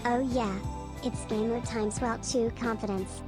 Oh yeah, it's gamer time. Swell 2 confidence.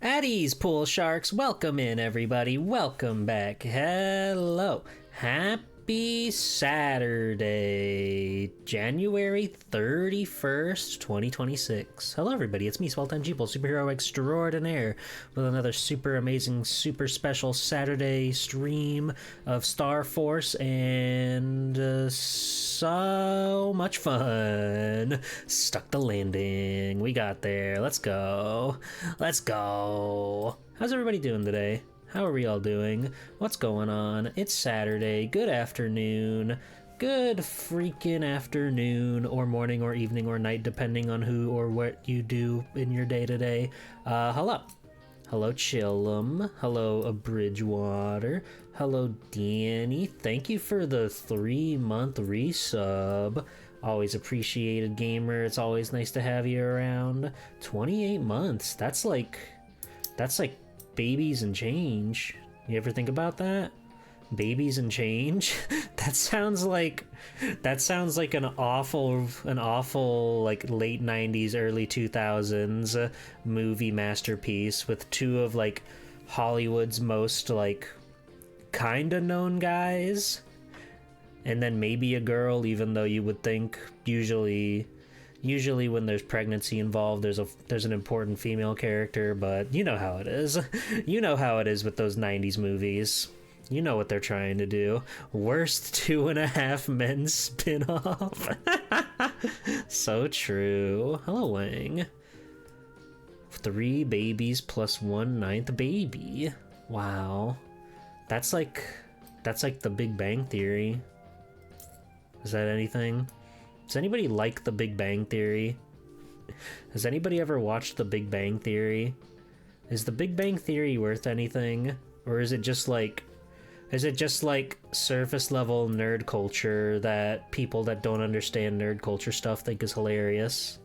At ease, pool sharks. Welcome in, everybody. Welcome back. Hello. Happy Saturday, January 31st, 2026. Hello, everybody. It's me, Swelton Jeeple, superhero extraordinaire, with another super amazing, super special Saturday stream of Star Force and so much fun. Stuck the landing. We got there. Let's go. Let's go. How's everybody doing today? How are we all doing? What's going on? It's Saturday. Good afternoon. Good freaking afternoon, or morning, or evening, or night, depending on who or what you do in your day today. Hello. Hello, Chillum. Hello, Bridgewater. Hello, Danny. Thank you for the 3-month resub. Always appreciated, gamer. It's always nice to have you around. 28 months. That's like babies and change. You ever think about that? Babies and change? that sounds like an awful like late 90s, early 2000s movie masterpiece with two of like Hollywood's most like kinda known guys, and then maybe a girl, even though you would think usually when there's pregnancy involved, there's an important female character, but you know how it is. You know how it is with those 90s movies. You know what they're trying to do. Worst 2.5 Men spin-off. So true. Hello, Wang. 3 babies plus 1/9 baby. Wow. That's like the Big Bang Theory. Is that anything? Does anybody like The Big Bang Theory? Has anybody ever watched The Big Bang Theory? Is The Big Bang Theory worth anything? Or is it just like surface level nerd culture that people that don't understand nerd culture stuff think is hilarious?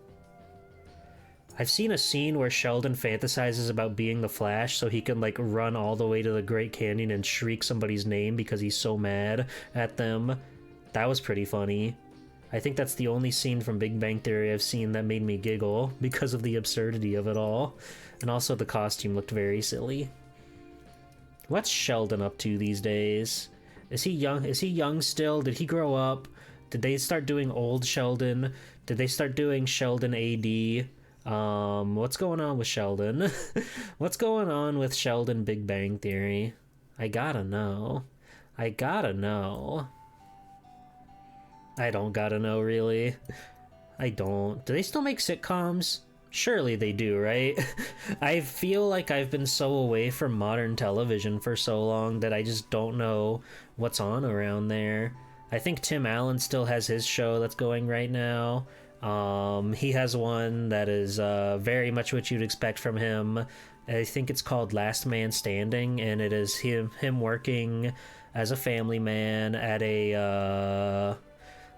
I've seen a scene where Sheldon fantasizes about being the Flash so he can like run all the way to the Great Canyon and shriek somebody's name because he's so mad at them. That was pretty funny. I think that's the only scene from Big Bang Theory I've seen that made me giggle because of the absurdity of it all. And also the costume looked very silly. What's Sheldon up to these days? Is he young? Is he young still? Did he grow up? Did they start doing old Sheldon? Did they start doing Sheldon AD? What's going on with Sheldon? What's going on with Sheldon Big Bang Theory? I gotta know. I gotta know. I don't gotta know, really. I don't. Do they still make sitcoms? Surely they do, right? I feel like I've been so away from modern television for so long that I just don't know what's on around there. I think Tim Allen still has his show that's going right now. He has one that is very much what you'd expect from him. I think it's called Last Man Standing, and it is him working as a family man at a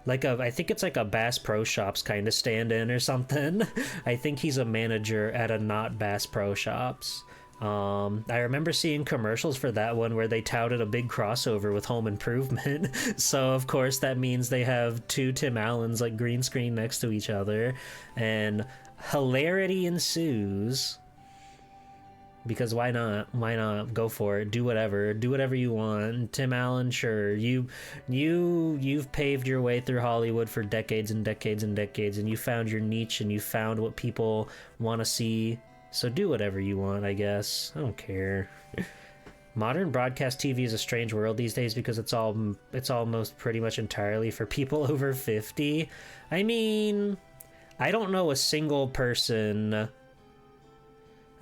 I think it's like a Bass Pro Shops kind of stand-in or something. I think he's a manager at a not Bass Pro Shops. I remember seeing commercials for that one where they touted a big crossover with Home Improvement. So of course that means they have two Tim Allens like green screen next to each other, and hilarity ensues. Because why not? Why not? Go for it. Do whatever you want. Tim Allen, sure. You've paved your way through Hollywood for decades and decades and decades, and you found your niche and you found what people want to see. So do whatever you want, I guess. I don't care. Modern broadcast TV is a strange world these days because it's almost pretty much entirely for people over 50. I mean, I don't know a single person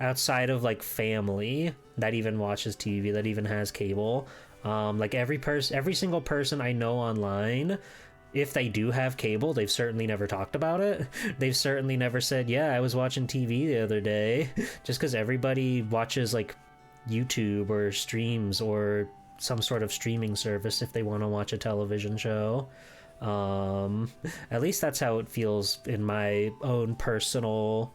outside of like family that even watches TV, that even has cable. Like every single person I know online, if they do have cable, they've certainly never talked about it. They've certainly never said, yeah, I was watching TV the other day. Just because everybody watches like YouTube or streams or some sort of streaming service if they want to watch a television show. At least that's how it feels in my own personal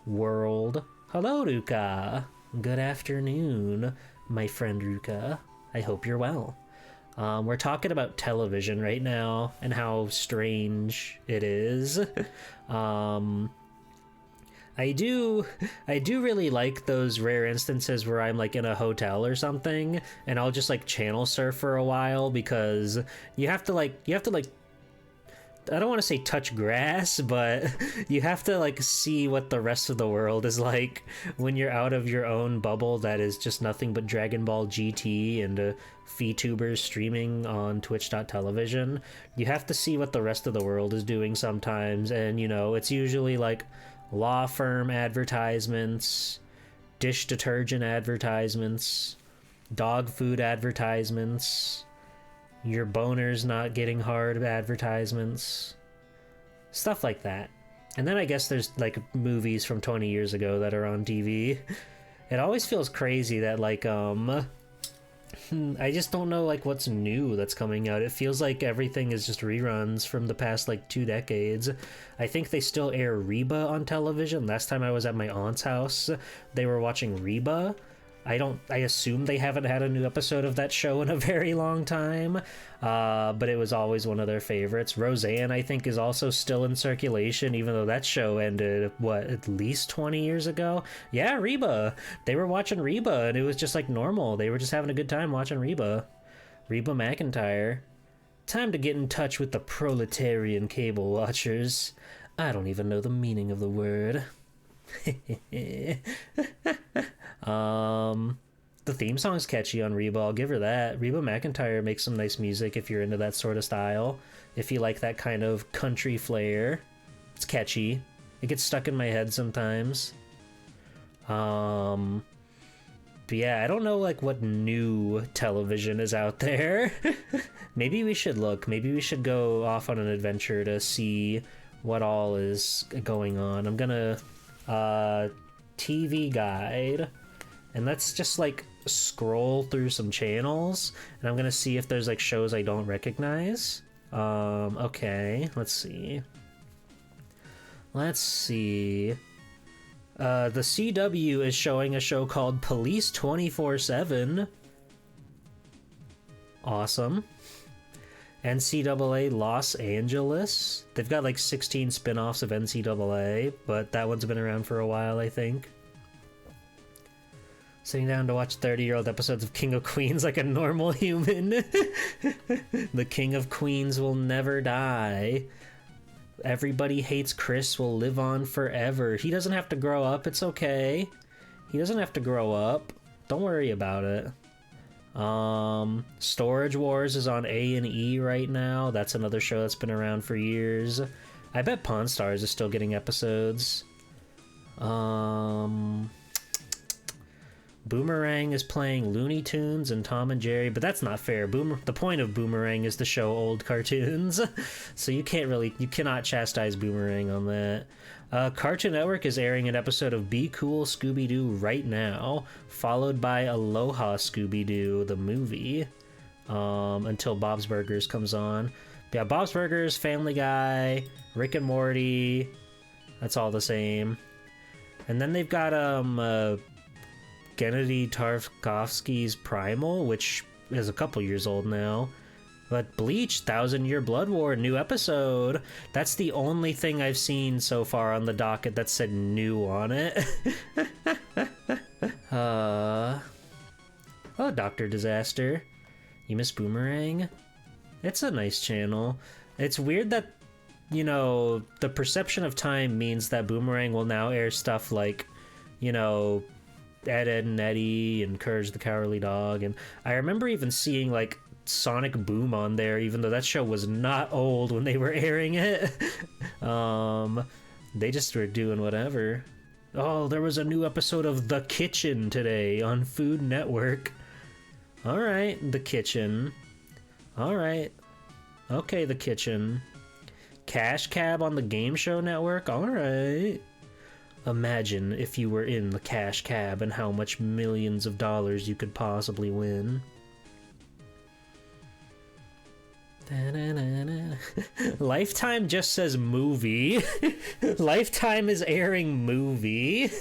world. Hello, Ruka. Good afternoon, my friend Ruka. I hope you're well. We're talking about television right now and how strange it is. I do really like those rare instances where I'm like in a hotel or something and I'll just like channel surf for a while, because you have to like I don't want to say touch grass, but you have to like see what the rest of the world is like when you're out of your own bubble that is just nothing but Dragon Ball GT and VTubers streaming on twitch.television. You have to see what the rest of the world is doing sometimes, and you know, it's usually like law firm advertisements, dish detergent advertisements, dog food advertisements, your boner's not getting hard advertisements, stuff like that. And then I guess there's like movies from 20 years ago that are on TV. It always feels crazy that like I just don't know like what's new that's coming out. It feels like everything is just reruns from the past like 2 decades. I think they still air Reba on television. Last time I was at my aunt's house, they were watching Reba. I assume they haven't had a new episode of that show in a very long time, but it was always one of their favorites. Roseanne, I think, is also still in circulation, even though that show ended, what, at least 20 years ago? Yeah, Reba. They were watching Reba, and it was just like normal. They were just having a good time watching Reba. Reba McEntire. Time to get in touch with the proletarian cable watchers. I don't even know the meaning of the word. The theme song's catchy on Reba, I'll give her that. Reba McEntire makes some nice music if you're into that sort of style. If you like that kind of country flair, it's catchy. It gets stuck in my head sometimes. But yeah, I don't know like what new television is out there. Maybe we should look. Maybe we should go off on an adventure to see what all is going on. I'm gonna TV guide, and let's just like scroll through some channels, and I'm gonna see if there's like shows I don't recognize. Okay, let's see. The CW is showing a show called Police 24/7. Awesome. NCAA Los Angeles. They've got like 16 spin-offs of NCAA, but that one's been around for a while, I think. Sitting down to watch 30-year-old episodes of King of Queens like a normal human. The King of Queens will never die. Everybody Hates Chris will live on forever. He doesn't have to grow up, it's okay. He doesn't have to grow up. Don't worry about it. Storage Wars is on A&E right now. That's another show that's been around for years. I bet Pawn Stars is still getting episodes. Boomerang is playing Looney Tunes and Tom and Jerry, but that's not fair. The point of Boomerang is to show old cartoons, so you cannot chastise Boomerang on that. Cartoon Network is airing an episode of Be Cool Scooby-Doo right now, followed by Aloha Scooby-Doo, the movie, until Bob's Burgers comes on. But yeah, Bob's Burgers, Family Guy, Rick and Morty, that's all the same. And then they've got Gennady Tarkovsky's Primal, which is a couple years old now. But Bleach, 1,000-Year Blood War, new episode. That's the only thing I've seen so far on the docket that said new on it. Oh, Dr. Disaster. You miss Boomerang? It's a nice channel. It's weird that, you know, the perception of time means that Boomerang will now air stuff like, you know, Ed, Edd n Eddy and Courage the Cowardly Dog. And I remember even seeing, like, Sonic Boom on there, even though that show was not old when they were airing it. They just were doing whatever. Oh, there was a new episode of The Kitchen today on Food Network. Alright, The Kitchen. Alright. Okay, The Kitchen. Cash Cab on the Game Show Network? Alright. Imagine if you were in the Cash Cab and how much millions of dollars you could possibly win. Lifetime just says movie. Lifetime is airing movie.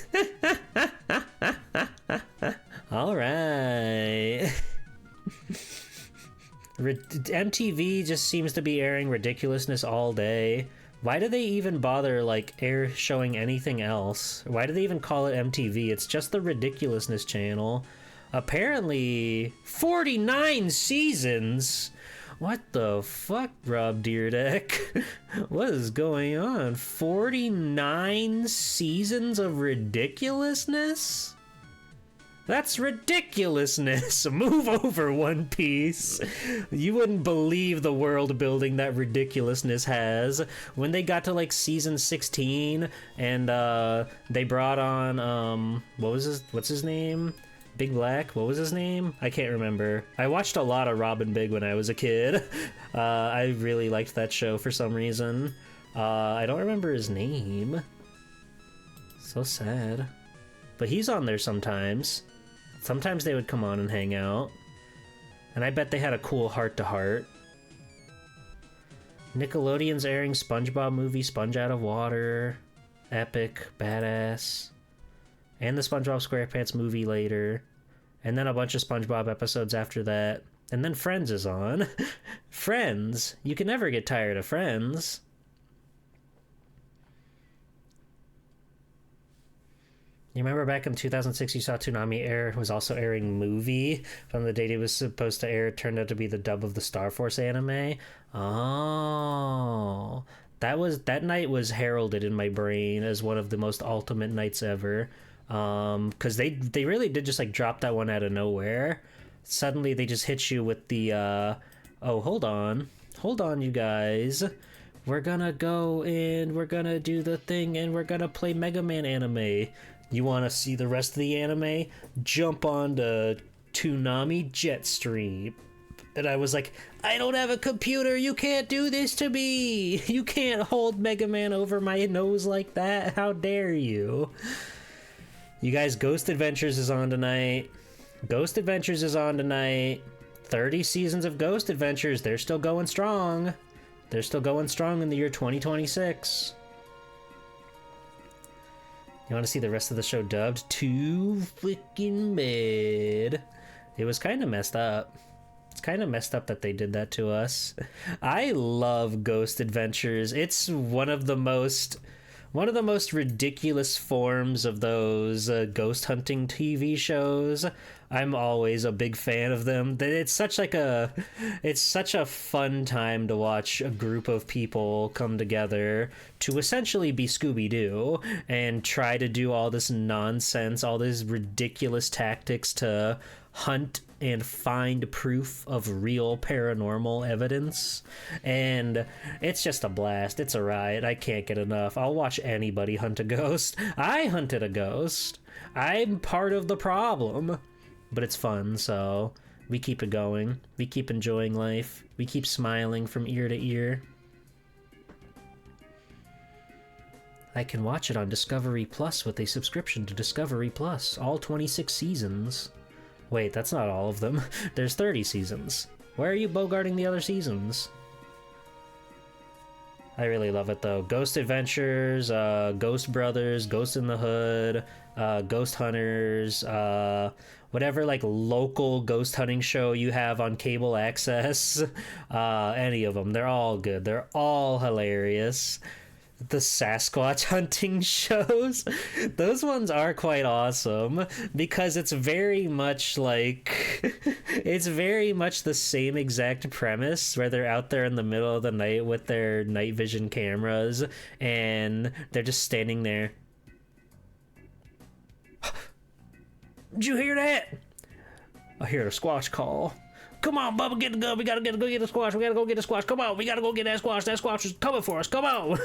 All right. MTV just seems to be airing ridiculousness all day. Why do they even bother, like, showing anything else? Why do they even call it MTV? It's just the ridiculousness channel. Apparently, 49 seasons? What the fuck, Rob Deerdeck? What is going on? 49 seasons of ridiculousness? That's ridiculousness. Move over, One Piece. You wouldn't believe the world building that ridiculousness has. When they got to like season 16 and they brought on what's his name? Big Black? What was his name? I can't remember. I watched a lot of Robin Big when I was a kid. I really liked that show for some reason. I don't remember his name. So sad. But he's on there sometimes. Sometimes they would come on and hang out. And I bet they had a cool heart-to-heart. Nickelodeon's airing SpongeBob movie, Sponge Out of Water. Epic. Badass. And the SpongeBob SquarePants movie later. And then a bunch of SpongeBob episodes after that. And then Friends is on. Friends. You can never get tired of Friends. You remember back in 2006 you saw Toonami air was also airing movie from the date it was supposed to air. It turned out to be the dub of the Star Force anime. Oh, that night was heralded in my brain as one of the most ultimate nights ever. Because they really did just like drop that one out of nowhere. Suddenly they just hit you with the oh, hold on you guys, we're gonna go and we're gonna do the thing and we're gonna play Mega Man anime. You want to see the rest of the anime? Jump on to Toonami Jetstream. And I was like, I don't have a computer. You can't do this to me. You can't hold Mega Man over my nose like that. How dare you? You guys, Ghost Adventures is on tonight. Ghost Adventures is on tonight. 30 seasons of Ghost Adventures. They're still going strong. They're still going strong in the year 2026. You want to see the rest of the show dubbed? Too freaking bad. It was kind of messed up. It's kind of messed up that they did that to us. I love Ghost Adventures. It's one of the most ridiculous forms of those ghost hunting TV shows. I'm always a big fan of them. It's such a fun time to watch a group of people come together to essentially be Scooby-Doo and try to do all this nonsense, all these ridiculous tactics to hunt and find proof of real paranormal evidence, and it's just a blast. It's a riot. I can't get enough. I'll watch anybody hunt a ghost. I hunted a ghost. I'm part of the problem, but it's fun, so we keep it going. We keep enjoying life. We keep smiling from ear to ear. I can watch it on Discovery Plus with a subscription to Discovery Plus, all 26 seasons. Wait, that's not all of them. There's 30 seasons. Why are you bogarting the other seasons? I really love it though. Ghost Adventures, Ghost Brothers, Ghost in the Hood, Ghost Hunters, whatever like local ghost hunting show you have on cable access, any of them. They're all good. They're all hilarious. The Sasquatch hunting shows, those ones are quite awesome because it's very much like it's very much the same exact premise where they're out there in the middle of the night with their night vision cameras and they're just standing there. Did you hear that? I hear a squash call. Come on, Bubba, get the gun. We gotta go get the squash. We gotta go get the squash. Come on, we gotta go get that squash. That squash is coming for us. Come on.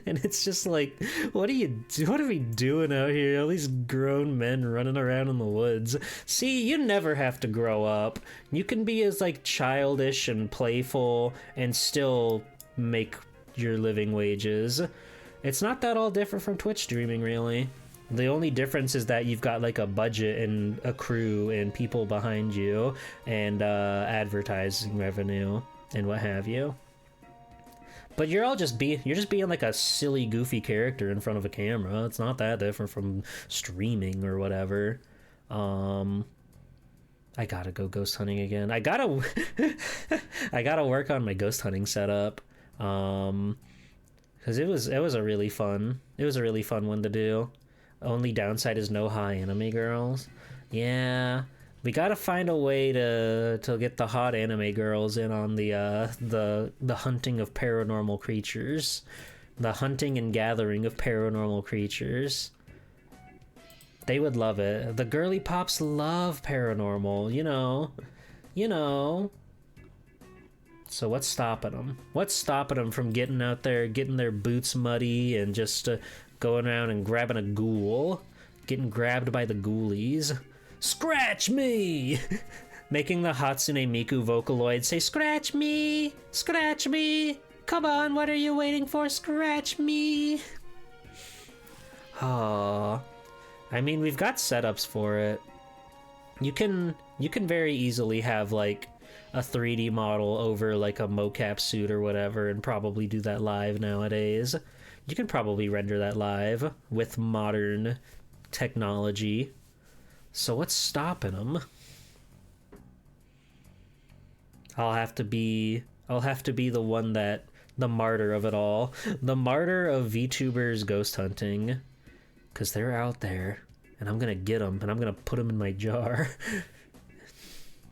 And it's just like, what are we doing out here? All these grown men running around in the woods. See, you never have to grow up. You can be as like childish and playful and still make your living wages. It's not that all different from Twitch streaming, really. The only difference is that you've got like a budget and a crew and people behind you and advertising revenue and what have you. But you're just being like a silly, goofy character in front of a camera. It's not that different from streaming or whatever. I gotta go ghost hunting again. I gotta work on my ghost hunting setup. Because it was a really fun one to do. Only downside is no high anime girls. Yeah, we gotta find a way to get the hot anime girls in on the hunting of paranormal creatures, the hunting and gathering of paranormal creatures. They would love it. The girly pops love paranormal, you know. So what's stopping them? What's stopping them from getting out there, getting their boots muddy, and just going around and grabbing a ghoul, getting grabbed by the ghoulies? Scratch me! Making the Hatsune Miku Vocaloid say, "Scratch me! Scratch me! Come on, what are you waiting for? Scratch me!" Aww. I mean, we've got setups for it. You can very easily have like a 3D model over like a mocap suit or whatever and probably do that live nowadays. You can probably render that live with modern technology. So what's stopping them? I'll have to be the one the martyr of it all. The martyr of VTubers ghost hunting. Because they're out there. And I'm going to get them. And I'm going to put them in my jar.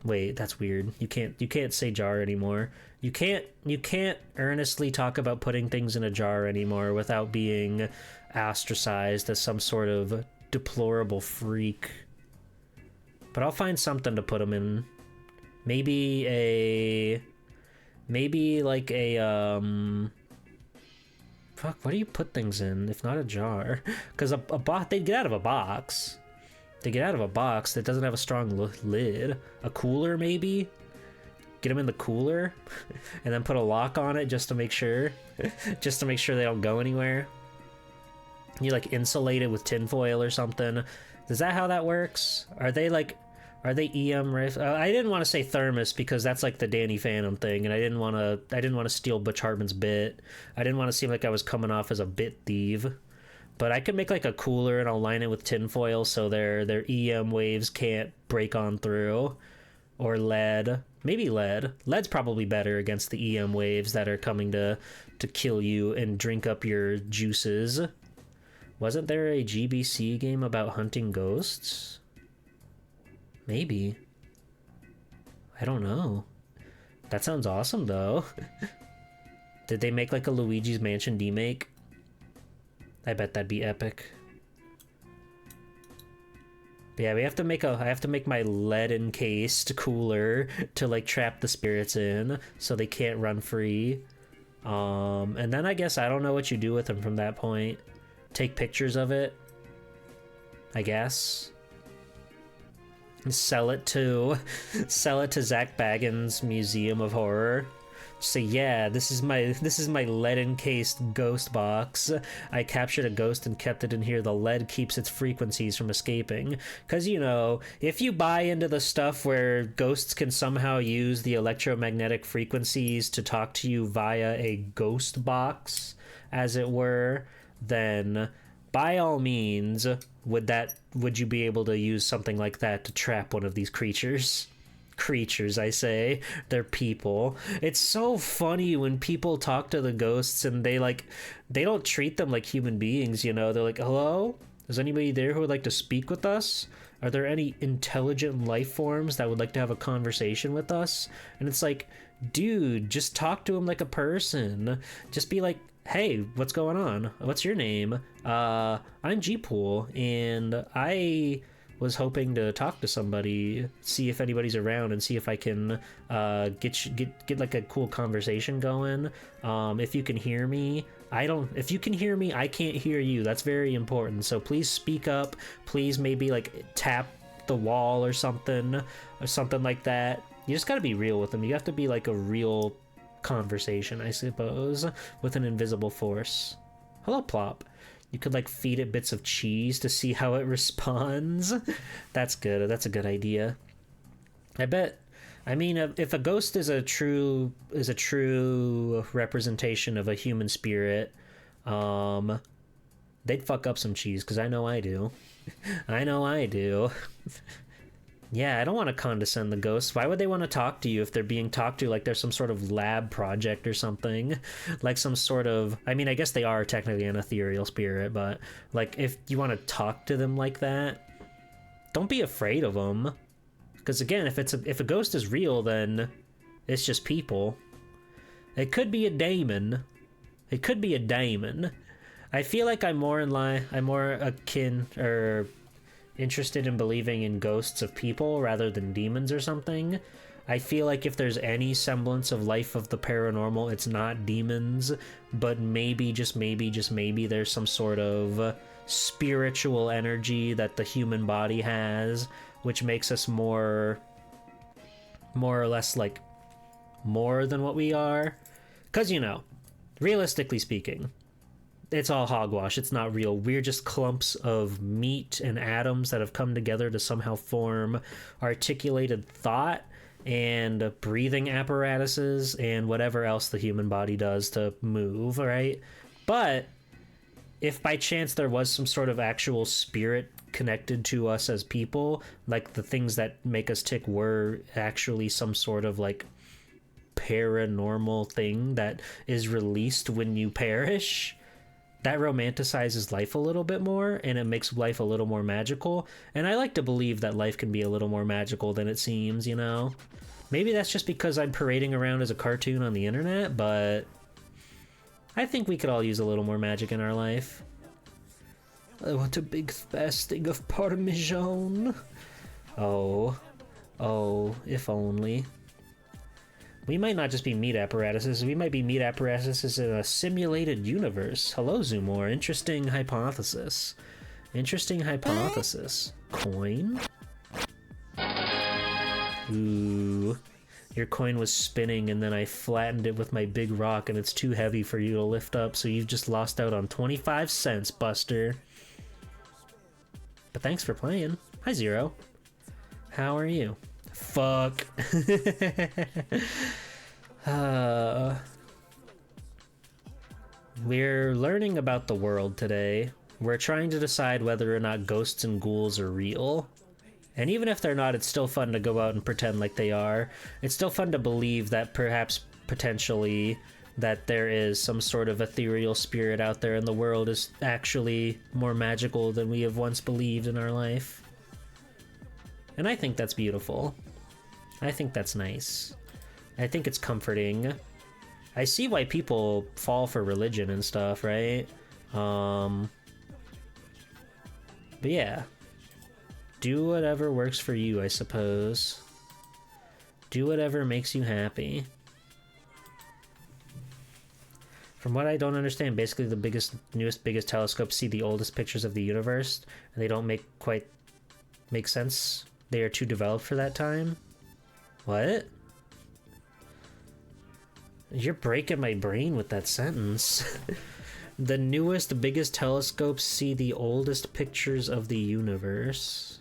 Wait, that's weird. You can't say jar anymore. You can't earnestly talk about putting things in a jar anymore without being ostracized as some sort of deplorable freak. But I'll find something to put them in. Maybe like a fuck, what do you put things in if not a jar? Because they'd get out of a box. They get out of a box that doesn't have a strong lid. A cooler, maybe? Get them in the cooler and then put a lock on it just to make sure. Just to make sure they don't go anywhere. You like insulate it with tinfoil or something. Is that how that works? Are they EM riff? I didn't want to say thermos because that's like the Danny Phantom thing, and I didn't want to steal Butch Hartman's bit. I didn't want to seem like I was coming off as a bit thief. But I could make like a cooler and I'll line it with tinfoil so their EM waves can't break on through. Or lead. Maybe lead. Lead's probably better against the EM waves that are coming to kill you and drink up your juices. Wasn't there a GBC game about hunting ghosts? Maybe. I don't know. That sounds awesome though. Did they make like a Luigi's Mansion remake? I bet that'd be epic. But yeah, I have to make my lead encased cooler to like trap the spirits in so they can't run free. And then I guess I don't know what you do with them from that point. Take pictures of it, I guess. Sell it to Zach Bagans' Museum of Horror. Say, yeah, this is my lead encased ghost box. I captured a ghost and kept it in here. The lead keeps its frequencies from escaping. Cause you know, if you buy into the stuff where ghosts can somehow use the electromagnetic frequencies to talk to you via a ghost box, as it were, then by all means, would you be able to use something like that to trap one of these creatures? Creatures, I say. They're people. It's so funny when people talk to the ghosts and they don't treat them like human beings, you know? They're like, hello? Is anybody there who would like to speak with us? Are there any intelligent life forms that would like to have a conversation with us? And it's like, dude, just talk to them like a person. Just be like, hey, what's going on? What's your name? I'm G-Pool, and I was hoping to talk to somebody, see if anybody's around, and see if I can get like a cool conversation going. If you can hear me, if you can hear me, I can't hear you. That's very important. So please speak up. Please maybe like tap the wall or something like that. You just gotta be real with them. You have to be like a real conversation, I suppose, with an invisible force. Hello, Plop. You could like feed it bits of cheese to see how it responds. That's good. That's a good idea. I bet. I mean, if a ghost is a true representation of a human spirit, they'd fuck up some cheese, because I know I do. I know I do. Yeah, I don't want to condescend the ghosts. Why would they want to talk to you if they're being talked to like there's some sort of lab project or something? Like some sort of... I mean, I guess they are technically an ethereal spirit, but like if you want to talk to them like that, don't be afraid of them. Because again, if a ghost is real, then it's just people. It could be a daemon. It could be a daemon. I feel like I'm more akin or interested in believing in ghosts of people rather than demons or something. I feel like if there's any semblance of life of the paranormal, it's not demons, but maybe, just maybe, there's some sort of spiritual energy that the human body has, which makes us more or less like more than what we are. Because, you know, realistically speaking, it's all hogwash. It's not real. We're just clumps of meat and atoms that have come together to somehow form articulated thought and breathing apparatuses and whatever else the human body does to move, right? But if by chance there was some sort of actual spirit connected to us as people, like the things that make us tick were actually some sort of like paranormal thing that is released when you perish, that romanticizes life a little bit more, and it makes life a little more magical. And I like to believe that life can be a little more magical than it seems, you know? Maybe that's just because I'm parading around as a cartoon on the internet, but I think we could all use a little more magic in our life. I want a big fast thing of Parmesan. Oh, if only. We might not just be meat apparatuses, we might be meat apparatuses in a simulated universe. Hello, Zoomor. Interesting hypothesis. Interesting hypothesis. Coin? Ooh. Your coin was spinning and then I flattened it with my big rock and it's too heavy for you to lift up, so you've just lost out on 25 cents, Buster. But thanks for playing. Hi, Zero. How are you? Fuck. We're learning about the world today. We're trying to decide whether or not ghosts and ghouls are real. And even if they're not, it's still fun to go out and pretend like they are. It's still fun to believe that perhaps, potentially, that there is some sort of ethereal spirit out there and the world is actually more magical than we have once believed in our life. And I think that's beautiful. I think that's nice. I think it's comforting. I see why people fall for religion and stuff, right? But yeah. Do whatever works for you, I suppose. Do whatever makes you happy. From what I don't understand, basically the newest telescopes see the oldest pictures of the universe, and they don't quite make sense. They are too developed for that time. What? You're breaking my brain with that sentence. The newest, biggest telescopes see the oldest pictures of the universe.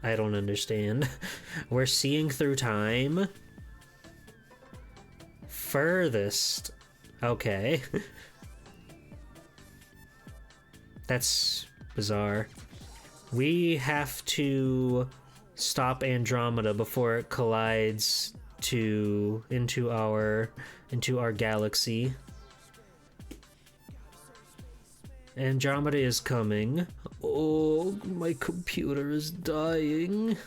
I don't understand. We're seeing through time. Furthest. Okay. That's bizarre. We have to stop Andromeda before it collides into our galaxy. Andromeda is coming. Oh, my computer is dying.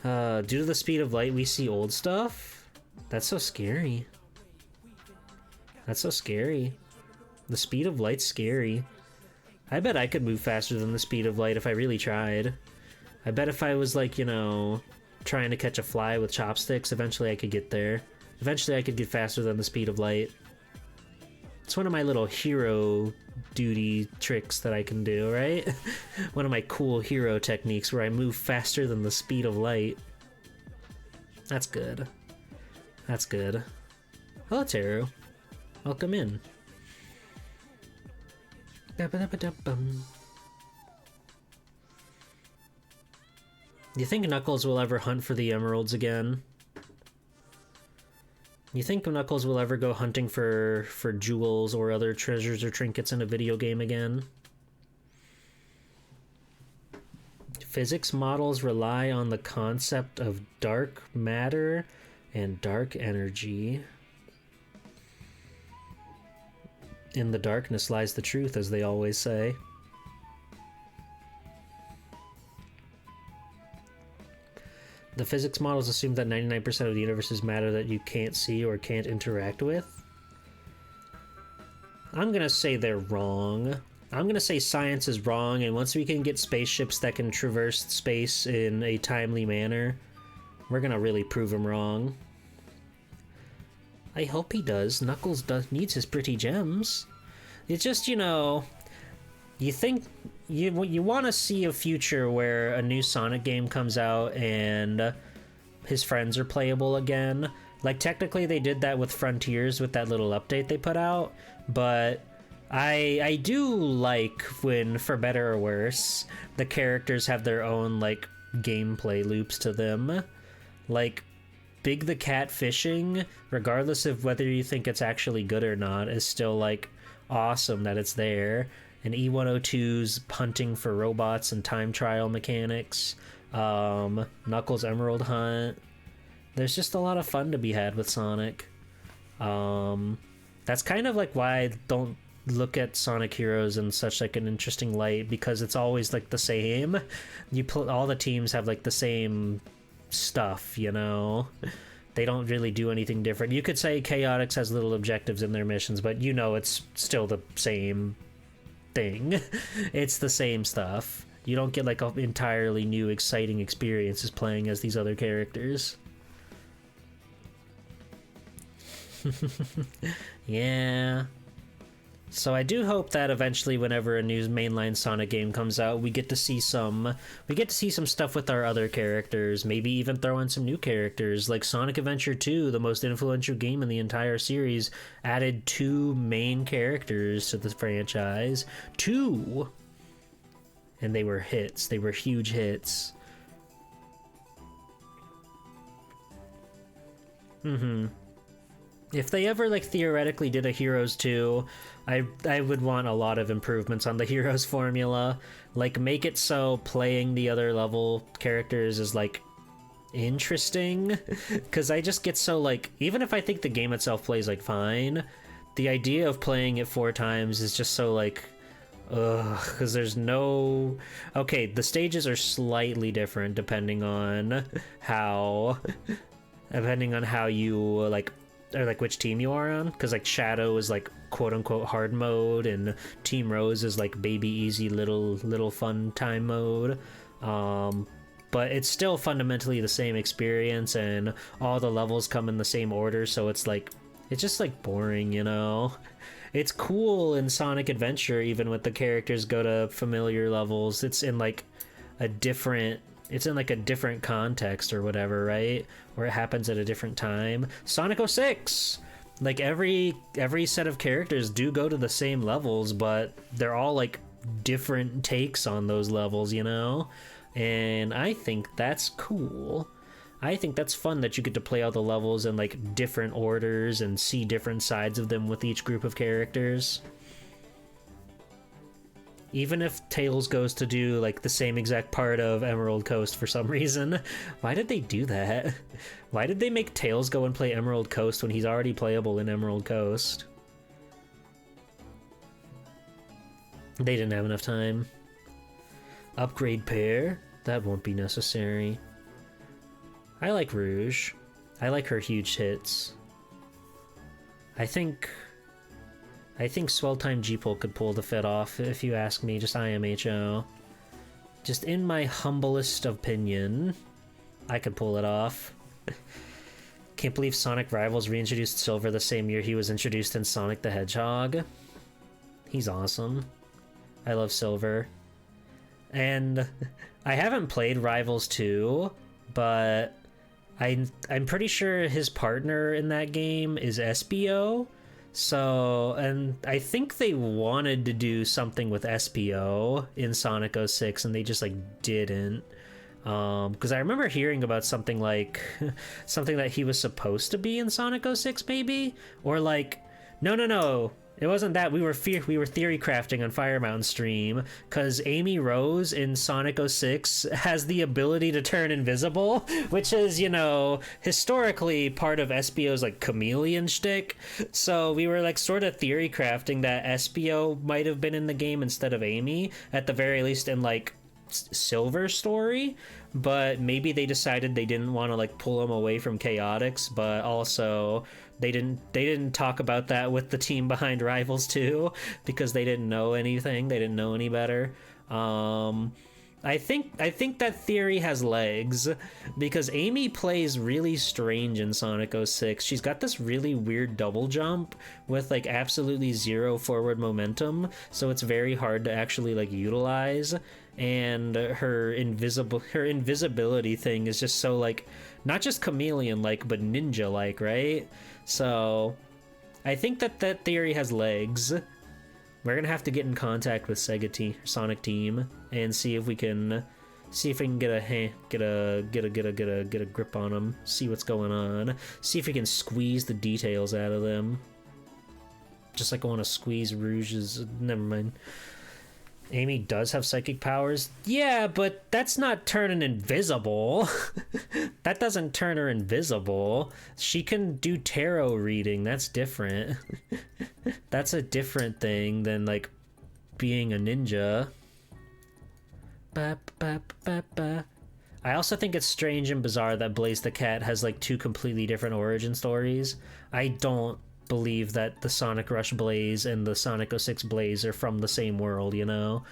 Due to the speed of light, we see old stuff? That's so scary. That's so scary. The speed of light's scary. I bet I could move faster than the speed of light if I really tried. I bet if I was like, you know, trying to catch a fly with chopsticks, eventually I could get there. Eventually I could get faster than the speed of light. It's one of my little hero duty tricks that I can do, right? One of my cool hero techniques where I move faster than the speed of light. That's good. That's good. Hello, Teru. Welcome in. You think Knuckles will ever hunt for the emeralds again? You think Knuckles will ever go hunting for jewels or other treasures or trinkets in a video game again? Physics models rely on the concept of dark matter and dark energy. In the darkness lies the truth, as they always say. The physics models assume that 99% of the universe is matter that you can't see or can't interact with. I'm gonna say they're wrong. I'm gonna say science is wrong, and once we can get spaceships that can traverse space in a timely manner, we're gonna really prove them wrong. I hope he does. Knuckles needs his pretty gems. It's just, you know, you think you want to see a future where a new Sonic game comes out and his friends are playable again. Like, technically they did that with Frontiers with that little update they put out, but I do like when, for better or worse, the characters have their own, like, gameplay loops to them. Like, Big the Cat fishing, regardless of whether you think it's actually good or not, is still, like, awesome that it's there. And E102's hunting for robots and time trial mechanics. Knuckles' Emerald Hunt. There's just a lot of fun to be had with Sonic. That's kind of like why I don't look at Sonic Heroes in such like an interesting light, because it's always like the same. All the teams have like the same stuff, you know? They don't really do anything different. You could say Chaotix has little objectives in their missions, but you know it's still the same thing. It's the same stuff. You don't get like an entirely new exciting experiences playing as these other characters. Yeah. So I do hope that eventually, whenever a new mainline Sonic game comes out, we get to see some stuff with our other characters. Maybe even throw in some new characters, like Sonic Adventure 2, the most influential game in the entire series, added 2 main characters to the franchise. 2, and they were hits. They were huge hits. If they ever, like, theoretically did a Heroes 2, I would want a lot of improvements on the Heroes formula. Like, make it so playing the other level characters is, like, interesting. Because I just get so, like, even if I think the game itself plays, like, fine, the idea of playing it 4 times is just so, like, ugh, because there's no... Okay, the stages are slightly different depending on how you, like, or like which team you are on, because like Shadow is like quote unquote hard mode, and Team Rose is like baby easy little fun time mode. But it's still fundamentally the same experience, and all the levels come in the same order, so it's like, it's just like boring, you know? It's cool in Sonic Adventure, even with the characters go to familiar levels. It's in like a different, it's in like a different context or whatever, right? Where it happens at a different time. Sonic 06! Like every set of characters do go to the same levels, but they're all like different takes on those levels, you know? And I think that's cool. I think that's fun that you get to play all the levels in like different orders and see different sides of them with each group of characters. Even if Tails goes to do like the same exact part of Emerald Coast for some reason. Why did they do that? Why did they make Tails go and play Emerald Coast when he's already playable in Emerald Coast? They didn't have enough time. Upgrade pair? That won't be necessary. I like Rouge. I like her huge hits. I think Swell Time G-Pole could pull the fit off, if you ask me, just IMHO. Just in my humblest opinion, I could pull it off. Can't believe Sonic Rivals reintroduced Silver the same year he was introduced in Sonic the Hedgehog. He's awesome. I love Silver. And I haven't played Rivals 2, but I'm pretty sure his partner in that game is SBO. So, and I think they wanted to do something with SBO in Sonic 06, and they just like didn't. Because I remember hearing about something like something that he was supposed to be in Sonic 06, maybe, or like no. It wasn't that. We were theory crafting on Fire Mountain stream, because Amy Rose in Sonic 06 has the ability to turn invisible, which is, you know, historically part of SBO's like chameleon shtick. So we were like sort of theory crafting that SBO might have been in the game instead of Amy, at the very least in like Silver story, but maybe they decided they didn't want to like pull him away from Chaotix, but also they didn't talk about that with the team behind Rivals 2 because they didn't know anything. They didn't know any better. I think that theory has legs, because Amy plays really strange in Sonic 06. She's got this really weird double jump with like absolutely zero forward momentum, so it's very hard to actually like utilize. And her invisibility thing is just so like not just chameleon like but ninja like, right? So I think that theory has legs. We're gonna have to get in contact with Sonic Team and see if we can get a grip on them, see what's going on, see if we can squeeze the details out of them. Just like I want to squeeze Rouge's. Never mind. Amy does have psychic powers. Yeah, but that's not turning invisible. That doesn't turn her invisible. She can do tarot reading. That's different. That's a different thing than like being a ninja. Ba, ba, ba, ba. I also think it's strange and bizarre that Blaze the Cat has like two completely different origin stories. I don't believe that the Sonic Rush Blaze and the Sonic 06 Blaze are from the same world, you know?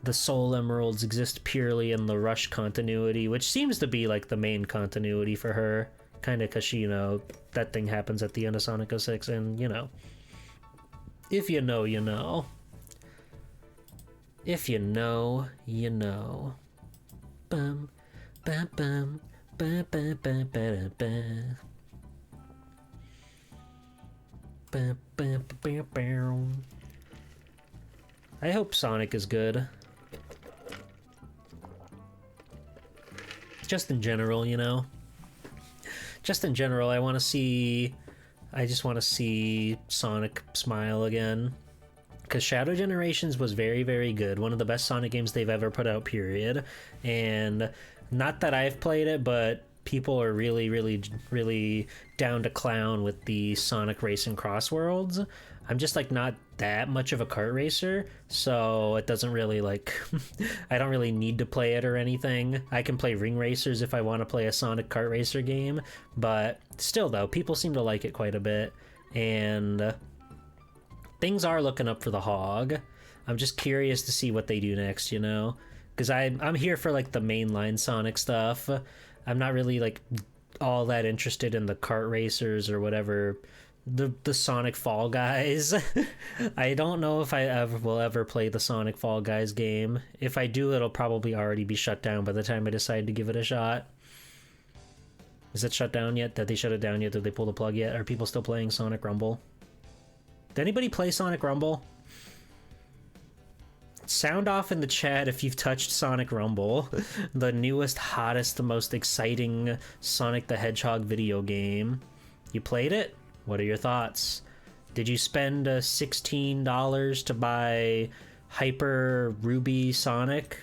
The Soul Emeralds exist purely in the Rush continuity, which seems to be like the main continuity for her. Kind of because, you know, that thing happens at the end of Sonic 06, and, you know. If you know, you know. If you know, you know. Bum, bum, bum, bum, bum, bum, bum, bum. I hope Sonic is good. Just in general, you know? Just in general, I just want to see Sonic smile again. Because Shadow Generations was very, very good. One of the best Sonic games they've ever put out, period. And not that I've played it, but people are really, really, really down to clown with the Sonic Race and Cross Worlds. I'm just like not that much of a kart racer, so it doesn't really like I don't really need to play it or anything. I can play ring racers if I want to play a Sonic kart racer game, but still though, people seem to like it quite a bit, and things are looking up for the Hog. I'm just curious to see what they do next, you know, because I'm here for like the mainline Sonic stuff. I'm not really like all that interested in the kart racers or whatever, the Sonic Fall Guys. I don't know if I will ever play the Sonic Fall Guys game. If I do, it'll probably already be shut down by the time I decide to give it a shot. Is it shut down yet? Did they shut it down yet? Did they pull the plug yet? Are people still playing Sonic Rumble? Did anybody play Sonic Rumble? Sound off in the chat if you've touched Sonic Rumble, the newest, hottest, the most exciting Sonic the Hedgehog video game. You played it? What are your thoughts? Did you spend $16 to buy Hyper Ruby Sonic?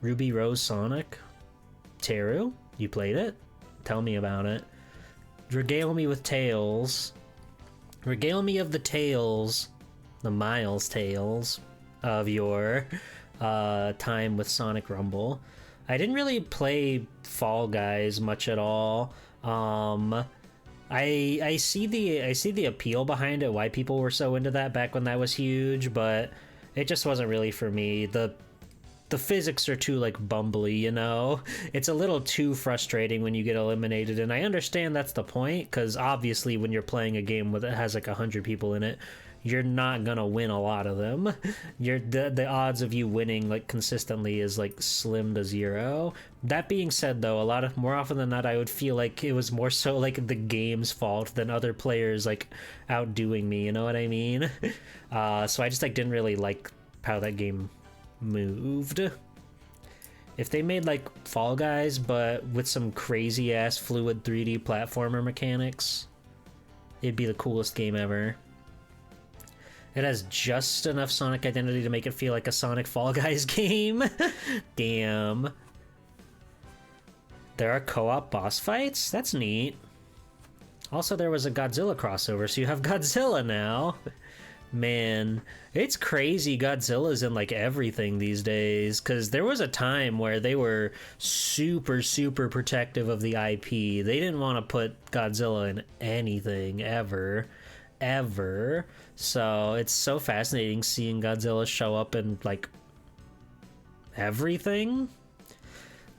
Ruby Rose Sonic? Teru? You played it? Tell me about it. Regale me with tales. Regale me of the tales, the Miles tales of your time with Sonic Rumble. I didn't really play Fall Guys much at all. I see the appeal behind it, why people were so into that back when that was huge, but it just wasn't really for me. The physics are too like bumbly, you know? It's a little too frustrating when you get eliminated, and I understand that's the point, because obviously when you're playing a game that has like 100 people in it, you're not gonna win a lot of them. The odds of you winning like consistently is like slim to zero. That being said though, more often than not, I would feel like it was more so like the game's fault than other players like outdoing me, you know what I mean? So I just like didn't really like how that game moved. If they made like Fall Guys but with some crazy ass fluid 3D platformer mechanics, it'd be the coolest game ever. It has just enough Sonic identity to make it feel like a Sonic Fall Guys game. Damn. There are co-op boss fights? That's neat. Also, there was a Godzilla crossover, so you have Godzilla now. Man, it's crazy Godzilla's in like everything these days, because there was a time where they were super protective of the IP. They didn't want to put Godzilla in anything ever. So it's so fascinating seeing Godzilla show up in like everything.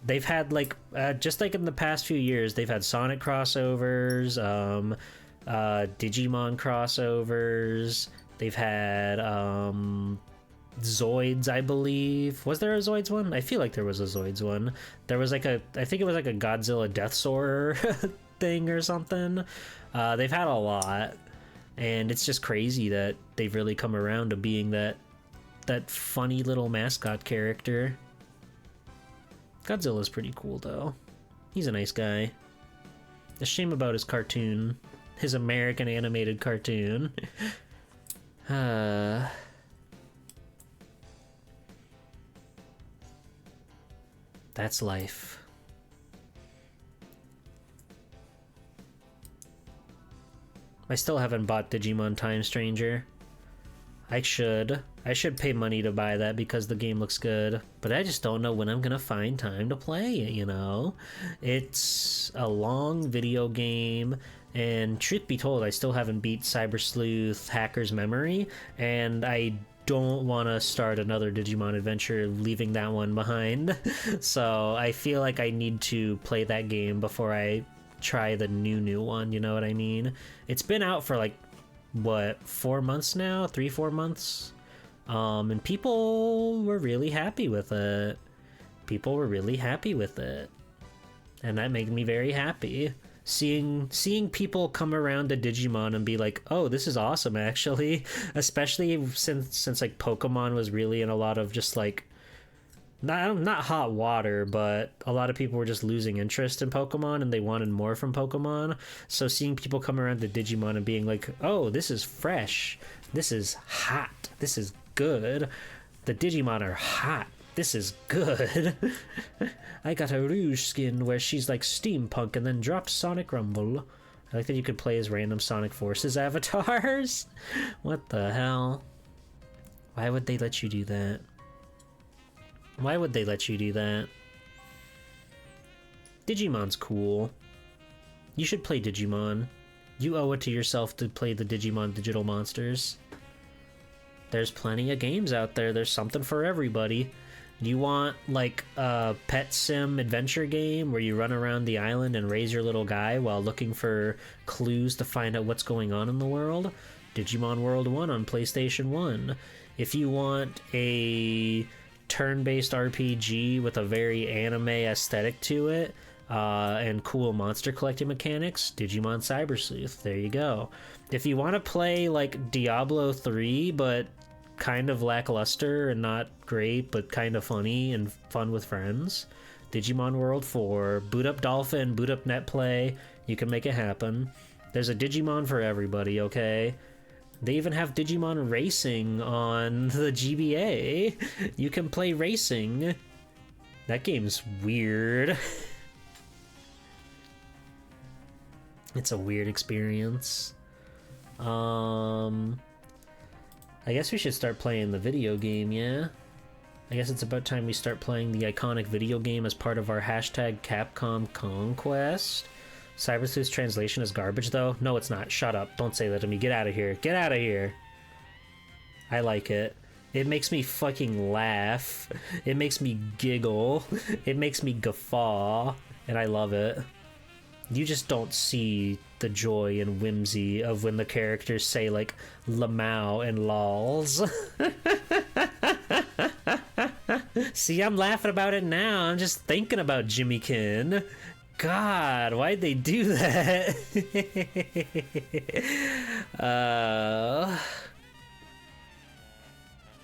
They've had like just like in the past few years, they've had Sonic crossovers, Digimon crossovers. They've had Zoids, I believe. Was there a Zoids one? I feel like there was a Zoids one. There was like I think it was like a Godzilla Death Soarer thing or something. They've had a lot, and it's just crazy that they've really come around to being that funny little mascot character. Godzilla's pretty cool though. He's a nice guy. A shame about his cartoon, his American animated cartoon. That's life. I still haven't bought Digimon Time Stranger. I should pay money to buy that because the game looks good, but I just don't know when I'm gonna find time to play it, you know? It's a long video game, and truth be told, I still haven't beat Cyber Sleuth Hacker's Memory, and I don't want to start another Digimon adventure leaving that one behind. So I feel like I need to play that game before I try the new one, you know what I mean? It's been out for like, what, 4 months now? 3-4 months? And people were really happy with it. And that made me very happy. Seeing people come around to Digimon and be like, oh, this is awesome, actually. Especially since like Pokemon was really in a lot of just like, not hot water, but a lot of people were just losing interest in Pokemon and they wanted more from Pokemon. So seeing people come around to Digimon and being like, oh, this is fresh, this is hot, this is good, the Digimon are hot, this is good. I got a Rouge skin where she's like steampunk and then dropped Sonic Rumble. I like that you could play as random Sonic Forces avatars. What the hell? Why would they let you do that? Why would they let you do that? Digimon's cool. You should play Digimon. You owe it to yourself to play the Digimon Digital Monsters. There's plenty of games out there. There's something for everybody. You want, like, a pet sim adventure game where you run around the island and raise your little guy while looking for clues to find out what's going on in the world? Digimon World 1 on PlayStation 1. If you want a turn-based RPG with a very anime aesthetic to it, and cool monster collecting mechanics, Digimon Cyber Sleuth. There you go. If you want to play like Diablo 3 but kind of lackluster and not great but kind of funny and fun with friends, Digimon World 4. Boot up Dolphin, boot up Netplay. You can make it happen. There's a Digimon for everybody, okay? They even have Digimon Racing on the GBA. You can play racing. That game's weird. It's a weird experience. I guess we should start playing the video game, yeah? I guess it's about time we start playing the iconic video game as part of our hashtag Capcom Conquest. Cyber Sleuth's translation is garbage, though? No, it's not. Shut up. Don't say that to me. Get out of here. Get out of here. I like it. It makes me fucking laugh. It makes me giggle. It makes me guffaw. And I love it. You just don't see the joy and whimsy of when the characters say, like, Lamau and lols. See, I'm laughing about it now. I'm just thinking about Jimmykin. God, why'd they do that?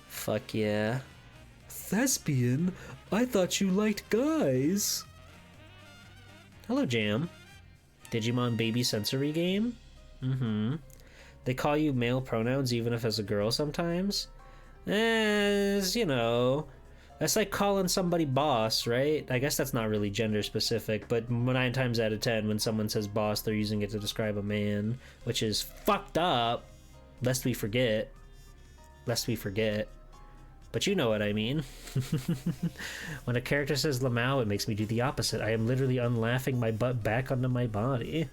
Fuck yeah. Thespian? I thought you liked guys. Hello, Jam. Digimon Baby Sensory game? Mm-hmm. They call you male pronouns even if as a girl sometimes? As, you know, that's like calling somebody boss, right? I guess that's not really gender specific, but 9 times out of 10 when someone says boss, they're using it to describe a man, which is fucked up, lest we forget. Lest we forget. But you know what I mean. When a character says Lamau, it makes me do the opposite. I am literally unlaughing my butt back onto my body.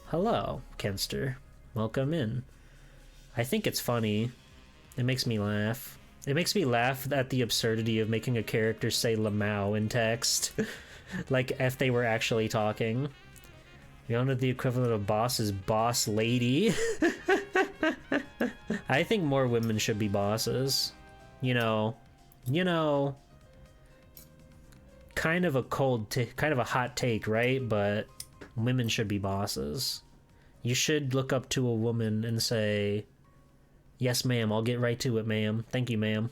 Hello, Kenster. Welcome in. I think it's funny. It makes me laugh. It makes me laugh at the absurdity of making a character say Lamau in text. Like if they were actually talking. We all know the equivalent of boss is boss lady. I think more women should be bosses. You know, kind of a kind of a hot take, right? But women should be bosses. You should look up to a woman and say, yes, ma'am, I'll get right to it, ma'am. Thank you, ma'am.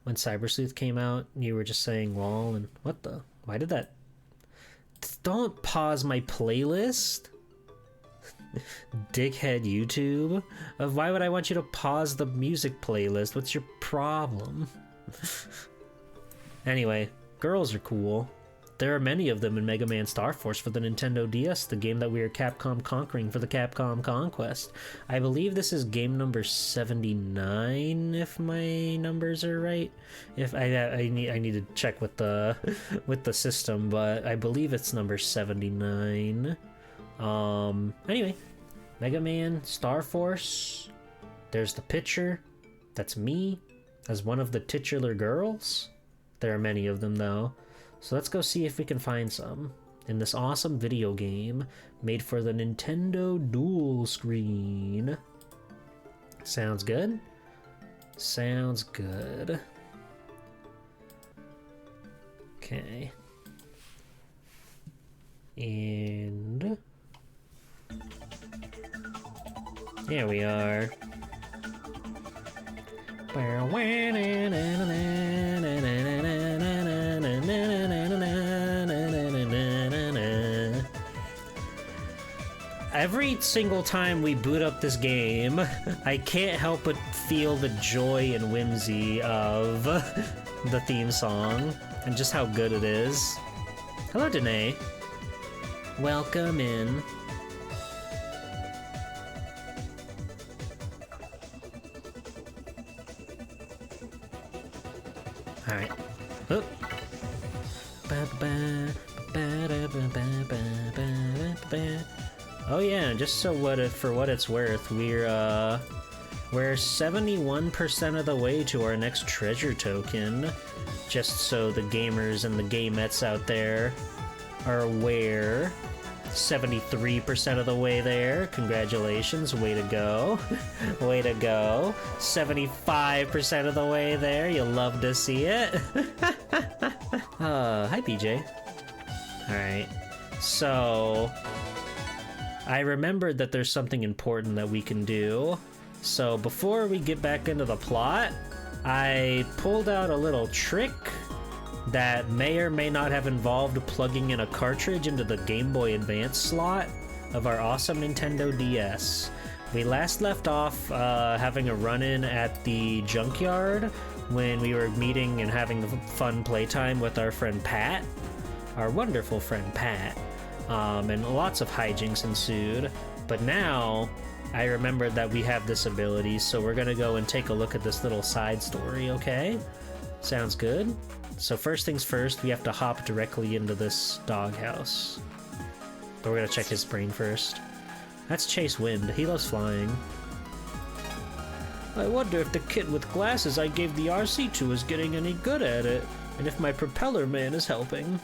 When Cyber Sleuth came out, you were just saying lol and what the? Why did that? Don't pause my playlist. Dickhead YouTube. Why would I want you to pause the music playlist? What's your problem? Anyway, girls are cool. There are many of them in Mega Man Star Force for the Nintendo DS, the game that we are Capcom conquering for the Capcom Conquest. I believe this is game number 79, if my numbers are right. If I need to check with the system, but I believe it's number 79. Anyway, Mega Man Star Force. There's the picture. That's me as one of the titular girls. There are many of them though. So let's go see if we can find some in this awesome video game made for the Nintendo Dual Screen. Sounds good? Sounds good. Okay. And here we are. Every single time we boot up this game, I can't help but feel the joy and whimsy of the theme song and just how good it is. Hello, Danae. Welcome in. Alright. Oh. Oh yeah, just so for what it's worth, we're 71% of the way to our next treasure token. Just so the gamers and the gamettes out there are aware. 73% of the way there. Congratulations, way to go. Way to go. 75% of the way there. You'll love to see it. Hi, BJ. Alright. So, I remembered that there's something important that we can do. So, before we get back into the plot, I pulled out a little trick that may or may not have involved plugging in a cartridge into the Game Boy Advance slot of our awesome Nintendo DS. We last left off having a run-in at the junkyard when we were meeting and having a fun playtime with our friend Pat, our wonderful friend Pat, and lots of hijinks ensued. But now I remembered that we have this ability, so we're gonna go and take a look at this little side story, okay? Sounds good? So first things first, we have to hop directly into this doghouse. But we're gonna check his brain first. That's Chase Wind. He loves flying. I wonder if the kid with glasses I gave the RC to is getting any good at it, and if my propeller man is helping.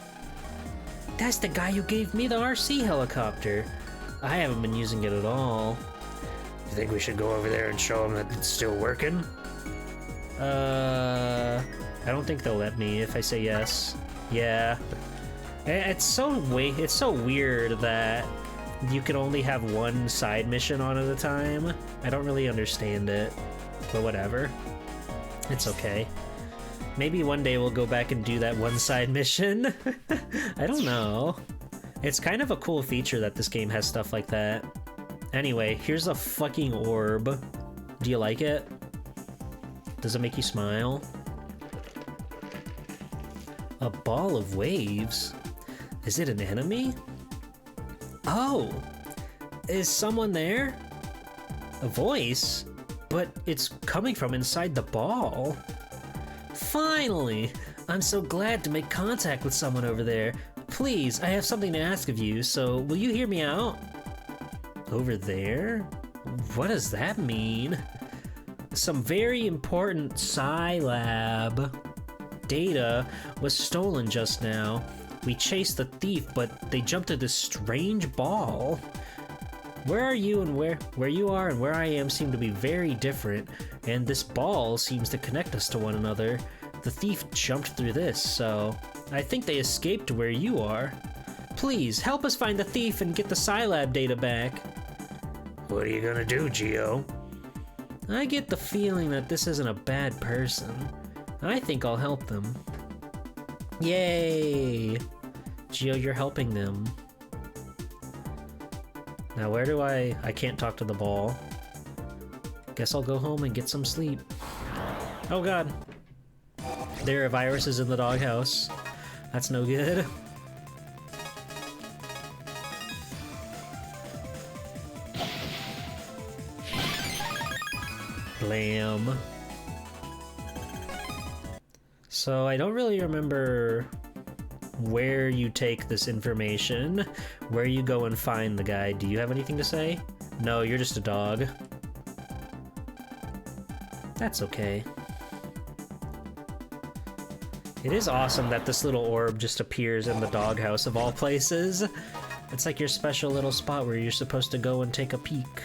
That's the guy who gave me the RC helicopter. I haven't been using it at all. You think we should go over there and show him that it's still working? I don't think they'll let me if I say yes. Yeah. It's so weird that you can only have one side mission on at a time. I don't really understand it, but whatever. It's okay. Maybe one day we'll go back and do that one side mission. I don't know. It's kind of a cool feature that this game has stuff like that. Anyway, here's a fucking orb. Do you like it? Does it make you smile? A ball of waves? Is it an enemy? Oh! Is someone there? A voice? But it's coming from inside the ball. Finally! I'm so glad to make contact with someone over there. Please, I have something to ask of you, so will you hear me out? Over there? What does that mean? Some very important Scilab data was stolen just now. We chased the thief, but they jumped to this strange ball. Where are you and where you are and where I am seem to be very different, and this ball seems to connect us to one another. The thief jumped through this, so I think they escaped to where you are. Please, help us find the thief and get the Scilab data back. What are you gonna do, Geo? I get the feeling that this isn't a bad person. I think I'll help them. Yay! Geo, you're helping them. Now where do I can't talk to the ball. Guess I'll go home and get some sleep. Oh god. There are viruses in the doghouse. That's no good. Lamb. So I don't really remember where you take this information, where you go and find the guy. Do you have anything to say? No, you're just a dog. That's okay. It is awesome that this little orb just appears in the doghouse of all places. It's like your special little spot where you're supposed to go and take a peek.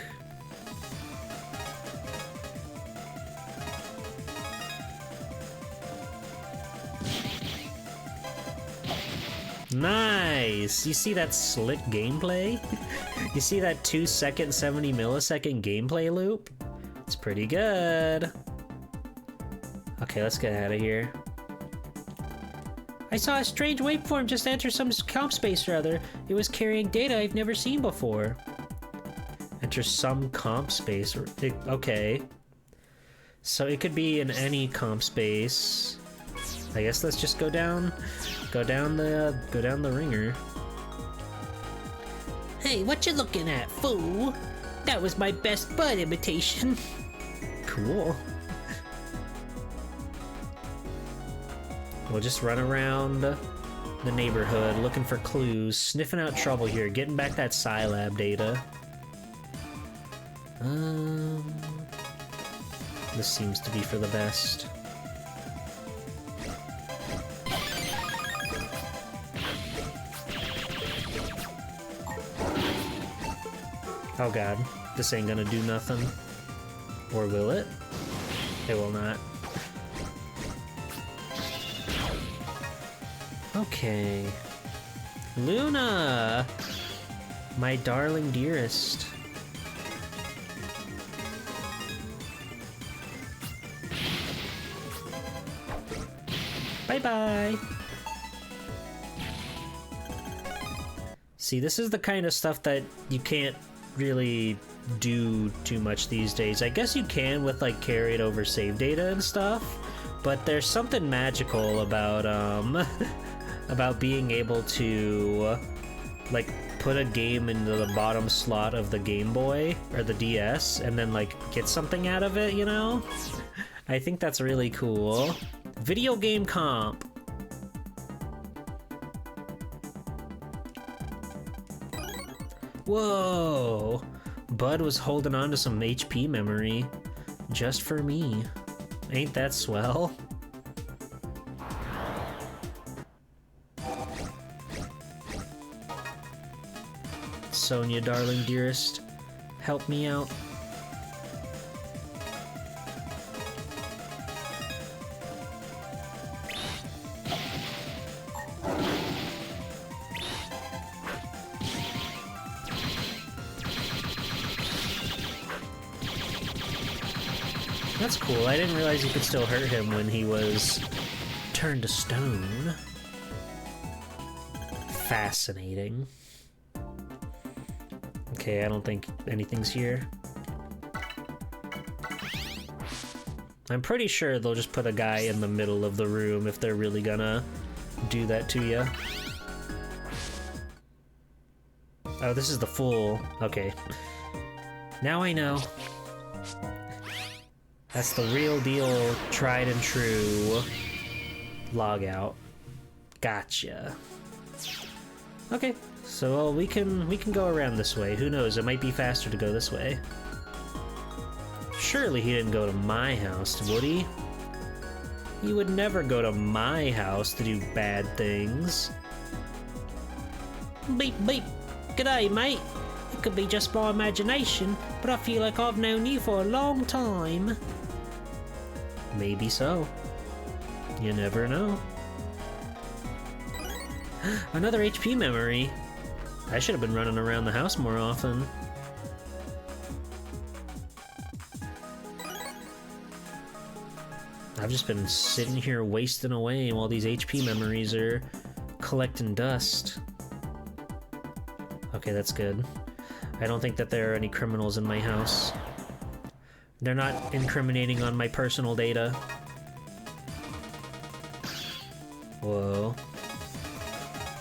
Nice! You see that slick gameplay? You see that 2-second, 70 millisecond gameplay loop? It's pretty good. Okay, let's get out of here. I saw a strange waveform just enter some comp space or other. It was carrying data I've never seen before. Enter some comp space. Okay. So it could be in any comp space. I guess let's just go down the ringer. Hey, what you looking at, fool? That was my best Bud imitation. Cool. We'll just run around the neighborhood looking for clues, sniffing out trouble here, getting back that Scilab data. This seems to be for the best. Oh god, this ain't gonna do nothing. Or will it? It will not. Okay. Luna! My darling dearest. Bye-bye! See, this is the kind of stuff that you can't really do too much these days. I guess you can with like carried over save data and stuff, but there's something magical about about being able to like put a game into the bottom slot of the Game Boy or the DS and then like get something out of it, you know? I think that's really cool. Video game comp. Whoa! Bud was holding on to some HP memory just for me. Ain't that swell? Sonia, darling dearest, help me out. That's cool. I didn't realize you could still hurt him when he was turned to stone. Fascinating. Okay, I don't think anything's here. I'm pretty sure they'll just put a guy in the middle of the room if they're really gonna do that to you. Oh, this is the full... Okay. Now I know. That's the real deal, tried and true logout. Gotcha. Okay, so we can go around this way. Who knows? It might be faster to go this way. Surely he didn't go to my house, would he? He would never go to my house to do bad things. Beep beep. G'day, mate. It could be just my imagination, but I feel like I've known you for a long time. Maybe so. You never know. Another HP memory. I should have been running around the house more often. I've just been sitting here wasting away while these HP memories are collecting dust. Okay, that's good. I don't think that there are any criminals in my house. They're not incriminating on my personal data. Whoa.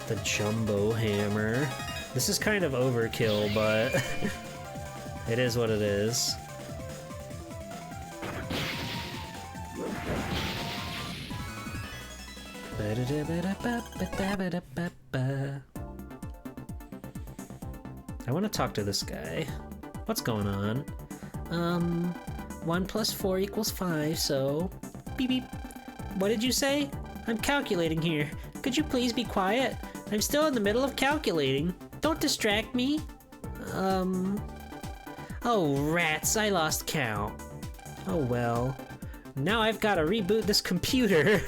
The jumbo hammer. This is kind of overkill, but it is what it is. I want to talk to this guy. What's going on? 1 + 4 = 5, so... Beep beep. What did you say? I'm calculating here. Could you please be quiet? I'm still in the middle of calculating. Don't distract me. Oh, rats, I lost count. Oh well. Now I've got to reboot this computer.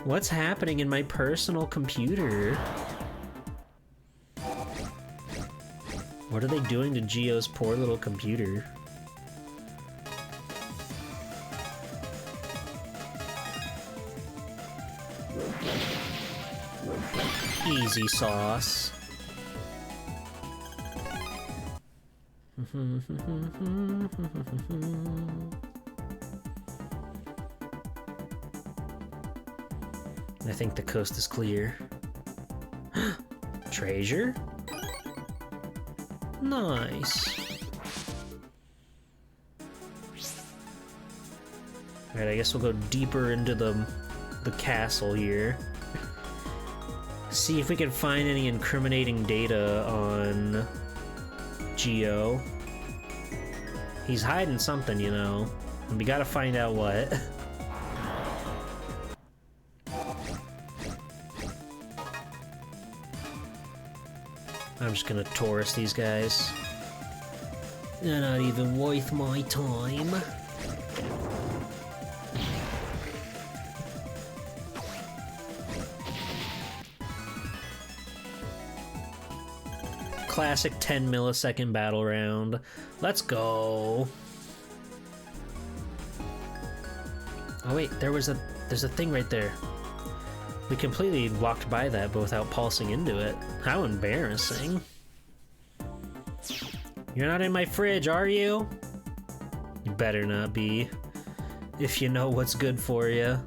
What's happening in my personal computer? What are they doing to Gio's poor little computer? Easy sauce. I think the coast is clear. Treasure? Nice. Alright, I guess we'll go deeper into the castle here. See if we can find any incriminating data on Geo. He's hiding something, you know. And we gotta find out what. I'm just gonna tourist these guys. They're not even worth my time. Classic 10 millisecond battle round. Let's go. Oh wait, there's a thing right there. We completely walked by that but without pulsing into it. How embarrassing. You're not in my fridge, are you? You better not be. If you know what's good for you.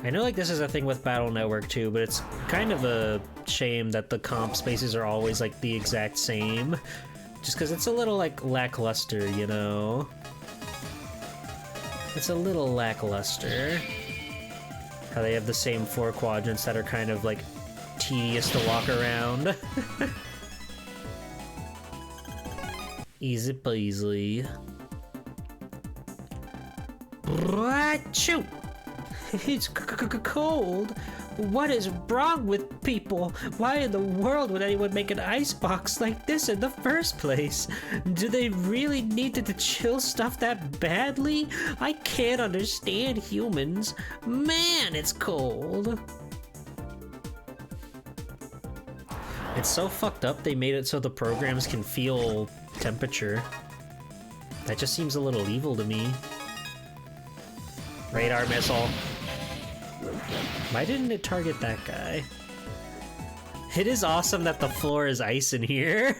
I know like this is a thing with Battle Network too, but it's kind of a shame that the comp spaces are always like the exact same. Just because it's a little like lackluster, you know? It's a little lackluster. How they have the same 4 quadrants that are kind of like tedious to walk around. Easy peasy. Achoo! It's cold. What is wrong with people? Why in the world would anyone make an icebox like this in the first place? Do they really need to chill stuff that badly? I can't understand humans. Man, it's cold. It's so fucked up they made it so the programs can feel temperature. That just seems a little evil to me. Radar missile. Why didn't it target that guy? It is awesome that the floor is ice in here.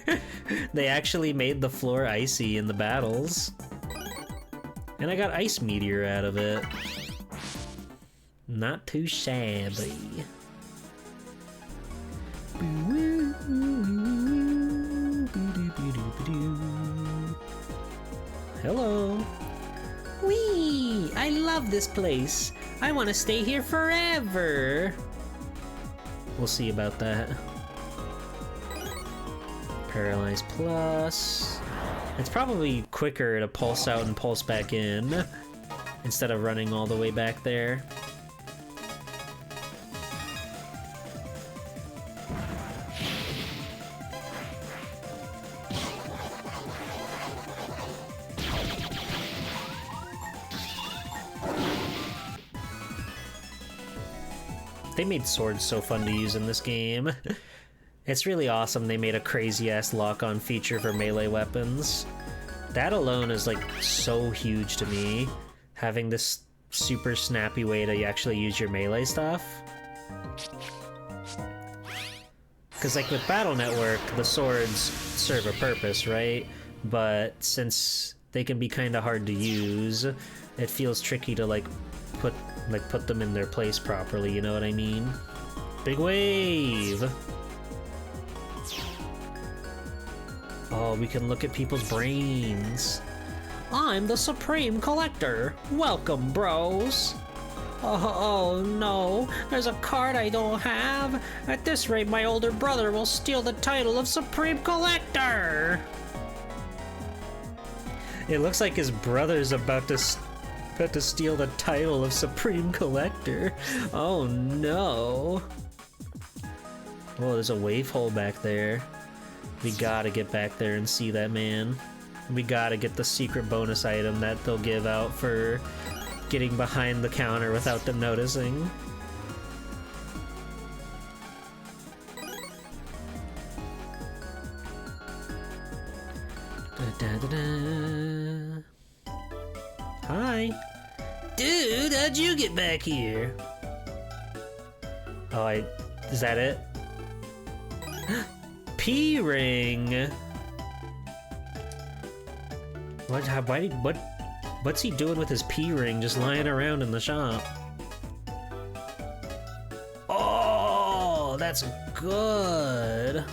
They actually made the floor icy in the battles. And I got ice meteor out of it. Not too shabby. Hello. Whee! I love this place. I want to stay here forever. We'll see about that. Paralyze plus. It's probably quicker to pulse out and pulse back in instead of running all the way back there. They made swords so fun to use in this game. It's really awesome they made a crazy-ass lock-on feature for melee weapons. That alone is like so huge to me, having this super snappy way to actually use your melee stuff. Because like with Battle Network, the swords serve a purpose, right? But since they can be kind of hard to use, it feels tricky to like put them in their place properly, you know what I mean? Big wave! Oh, we can look at people's brains. I'm the Supreme Collector. Welcome, bros. Oh no, there's a card I don't have. At this rate, my older brother will steal the title of Supreme Collector. It looks like his brother's about to steal the title of Supreme Collector. Oh no. Oh, there's a wave hole back there. We gotta get back there and see that man. We gotta get the secret bonus item that they'll give out for getting behind the counter without them noticing. Hi. Dude, how'd you get back here? Oh, is that it? P-ring. What's he doing with his P-ring just lying around in the shop? that's good.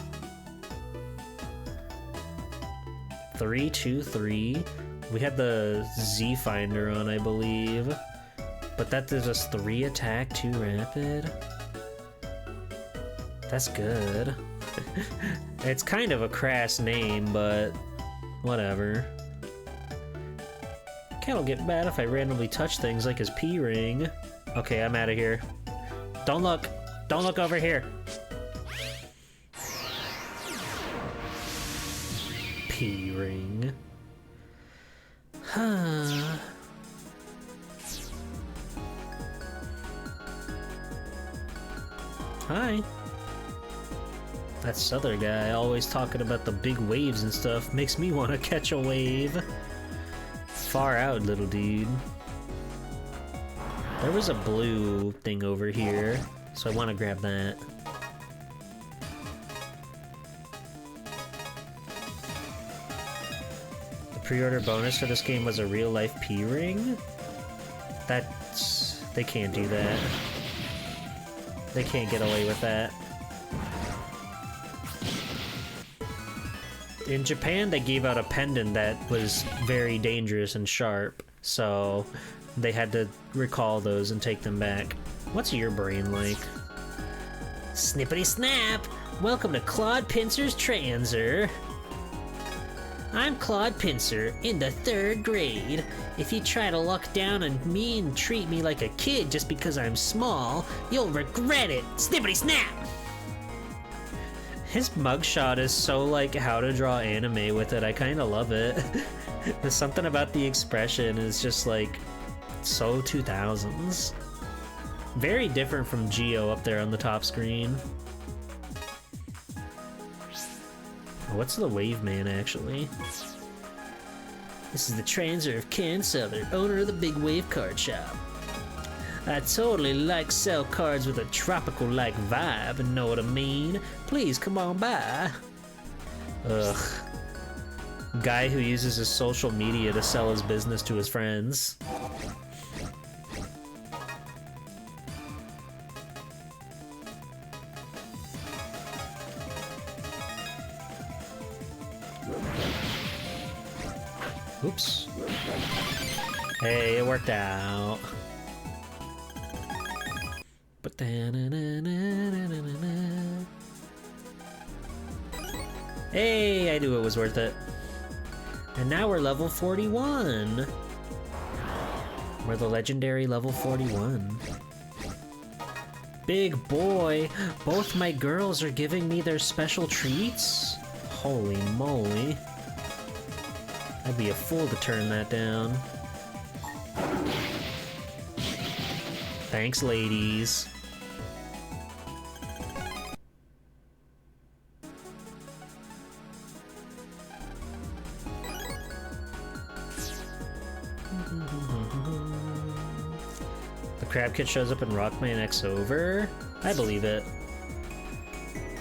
3-2-3. We had the Z Finder on, I believe. But that does us 3 attack, 2 rapid. That's good. It's kind of a crass name, but whatever. Cat'll get bad if I randomly touch things like his P-ring. Okay, I'm out of here. Don't look! Don't look over here! P-ring. Huh. Hi. That other guy always talking about the big waves and stuff makes me want to catch a wave. Far out, little dude. There was a blue thing over here, so I want to grab that. The pre-order bonus for this game was a real-life P-ring? That's... they can't do that. They can't get away with that. In Japan, they gave out a pendant that was very dangerous and sharp, so they had to recall those and take them back. What's your brain like? Snippity snap! Welcome to Claude Pincer's Transer. I'm Claude Pincer, in the 3rd grade. If you try to look down on me and treat me like a kid just because I'm small, you'll regret it! Snippity snap! His mugshot is so like how to draw anime with it, I kinda love it. There's something about the expression is just like so 2000s. Very different from Geo up there on the top screen. What's the Wave Man actually? This is the Transer of Ken Souther, owner of the Big Wave Card Shop. I totally like sell cards with a tropical-like vibe, know what I mean? Please come on by. Ugh. Guy who uses his social media to sell his business to his friends. Oops. Hey, it worked out. But hey, I knew it was worth it. And now we're level 41. We're the legendary level 41. Big boy, both my girls are giving me their special treats? Holy moly. I'd be a fool to turn that down. Thanks, ladies. The Crab Kit shows up in Rockman X Over? I believe it.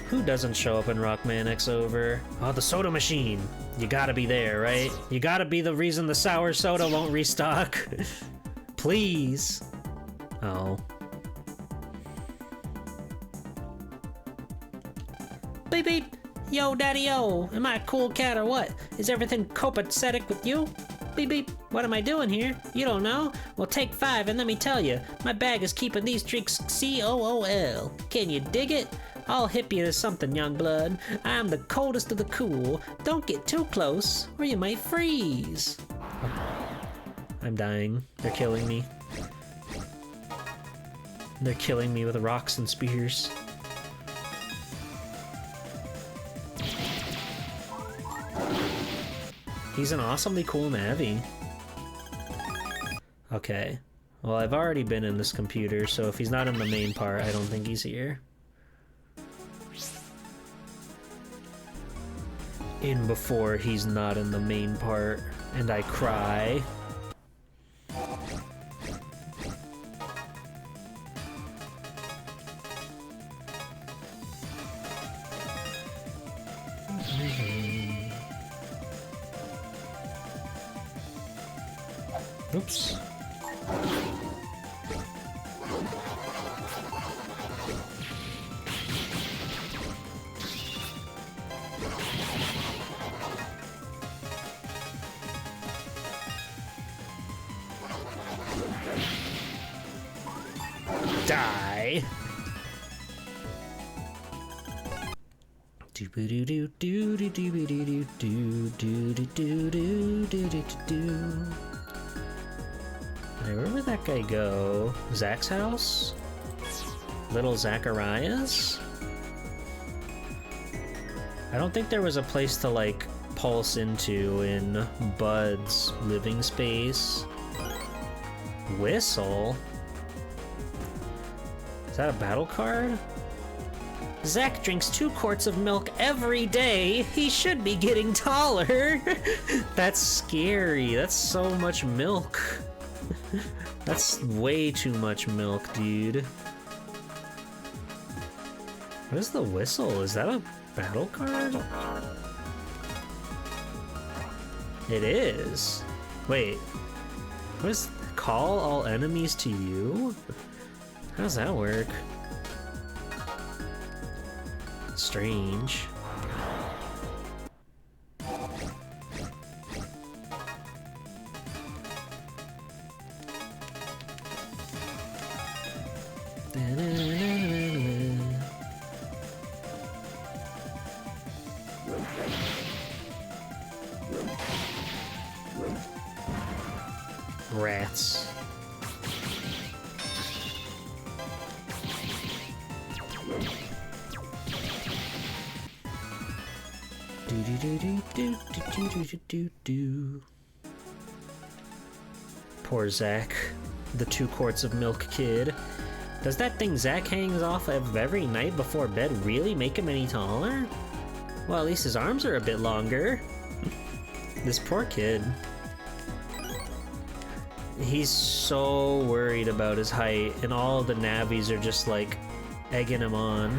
Who doesn't show up in Rockman X Over? Oh, the soda machine! You gotta be there, right? You gotta be the reason the sour soda won't restock. Please. Oh. Beep beep! Yo, daddy yo! Am I a cool cat or what? Is everything copacetic with you? Beep beep! What am I doing here? You don't know? Well, take 5 and let me tell you. My bag is keeping these drinks COOL. Can you dig it? I'll hip you to something, young blood. I'm the coldest of the cool. Don't get too close, or you might freeze. I'm dying. They're killing me. They're killing me with rocks and spears. He's an awesomely cool Navi. Okay. Well, I've already been in this computer, so if he's not in the main part, I don't think he's here. In before he's not in the main part, and I cry. Oops. Die! Hey, where would that guy go? Zach's house? Little Zacharias? I don't think there was a place to, like, pulse into in Bud's living space. Whistle? Is that a battle card? Zach drinks 2 quarts of milk every day. He should be getting taller. That's scary. That's so much milk. That's way too much milk, dude. What is the whistle? Is that a battle card? It is. Wait. What is... Call all enemies to you? How does that work? Strange. Rats. Poor Zach, the 2 quarts of milk kid. Does that thing Zach hangs off of every night before bed really make him any taller? Well, at least his arms are a bit longer. This poor kid. He's so worried about his height, and all of the Navis are just like egging him on.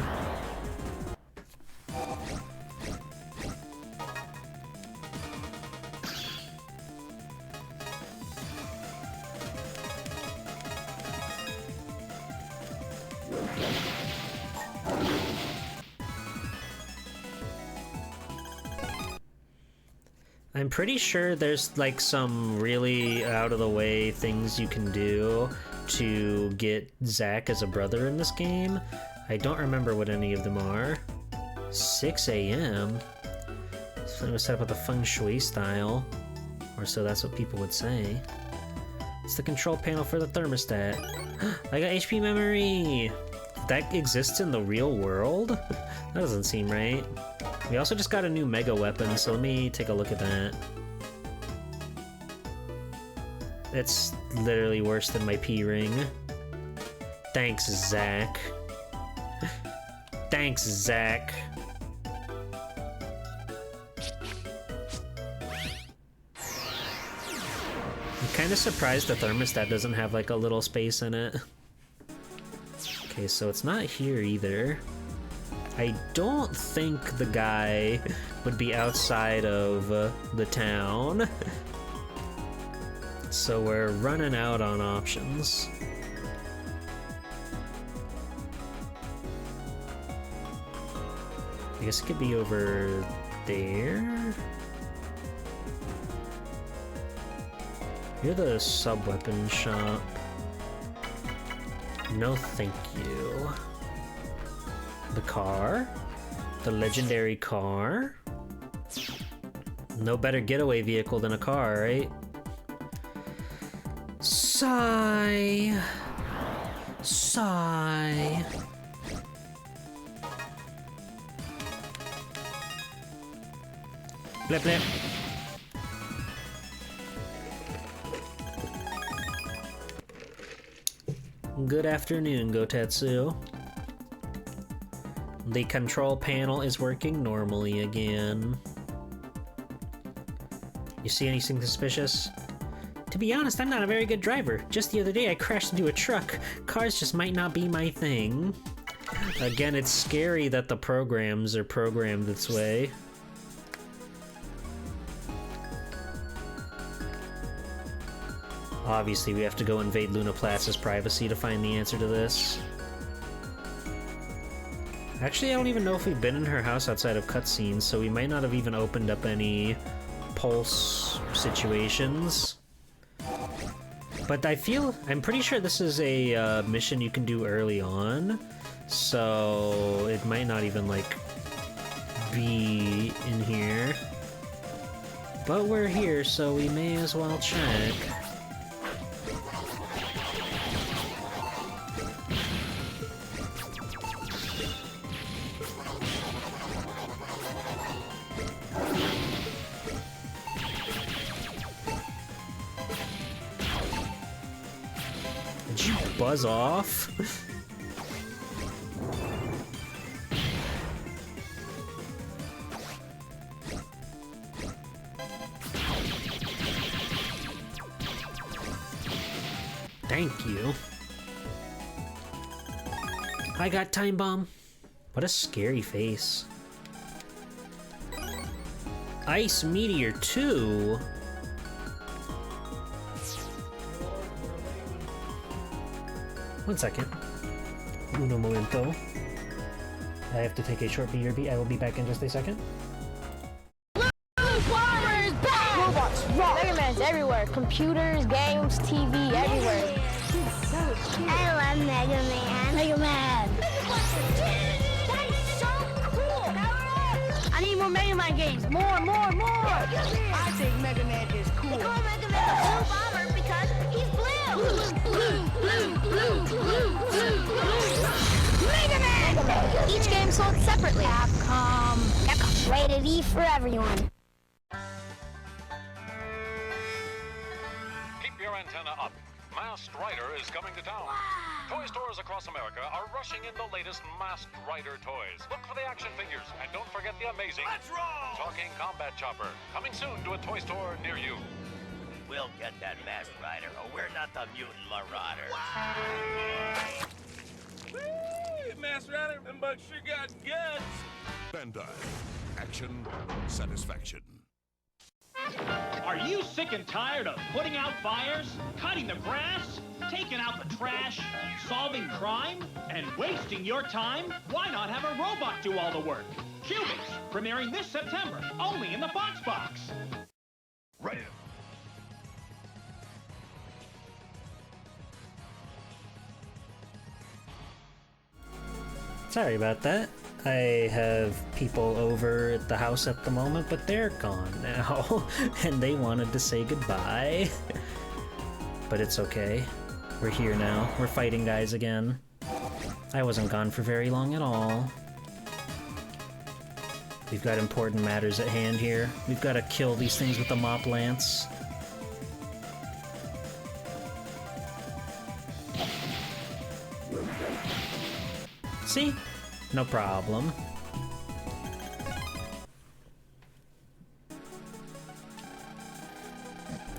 I'm pretty sure there's like some really out of the way things you can do to get Zach as a brother in this game. I don't remember what any of them are. 6 a.m. So it was set up with a feng shui style, or so that's what people would say. It's the control panel for the thermostat. I got HP memory! That exists in the real world? That doesn't seem right. We also just got a new mega weapon, so let me take a look at that. It's literally worse than my P-ring. Thanks, Zach. Thanks, Zach. I'm kinda surprised the thermostat doesn't have like a little space in it. Okay, so it's not here either. I don't think the guy would be outside of the town. So we're running out on options. I guess it could be over there? You're the sub-weapon shop. No thank you. The car? The legendary car? No better getaway vehicle than a car, right? Sigh. Sigh. Blip blip. Good afternoon, Gotetsu. The control panel is working normally again. You see anything suspicious? To be honest, I'm not a very good driver. Just the other day I crashed into a truck. Cars just might not be my thing. Again, it's scary that the programs are programmed this way. Obviously, we have to go invade Luna Plaza's privacy to find the answer to this. Actually, I don't even know if we've been in her house outside of cutscenes, so we might not have even opened up any pulse situations. But I'm pretty sure this is a mission you can do early on, so it might not even, like, be in here. But we're here, so we may as well check. Did you buzz off? Thank you. I got time bomb. What a scary face. Ice Meteor 2? One second. Uno momento. I have to take a short BRB. I will be back in just a second. Robots, Mega Man's everywhere. Computers, games, TV, everywhere. I love Mega Man. Mega Man. That is so cool. I need more Mega Man games. More. I think Mega Man is cool. They call Mega Man the Blue Bomber because he's blue. Mega Man! Each game sold separately. Capcom. Rated E for everyone. Keep your antenna up. Masked Rider is coming to town. Toy stores across America are rushing in the latest Masked Rider toys. Look for the action figures, and don't forget the amazing Talking Combat Chopper, coming soon to a toy store near you. We'll get that Masked Rider, or we're not the mutant marauder. Master Rider, them bugs sure got guts. Bandai. Action, satisfaction. Are you sick and tired of putting out fires, cutting the grass, taking out the trash, solving crime, and wasting your time? Why not have a robot do all the work? Cubix, premiering this September, only in the Fox Box. Right. Sorry about that. I have people over at the house at the moment, but they're gone now, and they wanted to say goodbye. But it's okay. We're here now. We're fighting guys again. I wasn't gone for very long at all. We've got important matters at hand here. We've got to kill these things with the mop lance. See? No problem.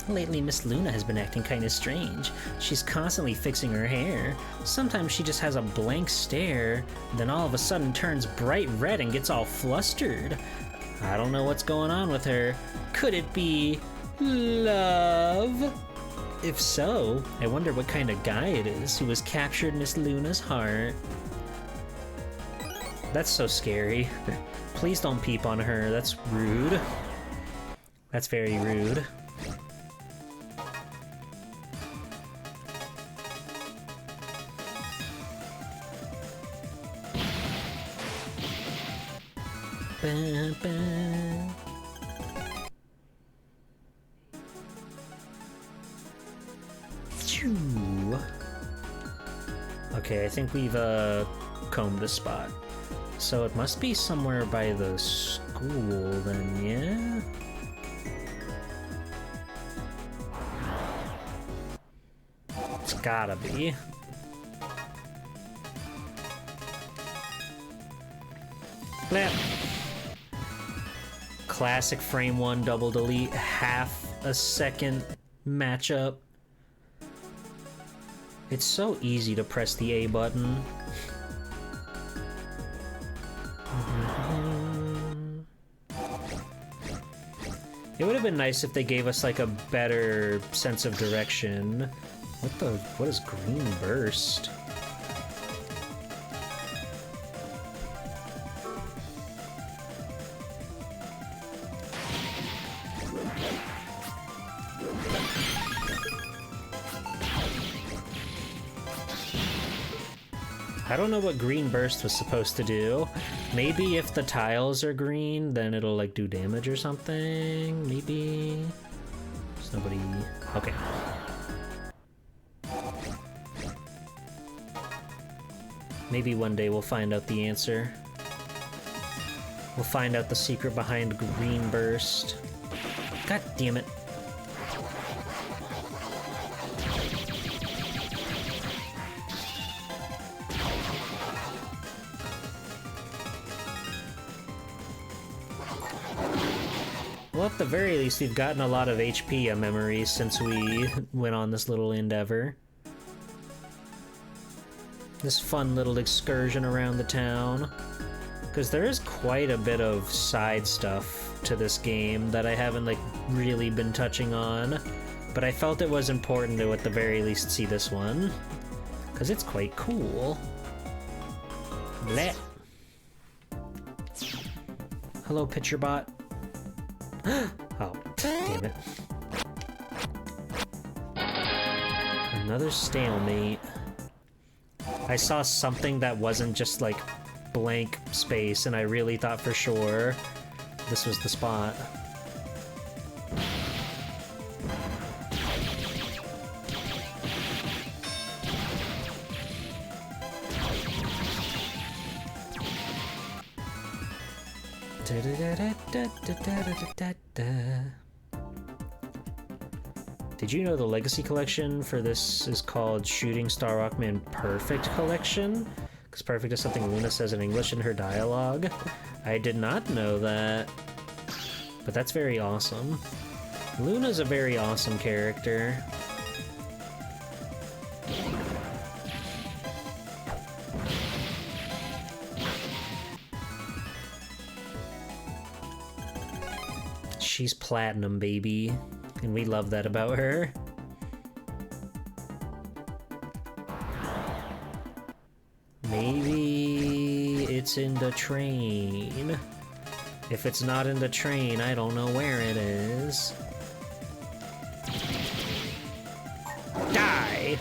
Lately, Miss Luna has been acting kinda strange. She's constantly fixing her hair. Sometimes she just has a blank stare, then all of a sudden turns bright red and gets all flustered. I don't know what's going on with her. Could it be love? If so, I wonder what kind of guy it is who has captured Miss Luna's heart. That's so scary. Please don't peep on her. That's rude. That's very rude. Ba, ba. Phew. Okay, I think we've combed the spot. So it must be somewhere by the school then, yeah? It's gotta be. Blap. Classic frame 1 double delete, half a second matchup. It's so easy to press the A button. It would have been nice if they gave us like a better sense of direction. What is green burst? I don't know what green burst was supposed to do. Maybe if the tiles are green, then it'll like do damage or something. Maybe. There's nobody. Okay. Maybe one day we'll find out the answer. We'll find out the secret behind green burst. God damn it. Well, at the very least, we've gotten a lot of HP memories since we went on this little endeavor. This fun little excursion around the town. Because there is quite a bit of side stuff to this game that I haven't, like, really been touching on. But I felt it was important to, at the very least, see this one. Because it's quite cool. Bleh. Hello, Pitcher Bot. Oh, damn it. Another stalemate. I saw something that wasn't just like blank space, and I really thought for sure this was the spot. Did you know the Legacy Collection for this is called Shooting Star Rockman Perfect Collection? Because perfect is something Luna says in English in her dialogue. I did not know that. But that's very awesome. Luna's a very awesome character. She's platinum, baby. And we love that about her. Maybe it's in the train. If it's not in the train, I don't know where it is. Die!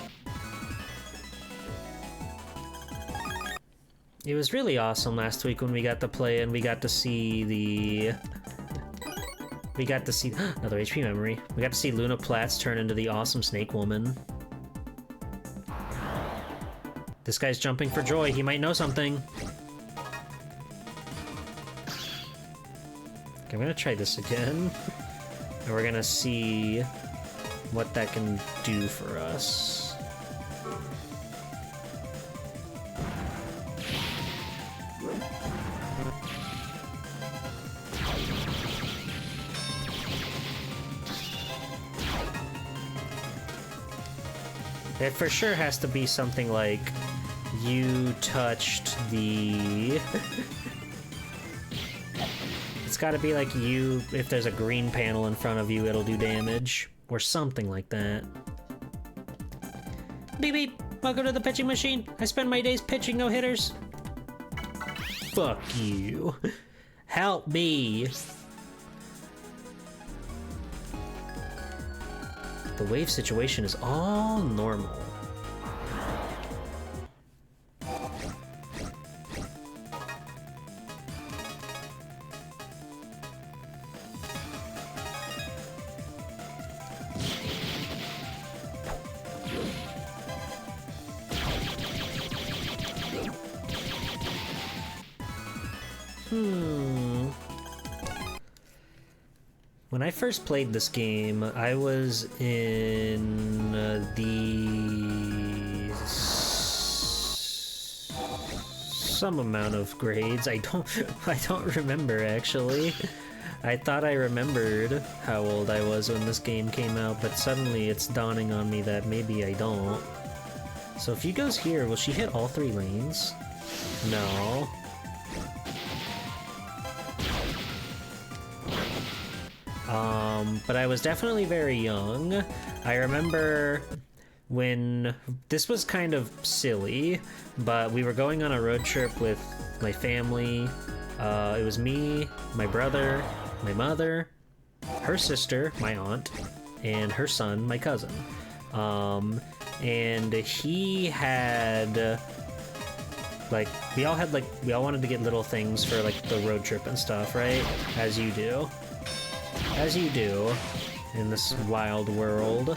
It was really awesome last week when we got to play and we got to see the... We got to see another HP memory. We got to see Luna Platts turn into the awesome Snake Woman. This guy's jumping for joy. He might know something. Okay, I'm gonna try this again. And we're gonna see what that can do for us. It for sure has to be something like you touched the... It's gotta be like you, if there's a green panel in front of you, it'll do damage. Or something like that. Beep beep! Welcome to the pitching machine! I spend my days pitching no-hitters! Fuck you. Help me! The wave situation is all normal. When I first played this game, I was in some amount of grades. I don't remember actually. I thought I remembered how old I was when this game came out, but suddenly it's dawning on me that maybe I don't. So if you goes here, will she hit all 3 lanes? No. But I was definitely very young. I remember when this was kind of silly, but we were going on a road trip with my family. It was me, my brother, my mother, her sister, my aunt, and her son, my cousin. And he had Like, we all wanted to get little things for, like, the road trip and stuff, right? As you do. As you do in this wild world.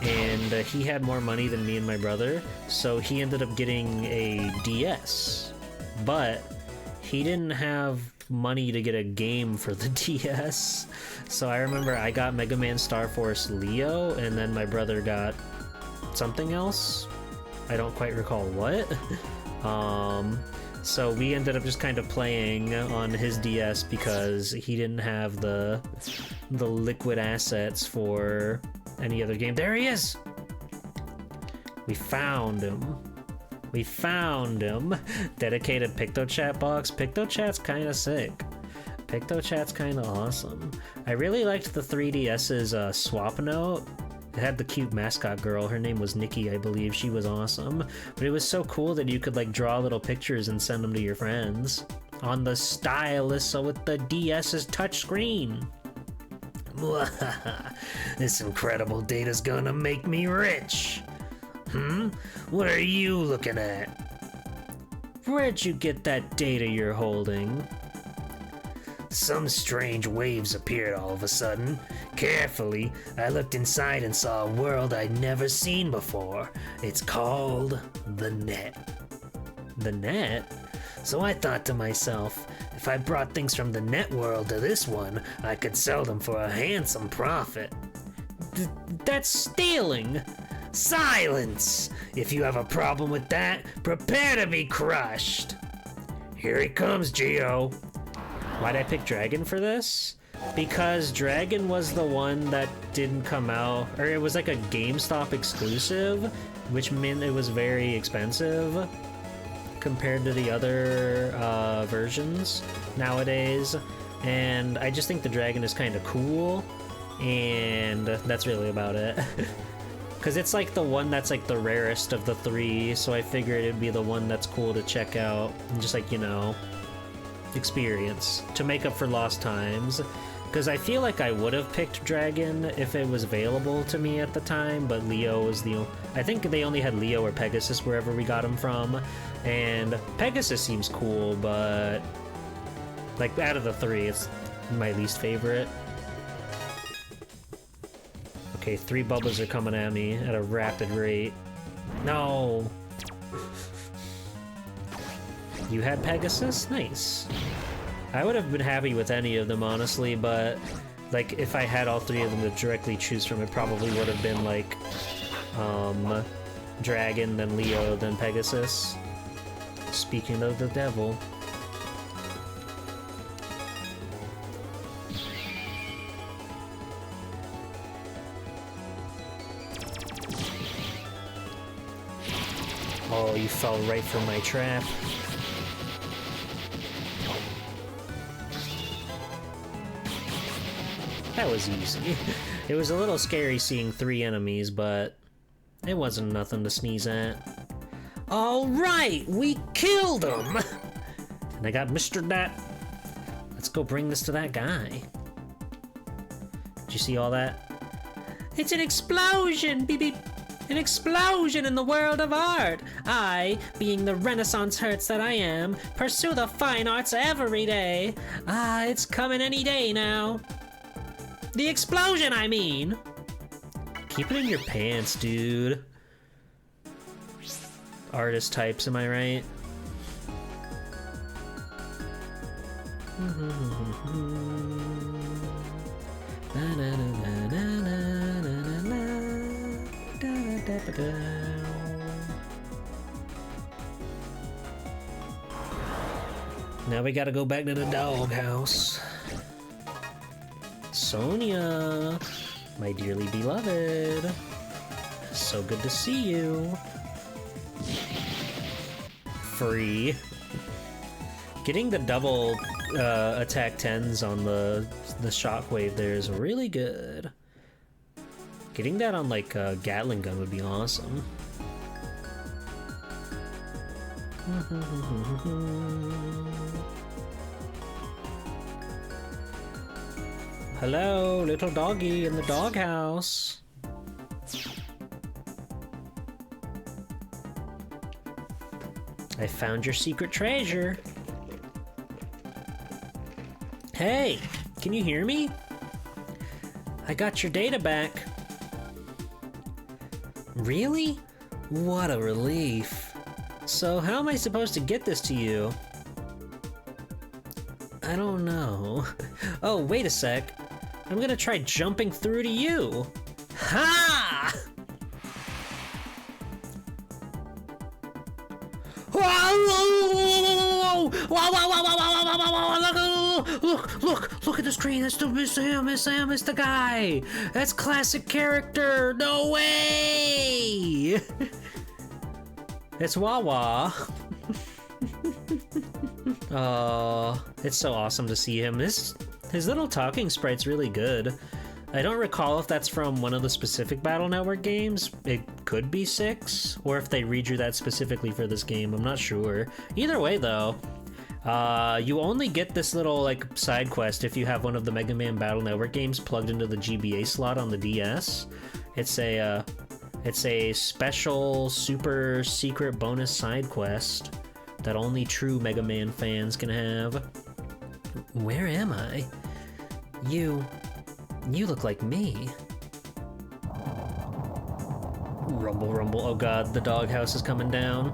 And he had more money than me and my brother, so he ended up getting a DS. But he didn't have money to get a game for the DS. So I remember I got Mega Man Star Force Leo, and then my brother got something else. I don't quite recall what. So we ended up just kind of playing on his DS because he didn't have the liquid assets for any other game. There he is! We found him. We found him. Dedicated PictoChat box. PictoChat's kind of sick. PictoChat's kind of awesome. I really liked the 3DS's swap note. It had the cute mascot girl. Her name was Nikki, I believe. She was awesome. But it was so cool that you could like draw little pictures and send them to your friends on the stylus, so with the DS's touchscreen. This incredible data's gonna make me rich. What are you looking at? Where'd you get that data you're holding? Some strange waves appeared all of a sudden. Carefully, I looked inside and saw a world I'd never seen before. It's called the net. The net? So I thought to myself, if I brought things from the net world to this one, I could sell them for a handsome profit. That's stealing! Silence! If you have a problem with that, prepare to be crushed! Here he comes, Geo. Why'd I pick Dragon for this? Because Dragon was the one that didn't come out, or it was like a GameStop exclusive, which meant it was very expensive compared to the other versions nowadays. And I just think the Dragon is kind of cool, and that's really about it. Because it's like the one that's like the rarest of the three, so I figured it'd be the one that's cool to check out and just like, you know, experience to make up for lost times. Because I feel like I would have picked Dragon if it was available to me at the time, but Leo was the I think they only had Leo or Pegasus wherever we got him from, and Pegasus seems cool, but like out of the three, it's my least favorite. Okay, 3 bubbles are coming at me at a rapid rate. No! You had Pegasus? Nice. I would have been happy with any of them, honestly, but like if I had all 3 of them to directly choose from, it probably would have been like Dragon, then Leo, then Pegasus. Speaking of the devil. Oh, you fell right for my trap. That was easy. It was a little scary seeing 3 enemies, but it wasn't nothing to sneeze at. Alright, we killed him! And I got Mr. Dat. Let's go bring this to that guy. Did you see all that? It's an explosion! Beep beep! An explosion in the world of art! I, being the Renaissance Hertz that I am, pursue the fine arts every day. Ah, it's coming any day now. The explosion, I mean! Keep it in your pants, dude. Artist types, am I right? Now we gotta go back to the doghouse. Sonia, my dearly beloved. So good to see you. Free. Getting the double attack 10s on the shockwave there is really good. Getting that on like a Gatling gun would be awesome. Hello, little doggy in the doghouse. I found your secret treasure. Hey, can you hear me? I got your data back. Really? What a relief. So how am I supposed to get this to you? I don't know. Oh, wait a sec. I'm gonna try jumping through to you. Ha! Look at the screen. That's Sam. It's the guy. That's classic character. No way. It's Wawa. Oh, it's so awesome to see him. His little talking sprite's really good. I don't recall if that's from one of the specific Battle Network games. It could be 6, or if they redrew that specifically for this game. I'm not sure. Either way, though, you only get this little like side quest if you have one of the Mega Man Battle Network games plugged into the GBA slot on the DS. It's a special super secret bonus side quest that only true Mega Man fans can have. Where am I? You look like me. Rumble, rumble. Oh god, the doghouse is coming down.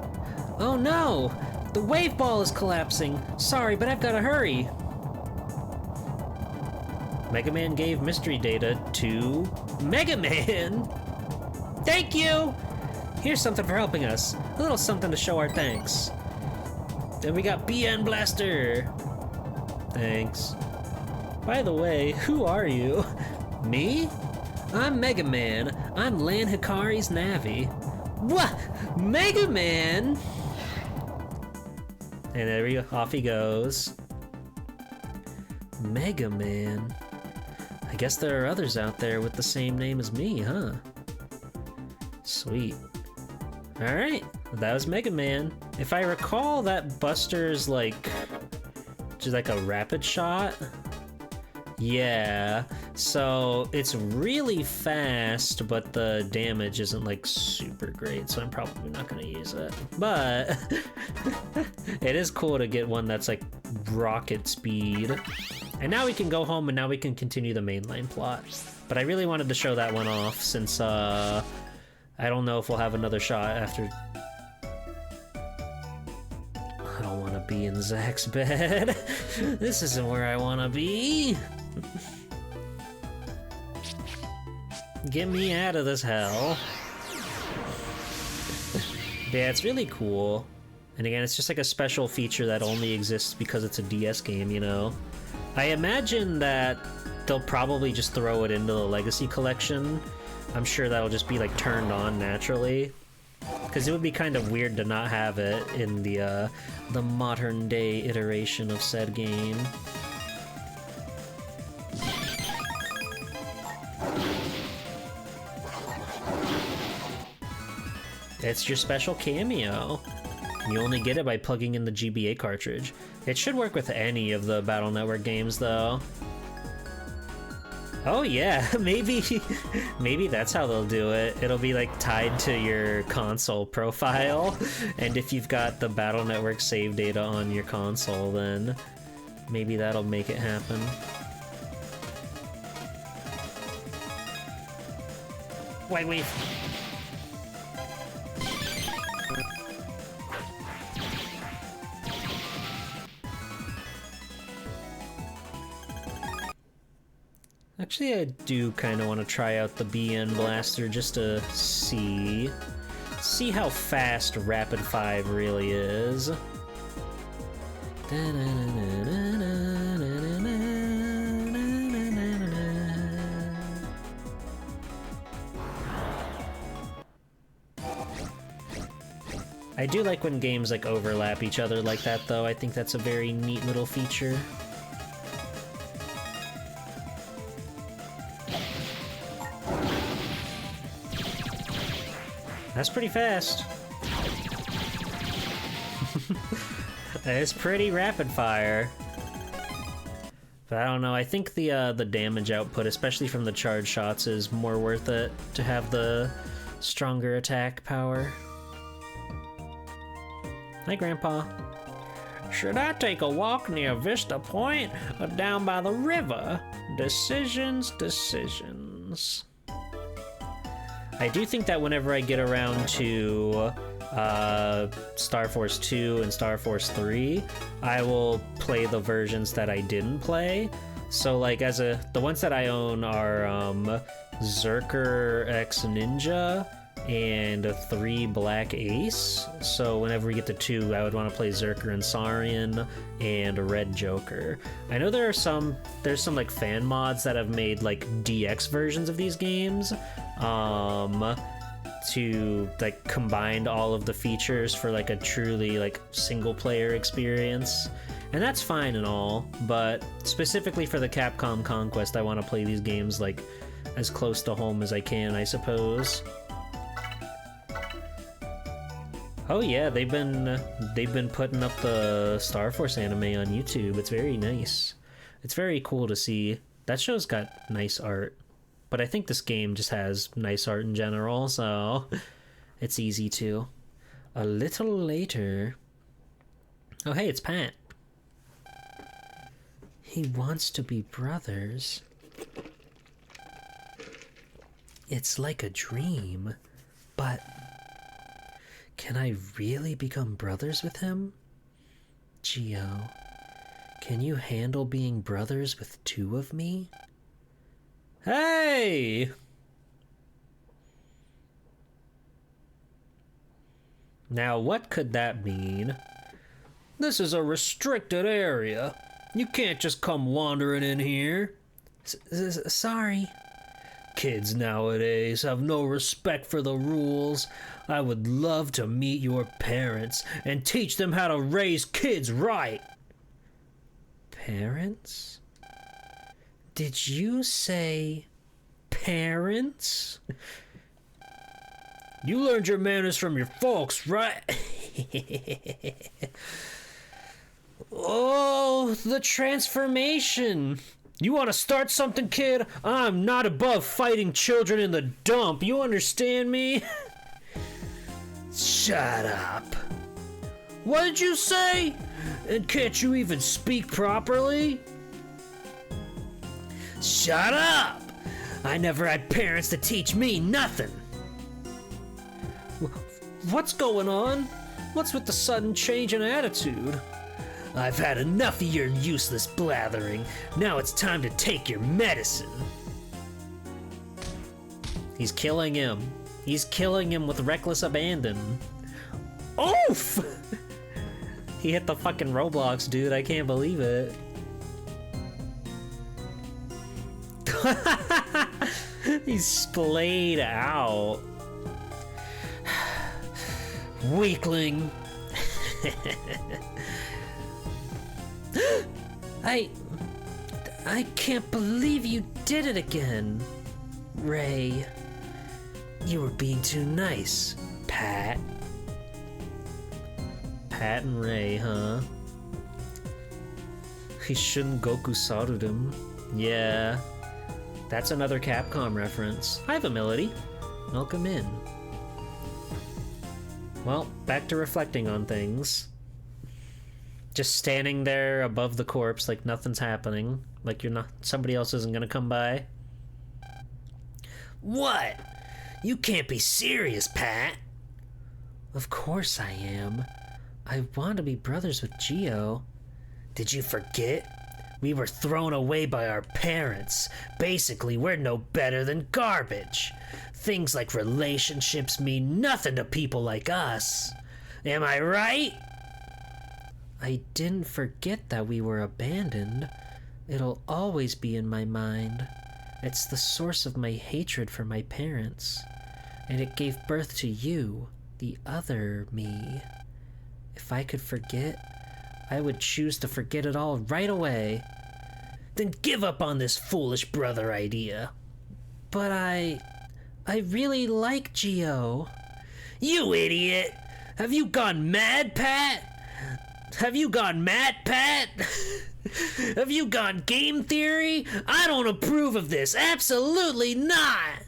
Oh no! The wave ball is collapsing! Sorry, but I've gotta hurry! Mega Man gave mystery data to Mega Man! Thank you! Here's something for helping us. A little something to show our thanks. Then we got BN Blaster! Thanks. By the way, who are you? Me? I'm Mega Man. I'm Lan Hikari's Navi. What? Mega Man? And there we go. Off he goes. Mega Man. I guess there are others out there with the same name as me, huh? Sweet. Alright, that was Mega Man. If I recall, that Buster's just like a rapid shot. Yeah, so it's really fast, but the damage isn't like super great, so I'm probably not gonna use it. But it is cool to get one that's like rocket speed. And now we can go home and now we can continue the mainline plot. But I really wanted to show that one off since I don't know if we'll have another shot after. I don't want to be in Zach's bed. This isn't where I want to be. Get me out of this hell. Yeah, it's really cool. And again, it's just like a special feature that only exists because it's a DS game, you know? I imagine that they'll probably just throw it into the Legacy Collection. I'm sure that'll just be like turned on naturally. Because it would be kind of weird to not have it in the modern day iteration of said game. It's your special cameo. You only get it by plugging in the GBA cartridge. It should work with any of the Battle Network games, though. Oh yeah, maybe that's how they'll do it. It'll be like tied to your console profile, and if you've got the Battle Network save data on your console, then maybe that'll make it happen. Wait. Actually, I do kind of want to try out the BN Blaster just to see how fast Rapid 5 really is. I do like when games like overlap each other like that, though. I think that's a very neat little feature. That's pretty fast. It's pretty rapid fire. But I don't know, I think the damage output, especially from the charge shots, is more worth it to have the stronger attack power. Hi, Grandpa. Should I take a walk near Vista Point or down by the river? Decisions. I do think that whenever I get around to Star Force 2 and Star Force 3, I will play the versions that I didn't play. So like the ones that I own are Zerker X Ninja and 3 Black Ace. So whenever we get to 2, I would want to play Zerker and Saurian and Red Joker. I know there's some like fan mods that have made like DX versions of these games to like combine all of the features for like a truly like single player experience. And that's fine and all, but specifically for the Capcom Conquest, I want to play these games like as close to home as I can, I suppose. Oh yeah, they've been putting up the Star Force anime on YouTube. It's very nice. It's very cool to see. That show's got nice art, but I think this game just has nice art in general, so it's easy to. A little later. Oh hey, it's Pat. He wants to be brothers. It's like a dream, but can I really become brothers with him? Gio, can you handle being brothers with 2 of me? Hey! Now what could that mean? This is a restricted area. You can't just come wandering in here. Sorry. Kids nowadays have no respect for the rules. I would love to meet your parents and teach them how to raise kids right. Parents? Did you say parents? You learned your manners from your folks, right? Oh, the transformation. You want to start something, kid? I'm not above fighting children in the dump. You understand me? Shut up. What did you say? And can't you even speak properly? Shut up! I never had parents to teach me nothing. What's going on? What's with the sudden change in attitude? I've had enough of your useless blathering. Now it's time to take your medicine. He's killing him. He's killing him with reckless abandon. Oof! He hit the fucking Roblox, dude. I can't believe it. He's splayed out. Weakling. I can't believe you did it again, Ray. You were being too nice, Pat. Pat and Ray, huh? He shouldn't Goku Sarued him. Yeah. That's another Capcom reference. Hi, Vamility. Welcome in. Well, back to reflecting on things. Just standing there above the corpse like nothing's happening. Like somebody else isn't gonna come by. What? You can't be serious, Pat. Of course I am. I want to be brothers with Gio. Did you forget? We were thrown away by our parents. Basically, we're no better than garbage. Things like relationships mean nothing to people like us. Am I right? I didn't forget that we were abandoned. It'll always be in my mind. It's the source of my hatred for my parents. And it gave birth to you, the other me. If I could forget, I would choose to forget it all right away. Then give up on this foolish brother idea. But I really like Gio. You idiot! Have you gone mad, Pat? Have you gone mad, Pat? Have you gone game theory? I don't approve of this. Absolutely not!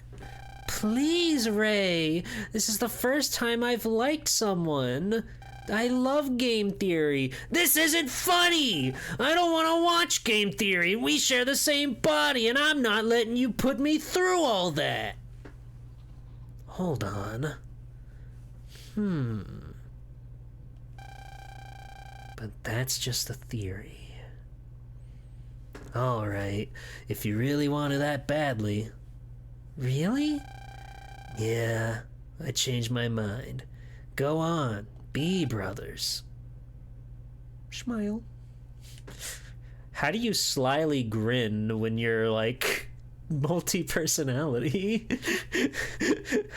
Please, Ray. This is the first time I've liked someone. I love game theory. This isn't funny. I don't want to watch game theory. We share the same body, and I'm not letting you put me through all that. Hold on. But that's just a theory. Alright, if you really want it that badly. Really? Yeah, I changed my mind. Go on, be brothers. Smile. How do you slyly grin when you're like multi-personality?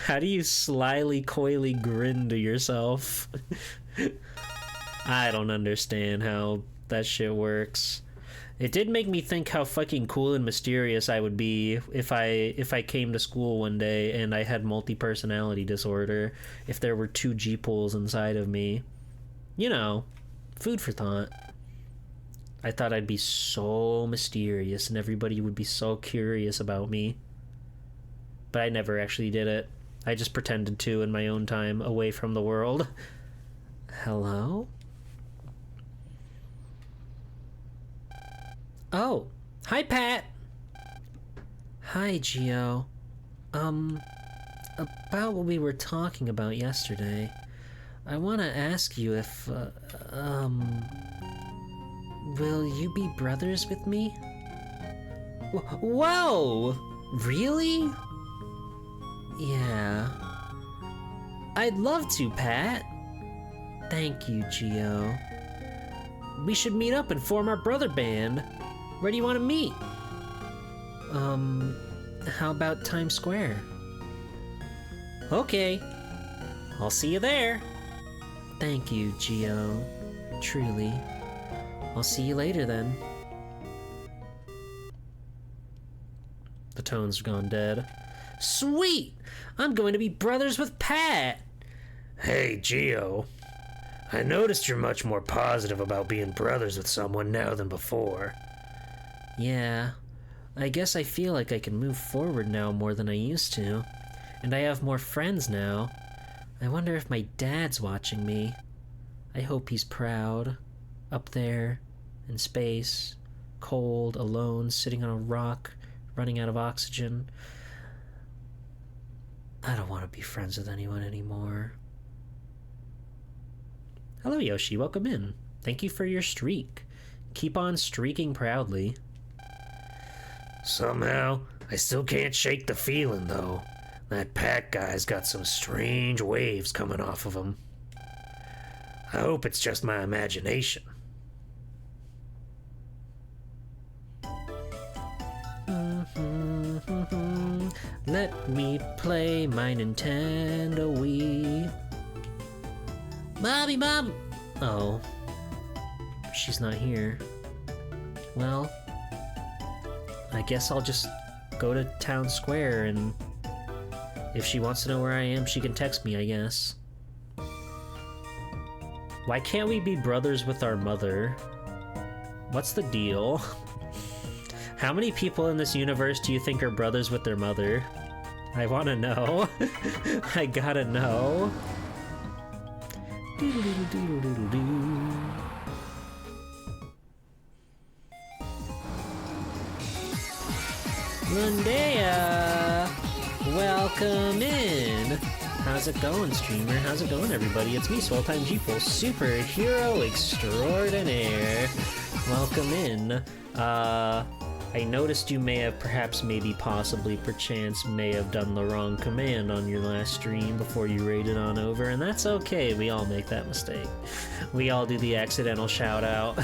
How do you slyly, coyly grin to yourself? I don't understand how that shit works. It did make me think how fucking cool and mysterious I would be if I came to school one day and I had multi-personality disorder, if there were 2 G-pools inside of me. You know, food for thought. I thought I'd be so mysterious and everybody would be so curious about me. But I never actually did it. I just pretended to in my own time, away from the world. Hello? Oh, hi Pat. Hi Gio. About what we were talking about yesterday, I want to ask you if, will you be brothers with me? Whoa! Really? Yeah. I'd love to, Pat. Thank you, Gio. We should meet up and form our brother band. Where do you want to meet? How about Times Square? Okay. I'll see you there. Thank you, Gio. Truly. I'll see you later then. The tone's gone dead. Sweet! I'm going to be brothers with Pat! Hey, Gio. I noticed you're much more positive about being brothers with someone now than before. Yeah. I guess I feel like I can move forward now more than I used to. And I have more friends now. I wonder if my dad's watching me. I hope he's proud. Up there, in space, cold, alone, sitting on a rock, running out of oxygen. I don't want to be friends with anyone anymore. Hello, Yoshi. Welcome in. Thank you for your streak. Keep on streaking proudly. Somehow, I still can't shake the feeling, though. That Pat guy's got some strange waves coming off of him. I hope it's just my imagination. Let me play my Nintendo Wii. Mommy, Mom! Oh. She's not here. Well, I guess I'll just go to Town Square and if she wants to know where I am, she can text me, I guess. Why can't we be brothers with our mother? What's the deal? How many people in this universe do you think are brothers with their mother? I want to know. I gotta know. Rundea! Welcome in! How's it going, streamer? How's it going, everybody? It's me, Swelltime Jeeple, superhero extraordinaire. Welcome in. I noticed you may have possibly, perchance, may have done the wrong command on your last stream before you raided on over, and that's okay, we all make that mistake. We all do the accidental shout out.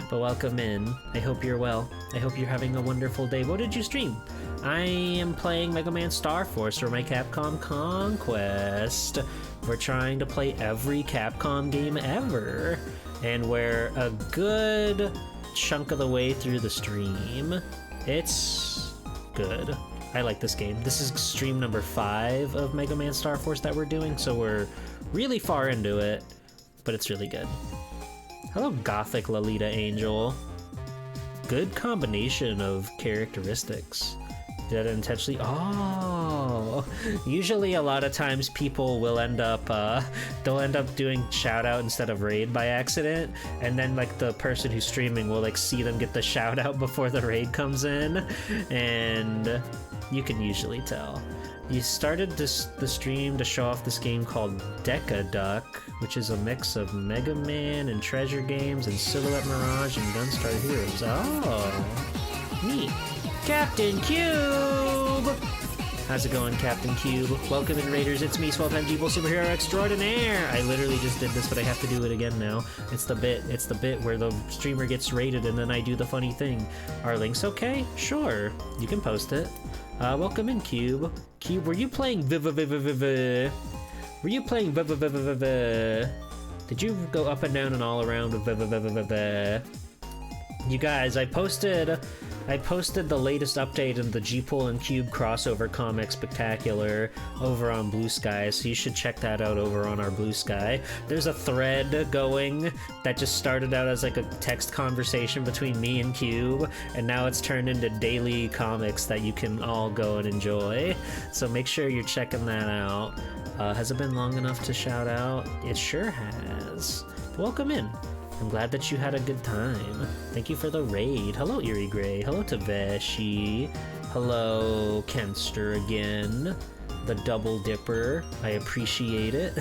But welcome in. I hope you're well. I hope you're having a wonderful day. What did you stream? I am playing Mega Man Star Force for my Capcom Conquest. We're trying to play every Capcom game ever, and we're a good chunk of the way through the stream. It's good. I like this game. This is stream number 5 of Mega Man Star Force that we're doing, so we're really far into it, but it's really good. Hello, Gothic Lolita Angel. Good combination of characteristics. Did I intentionally? Oh, Usually a lot of times people will end up they'll end up doing shout out instead of raid by accident, and then like the person who's streaming will like see them get the shout out before the raid comes in, and you can usually tell. You started the stream to show off this game called Deca Duck, which is a mix of Mega Man and treasure games and Silhouette Mirage and Gunstar Heroes. Oh, neat. Captain Cube! How's it going, Captain Cube? Welcome in, Raiders. It's me, Swell Time Jeeple, Superhero Extraordinaire. I literally just did this, but I have to do it again now. It's the bit where the streamer gets raided and then I do the funny thing. Are links okay? Sure. You can post it. Welcome in, Cube. Cube, were you playing Were you playing Did you go up and down and all around with You guys, I posted the latest update in the Gpool and Cube crossover comic spectacular over on Blue Sky, so you should check that out over on our Blue Sky. There's a thread going that just started out as like a text conversation between me and Cube, and now it's turned into daily comics that you can all go and enjoy. So make sure you're checking that out. Has it been long enough to shout out? It sure has. Welcome in. I'm glad that you had a good time. Thank you for the raid. Hello, Eerie Gray. Hello to Veshi. Hello, Kenster again. The double dipper. I appreciate it.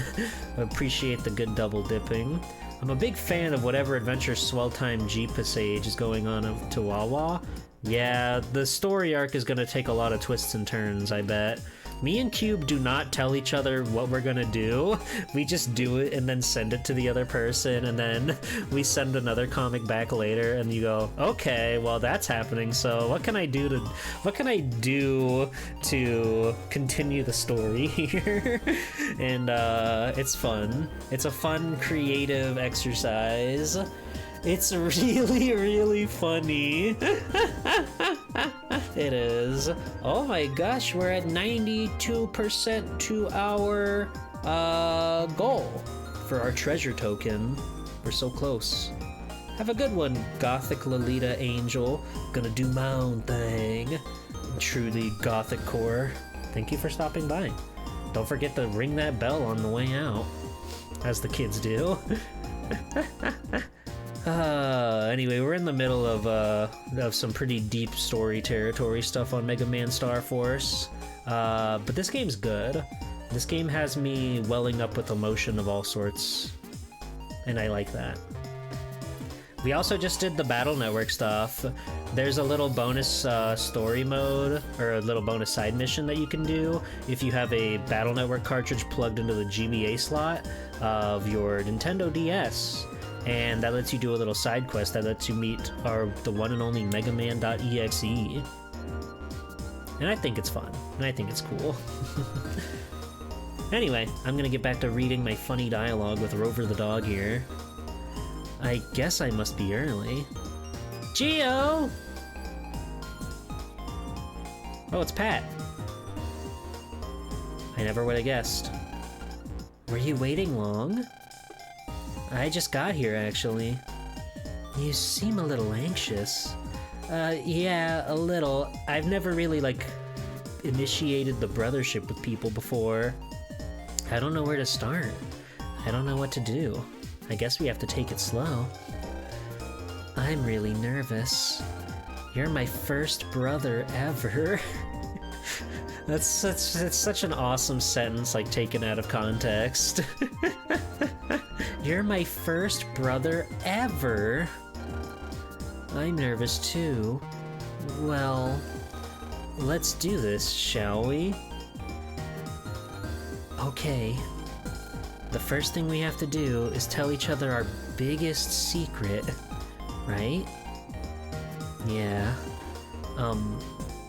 I appreciate the good double dipping. I'm a big fan of whatever adventure Swell Time G Passage is going on to Wawa. Yeah, the story arc is gonna take a lot of twists and turns, I bet. Me and Cube do not tell each other what we're gonna do. We just do it and then send it to the other person, and then we send another comic back later, and you go, okay, well that's happening, so what can I do to continue the story here? And it's fun. It's a fun, creative exercise. It's really, really funny. It is. Oh my gosh, we're at 92% to our goal for our treasure token. We're so close. Have a good one, Gothic Lolita Angel. Gonna do my own thing. Truly Gothic core. Thank you for stopping by. Don't forget to ring that bell on the way out, as the kids do. Anyway, we're in the middle of some pretty deep story territory stuff on Mega Man Star Force, but this game's good. This game has me welling up with emotion of all sorts, and I like that. We also just did the Battle Network stuff. There's a little bonus story mode, or a little bonus side mission that you can do if you have a Battle Network cartridge plugged into the GBA slot of your Nintendo DS. And that lets you do a little side quest that lets you meet the one and only Mega Man.exe. And I think it's fun, and I think it's cool. Anyway, I'm gonna get back to reading my funny dialogue with Rover the dog here. I guess I must be early. Geo! Oh, it's Pat. I never would have guessed. Were you waiting long? I just got here, actually. You seem a little anxious. Yeah, a little. I've never really, initiated the brothership with people before. I don't know where to start. I don't know what to do. I guess we have to take it slow. I'm really nervous. You're my first brother ever. That's such an awesome sentence, taken out of context. You're my first brother ever. I'm nervous too. Well, let's do this, shall we? Okay. The first thing we have to do is tell each other our biggest secret, right? Yeah.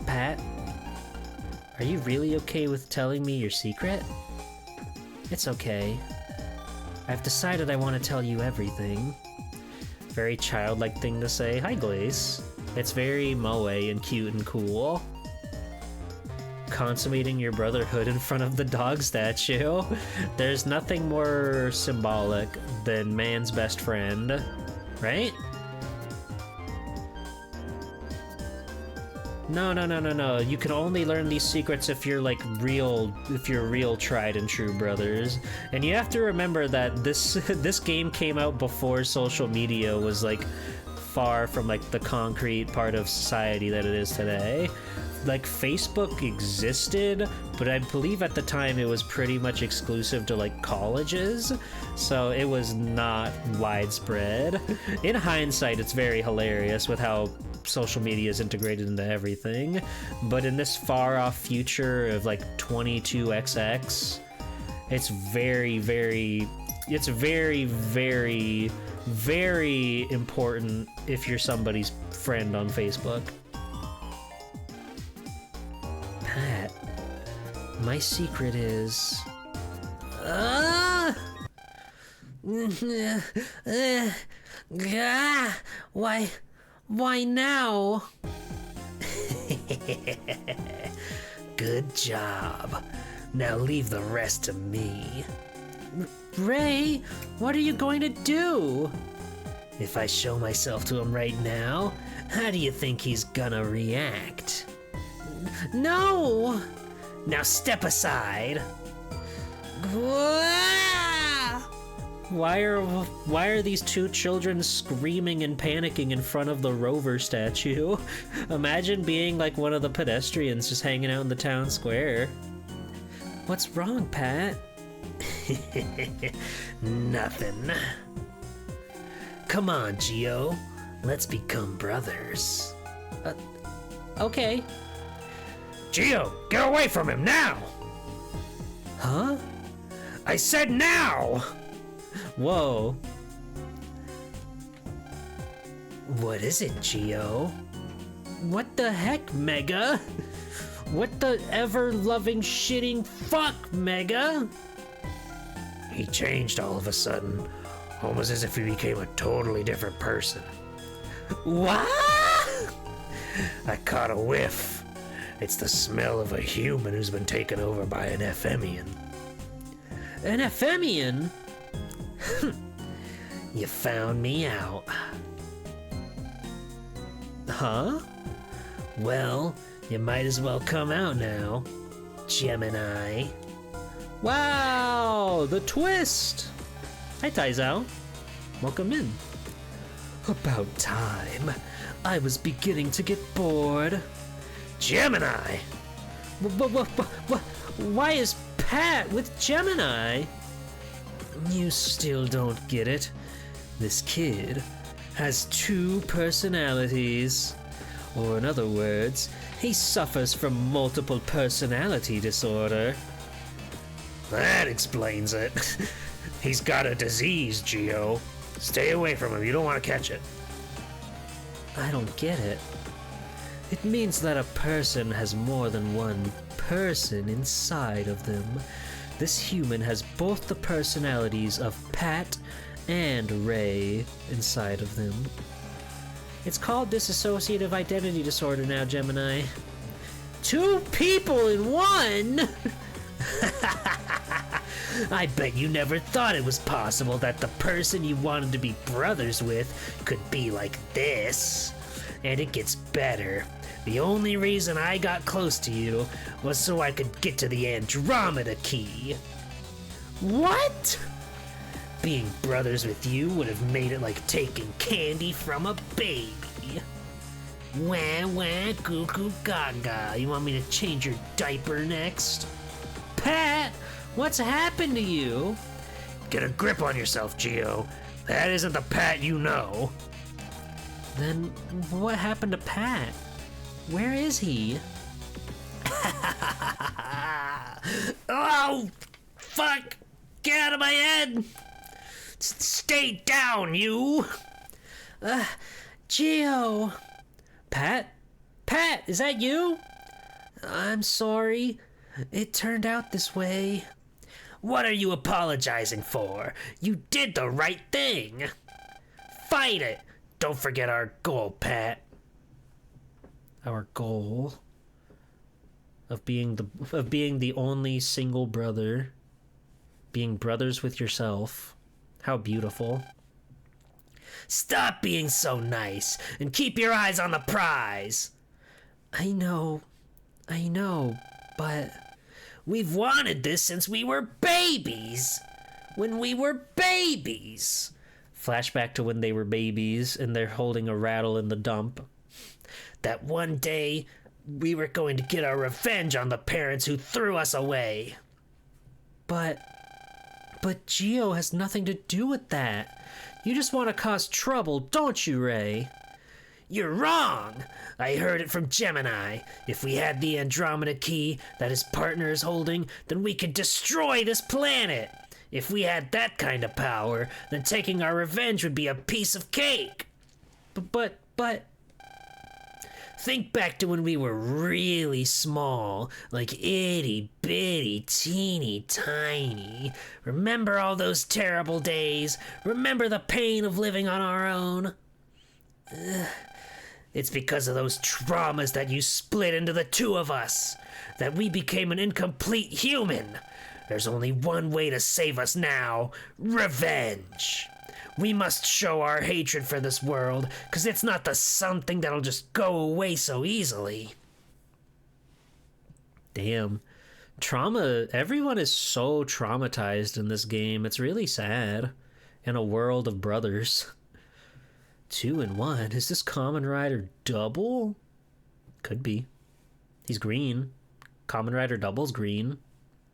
Pat? Are you really okay with telling me your secret? It's okay. I've decided I want to tell you everything. Very childlike thing to say. Hi, Glace. It's very moe and cute and cool. Consummating your brotherhood in front of the dog statue. There's nothing more symbolic than man's best friend, right? No, no, no, no, no. You can only learn these secrets if you're like if you're real tried and true brothers. And you have to remember that this game came out before social media was like far from like the concrete part of society that it is today. Like Facebook existed, but I believe at the time it was pretty much exclusive to like colleges, so it was not widespread. In hindsight, it's very hilarious with how social media is integrated into everything, but in this far off future of like 22xx, it's very, very important if you're somebody's friend on Facebook. Pat, my secret is... Why now? Good job. Now leave the rest to me. Ray, what are you going to do? If I show myself to him right now, how do you think he's gonna react? No! Now step aside. Why are these two children screaming and panicking in front of the Rover statue? Imagine being like one of the pedestrians just hanging out in the town square. What's wrong, Pat? Nothing. Come on, Gio. Let's become brothers. Okay. Gio, get away from him now! Huh? I said now! Whoa. What is it, Gio? What the heck, Mega? What the ever-loving shitting fuck, Mega? He changed all of a sudden, almost as if he became a totally different person. What? I caught a whiff. It's the smell of a human who's been taken over by an Ephemian. An Ephemian? You found me out. Huh? Well, you might as well come out now, Gemini. Wow, the twist! Hi, Taizao. Welcome in. About time. I was beginning to get bored. Gemini! Why is Pat with Gemini? You still don't get it. This kid has two personalities. Or in other words, he suffers from multiple personality disorder. That explains it. He's got a disease, Gio. Stay away from him, you don't want to catch it. I don't get it. It means that a person has more than one person inside of them. This human has both the personalities of Pat and Ray inside of them. It's called dissociative identity disorder now, Gemini. Two people in one? I bet you never thought it was possible that the person you wanted to be brothers with could be like this. And it gets better. The only reason I got close to you was so I could get to the Andromeda Key. What? Being brothers with you would have made it like taking candy from a baby. Wah wah goo goo gaga. You want me to change your diaper next? Pat, what's happened to you? Get a grip on yourself, Gio. That isn't the Pat you know. Then what happened to Pat? Where is he? Oh, fuck! Get out of my head! Stay down, you! Gio! Pat? Pat, is that you? I'm sorry. It turned out this way. What are you apologizing for? You did the right thing! Fight it! Don't forget our goal, Pat. Our goal of being the only single brother, being brothers with yourself. How beautiful. Stop being so nice and keep your eyes on the prize. I know, but we've wanted this since we were babies. When we were babies. Flashback to when they were babies and they're holding a rattle in the dump. That one day, we were going to get our revenge on the parents who threw us away. But Geo has nothing to do with that. You just want to cause trouble, don't you, Ray? You're wrong! I heard it from Gemini. If we had the Andromeda Key that his partner is holding, then we could destroy this planet. If we had that kind of power, then taking our revenge would be a piece of cake. But... Think back to when we were really small, like itty bitty, teeny tiny. Remember all those terrible days? Remember the pain of living on our own? It's because of those traumas that you split into the two of us, that we became an incomplete human. There's only one way to save us now: revenge. We must show our hatred for this world, because it's not the something that'll just go away so easily. Damn. Trauma. Everyone is so traumatized in this game. It's really sad. In a world of brothers. 2 in 1. Is this Kamen Rider double? Could be. He's green. Kamen Rider double's green.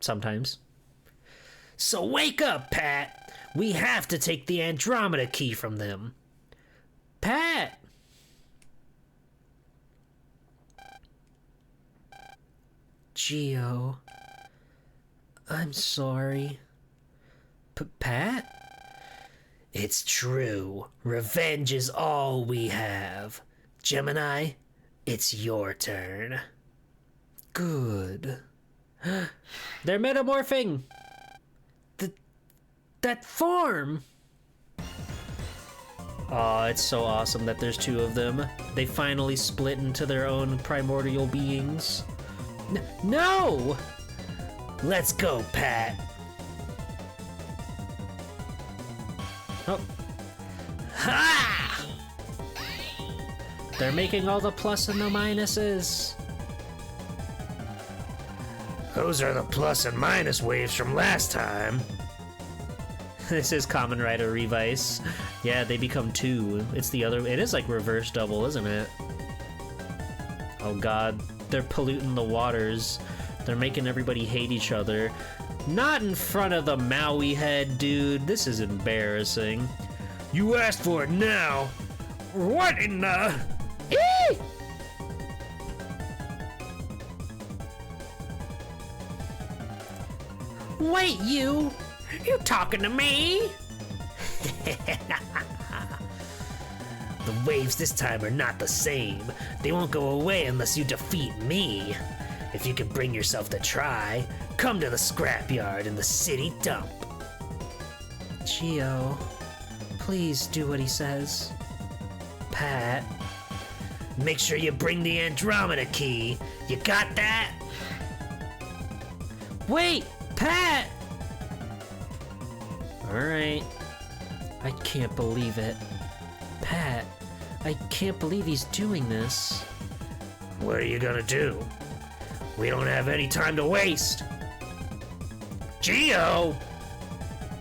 Sometimes. So wake up, Pat! We have to take the Andromeda Key from them. Pat! Geo. I'm sorry. Pat? It's true. Revenge is all we have. Gemini, it's your turn. Good. They're metamorphing! That form! Oh, it's so awesome that there's 2 of them. They finally split into their own primordial beings. No! Let's go, Pat. Oh. Ha! They're making all the plus and the minuses. Those are the plus and minus waves from last time. This is Kamen Rider Revice. Yeah, they become 2. It's the other. It is like reverse double, isn't it? Oh god, they're polluting the waters. They're making everybody hate each other. Not in front of the Maui head, dude. This is embarrassing. You asked for it now. What in the... Eee! Wait, you! You talking to me? The waves this time are not the same. They won't go away unless you defeat me. If you can bring yourself to try, come to the scrapyard in the city dump. Geo, please do what he says. Pat, make sure you bring the Andromeda Key. You got that? Wait, Pat! Alright. I can't believe it. Pat, I can't believe he's doing this. What are you gonna do? We don't have any time to waste. Geo!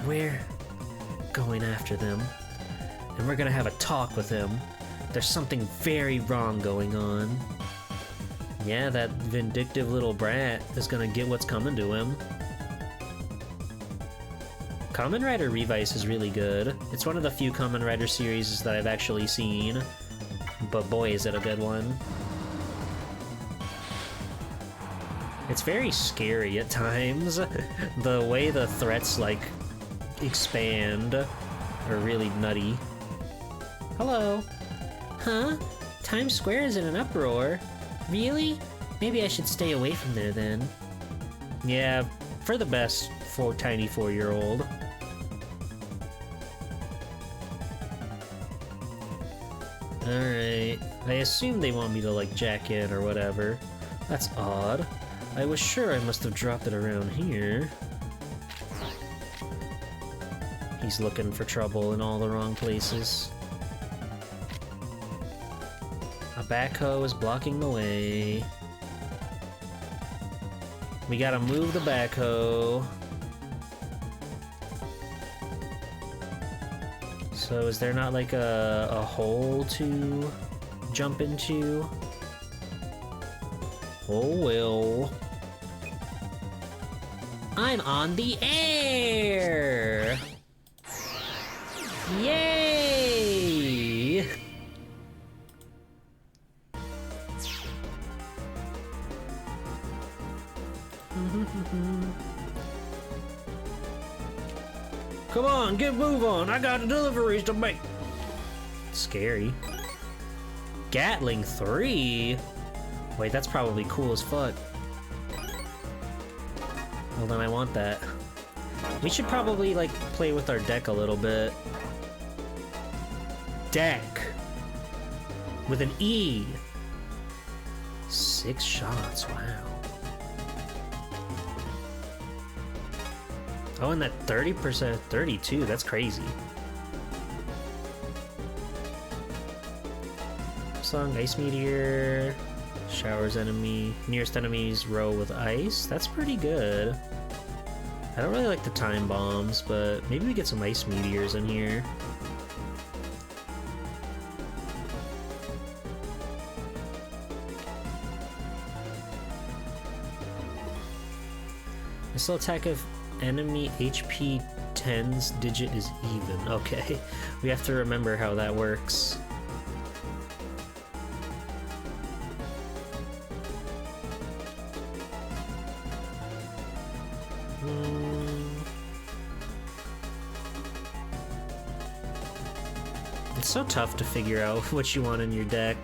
We're going after them. And we're gonna have a talk with him. There's something very wrong going on. Yeah, that vindictive little brat is gonna get what's coming to him. Kamen Rider Revice is really good. It's one of the few Kamen Rider series that I've actually seen. But boy, is it a good one. It's very scary at times. The way the threats, like, expand are really nutty. Hello. Huh? Times Square is in an uproar. Really? Maybe I should stay away from there then. Yeah, for the best for tiny 4-year-old. Alright. I assume they want me to, like, jack in or whatever. That's odd. I was sure I must have dropped it around here. He's looking for trouble in all the wrong places. A backhoe is blocking the way. We gotta move the backhoe. So is there not like a hole to jump into? Oh well. I'm on the air! Yay! Come on, get move on. I got deliveries to make. Scary. Gatling 3? Wait, that's probably cool as fuck. Well, then I want that. We should probably, like, play with our deck a little bit. Deck. With an E. 6 shots, wow. Oh, and that 30%, 32, that's crazy. Song, Ice Meteor. Showers enemy. Nearest enemies row with ice. That's pretty good. I don't really like the time bombs, but maybe we get some ice meteors in here. Missile attack if enemy HP 10's digit is even. Okay, we have to remember how that works. It's so tough to figure out what you want in your deck.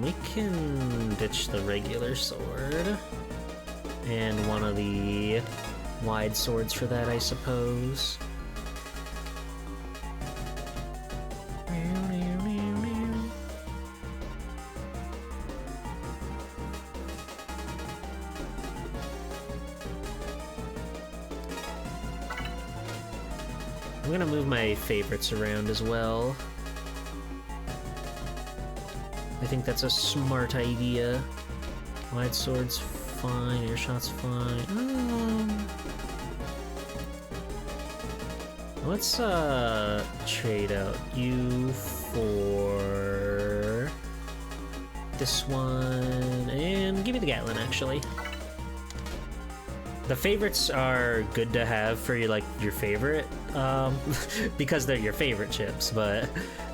We can ditch the regular sword. And one of the wide swords for that, I suppose. I'm gonna move my favorites around as well. I think that's a smart idea. Wide sword's fine, air shot's fine. Let's trade out you for this one, and give me the Gatlin actually. The favorites are good to have for your, like, your favorite, because they're your favorite chips, but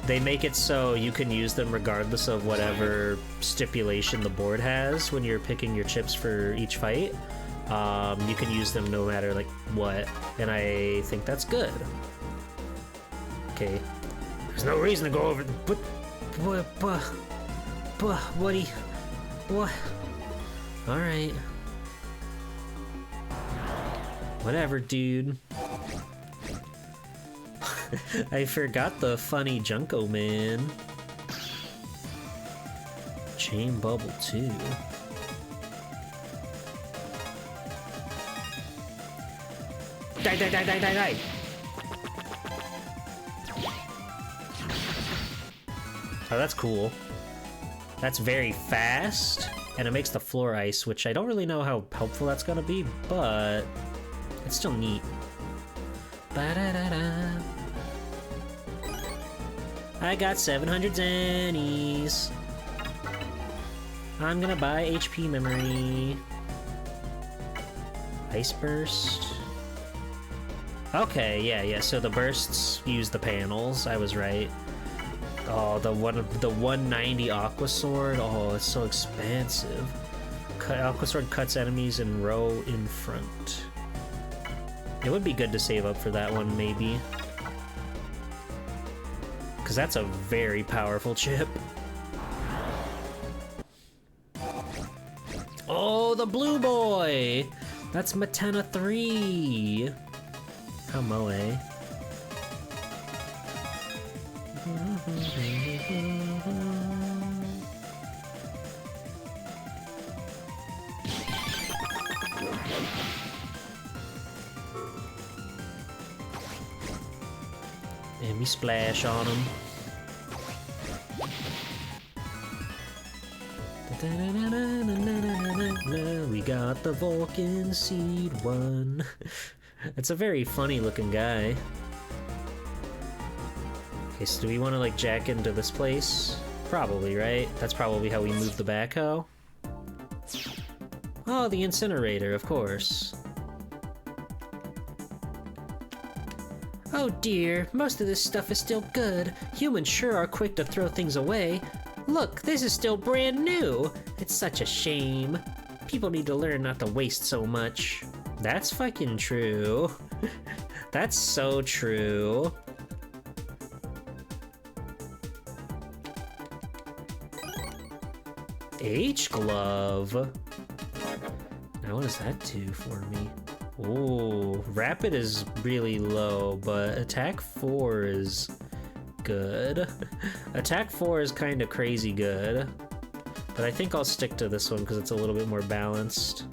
they make it so you can use them regardless of whatever stipulation the board has when you're picking your chips for each fight. You can use them no matter, like, what, and I think that's good. Okay. There's no reason to go over the... What? Alright. Whatever, dude. I forgot the funny Junko Man. Chain Bubble, too. Die, die, die, die, die, die! Oh, that's cool. That's very fast, and it makes the floor ice, which I don't really know how helpful that's gonna be, but it's still neat. Ba-da-da-da. I got 700 zennies. I'm gonna buy HP memory. Ice burst. Okay, yeah, so the bursts use the panels. I was right. Oh, the 190 Aqua Sword. Oh, it's so expensive. Aqua Sword cuts enemies in row in front. It would be good to save up for that one, maybe. Because that's a very powerful chip. Oh, the blue boy! That's Matena 3! How moe. And we splash on him. We got the Vulcan Seed one. It's a very funny looking guy. Okay, so do we want to like jack into this place? Probably, right? That's probably how we move the backhoe. Oh, the incinerator, of course. Oh dear, most of this stuff is still good. Humans sure are quick to throw things away. Look, this is still brand new. It's such a shame. People need to learn not to waste so much. That's fucking true. That's so true. H-glove. Now what does that do for me? Oh, rapid is really low, but attack 4 is good. Attack 4 is kind of crazy good, but I think I'll stick to this one because it's a little bit more balanced.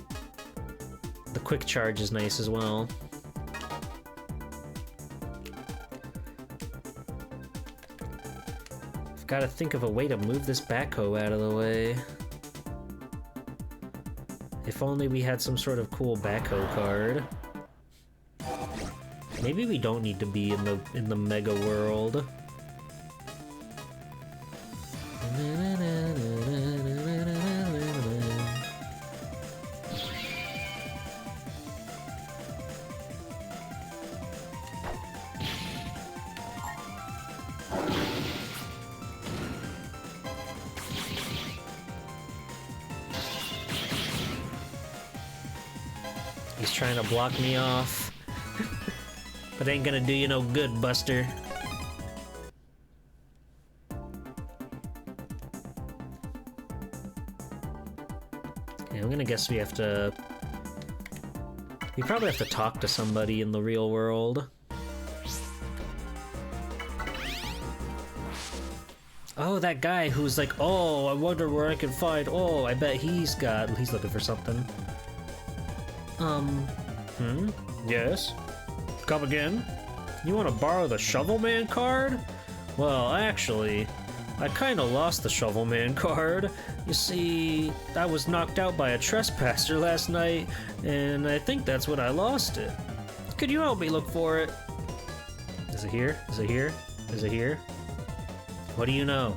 The quick charge is nice as well. I've got to think of a way to move this backhoe out of the way. If only we had some sort of cool backhoe card. Maybe we don't need to be in the mega world. He's trying to block me off. But ain't gonna do you no good, Buster. Okay, I'm gonna guess we have to... We probably have to talk to somebody in the real world. Oh, that guy who's like, oh, I wonder where I can find... Oh, I bet he's looking for something. Yes? Come again? You want to borrow the Shovel Man card? Well, actually, I kinda lost the Shovel Man card. You see, I was knocked out by a trespasser last night, and I think that's when I lost it. Could you help me look for it? Is it here? Is it here? Is it here? What do you know?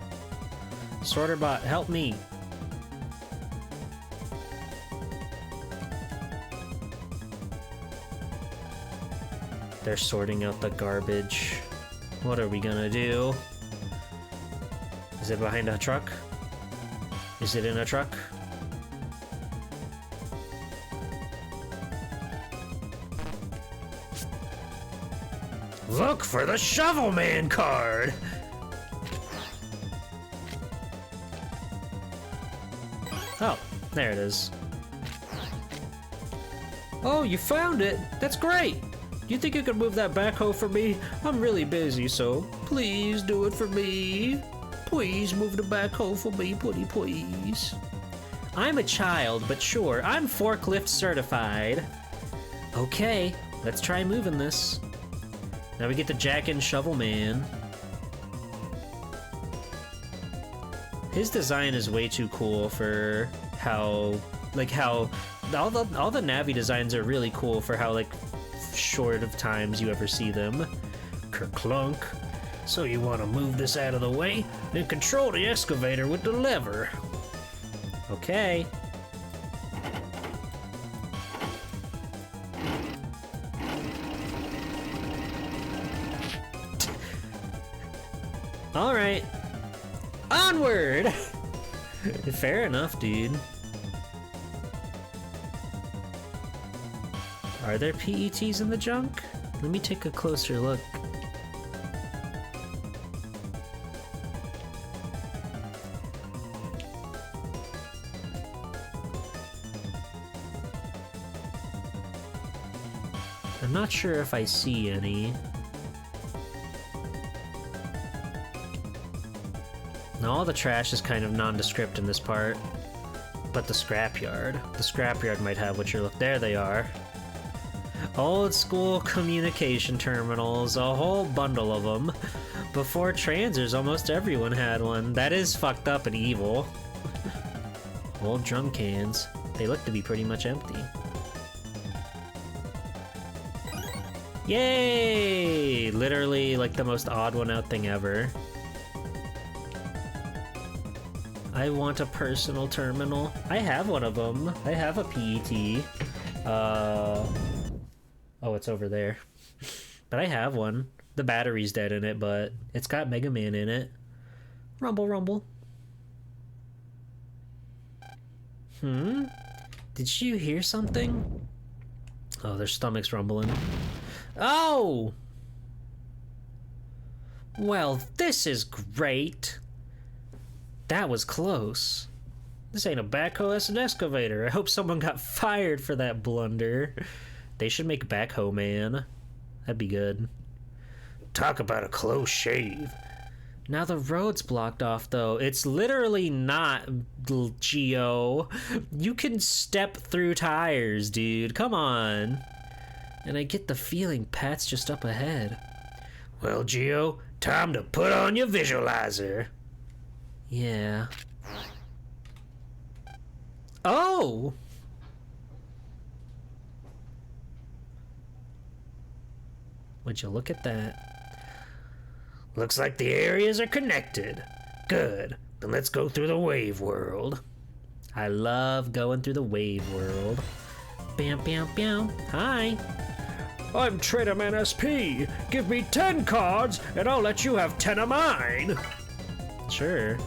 Sorterbot, help me. They're sorting out the garbage. What are we gonna do? Is it behind a truck? Is it in a truck? Look for the Shovel Man card! Oh, there it is. Oh, you found it! That's great! Do you think you could move that backhoe for me? I'm really busy, so please do it for me. Please move the backhoe for me, please. I'm a child, but sure, I'm forklift certified. Okay, let's try moving this. Now we get to Jack and Shovel Man. His design is way too cool for how all the Navi designs are really cool for how short of times you ever see them. Kerclunk. So you want to move this out of the way and control the excavator with the lever. Okay. All right. Onward! Fair enough, dude. Are there PETs in the junk? Let me take a closer look. I'm not sure if I see any. Now all the trash is kind of nondescript in this part, but the scrapyard might have what you're looking. There they are. Old school communication terminals, a whole bundle of them. Before transers, almost everyone had one. That is fucked up and evil. Old drum cans. They look to be pretty much empty. Yay! Literally like the most odd one out thing ever. I want a personal terminal. I have one of them. I have a PET. Oh, it's over there. But I have one. The battery's dead in it, but it's got Mega Man in it. Rumble, rumble. Did you hear something? Oh, their stomach's rumbling. Oh! Well, this is great. That was close. This ain't a backhoe, it's an excavator. I hope someone got fired for that blunder. They should make Backhoe Man. That'd be good. Talk about a close shave. Now the road's blocked off, though. It's literally not, Geo. You can step through tires, dude. Come on. And I get the feeling Pat's just up ahead. Well, Geo, time to put on your visualizer. Yeah. Oh! Would you look at that? Looks like the areas are connected. Good. Then let's go through the wave world. I love going through the wave world. Bam, bam, bam. Hi. I'm Traderman SP. Give me 10 cards, and I'll let you have 10 of mine. Sure.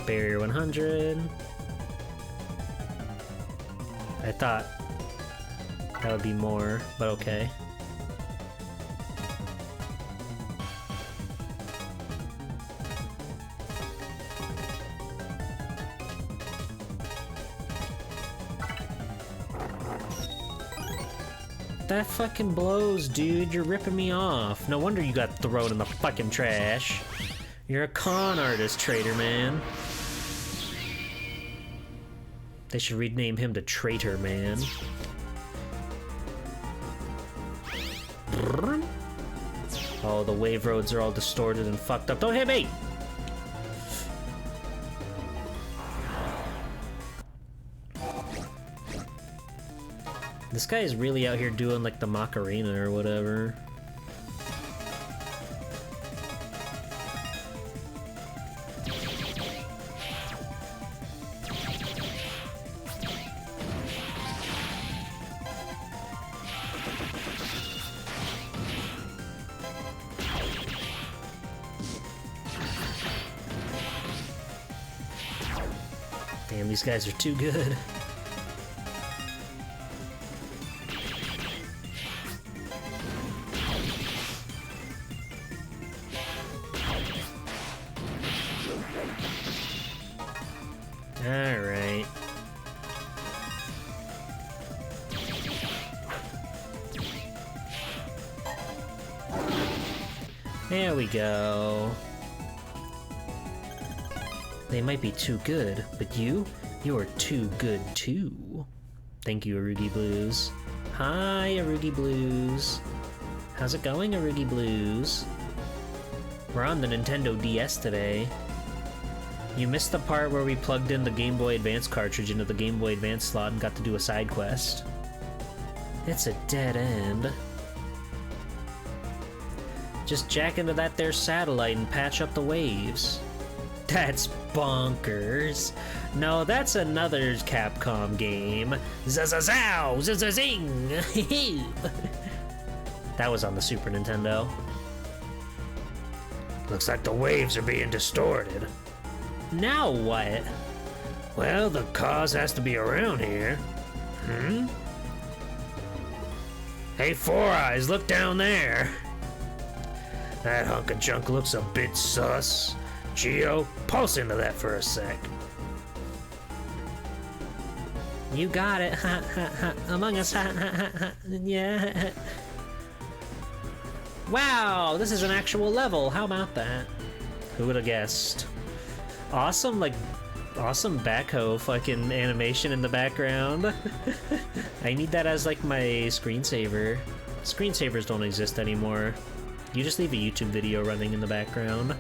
Barrier 100. I thought that would be more, but okay. That fucking blows, dude. You're ripping me off. No wonder you got thrown in the fucking trash. You're a con artist, Trader Man. They should rename him to Traitor Man. Oh, the wave roads are all distorted and fucked up. Don't hit me! This guy is really out here doing like the Macarena or whatever. Damn, these guys are too good. Alright. There we go. They might be too good, but you're too good too. Thank you, Arugi Blues. Hi, Arugi Blues. How's it going, Arugi Blues? We're on the Nintendo DS today. You missed the part where we plugged in the Game Boy Advance cartridge into the Game Boy Advance slot and got to do a side quest. It's a dead end. Just jack into that there satellite and patch up the waves. That's bonkers. No, that's another Capcom game. Zazazow! Zazazing! That was on the Super Nintendo. Looks like the waves are being distorted. Now what? Well, the cause has to be around here. Hey, Four Eyes, look down there. That hunk of junk looks a bit sus. Geo, pulse into that for a sec. You got it. Ha ha ha. Among Us. Ha ha ha ha. Yeah. Wow, this is an actual level. How about that? Who would have guessed? Awesome, like, awesome backhoe fucking animation in the background. I need that as, like, my screensaver. Screensavers don't exist anymore. You just leave a YouTube video running in the background.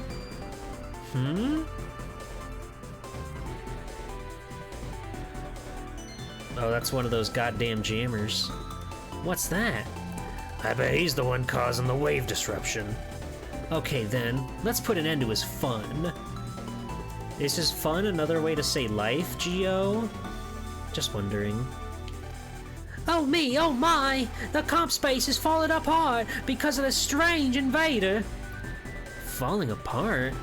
Oh, that's one of those goddamn jammers. What's that? I bet he's the one causing the wave disruption. Okay then, let's put an end to his fun. Is his fun another way to say life, Geo? Just wondering. Oh me, oh my! The comp space is falling apart because of the strange invader. Falling apart?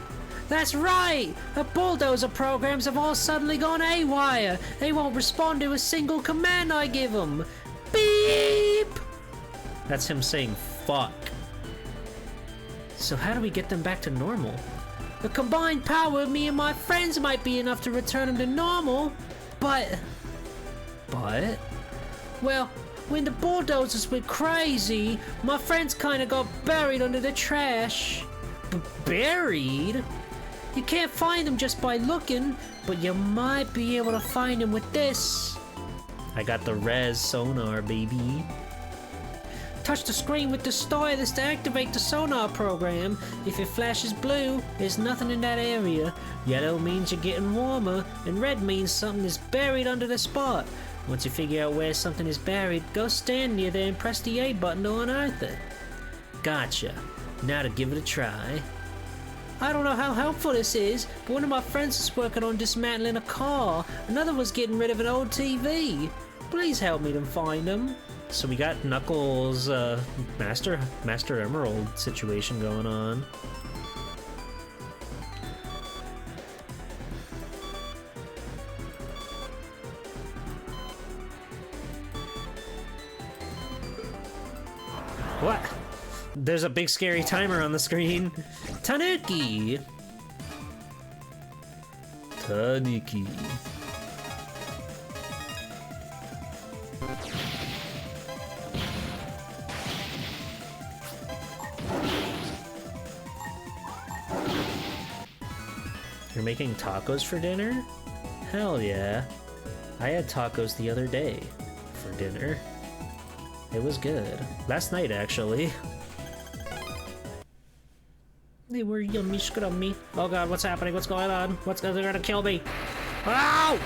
That's right! The bulldozer programs have all suddenly gone haywire. They won't respond to a single command I give them. Beep! That's him saying fuck. So how do we get them back to normal? The combined power of me and my friends might be enough to return them to normal, but... Well, when the bulldozers went crazy, my friends kinda got buried under the trash. Buried? You can't find them just by looking, but you might be able to find them with this. I got the res sonar, baby. Touch the screen with the stylus to activate the sonar program. If it flashes blue, there's nothing in that area. Yellow means you're getting warmer, and red means something is buried under the spot. Once you figure out where something is buried, go stand near there and press the A button to unearth it. Gotcha. Now to give it a try. I don't know how helpful this is, but one of my friends is working on dismantling a car. Another was getting rid of an old TV. Please help me to find them. So we got Knuckles' Master Emerald situation going on. What? There's a big scary timer on the screen. Tanuki! Tanuki. You're making tacos for dinner? Hell yeah. I had tacos the other day for dinner. It was good. Last night, actually. They were yummy scrummy. Oh god, what's happening? What's going on? They're gonna kill me. Ow!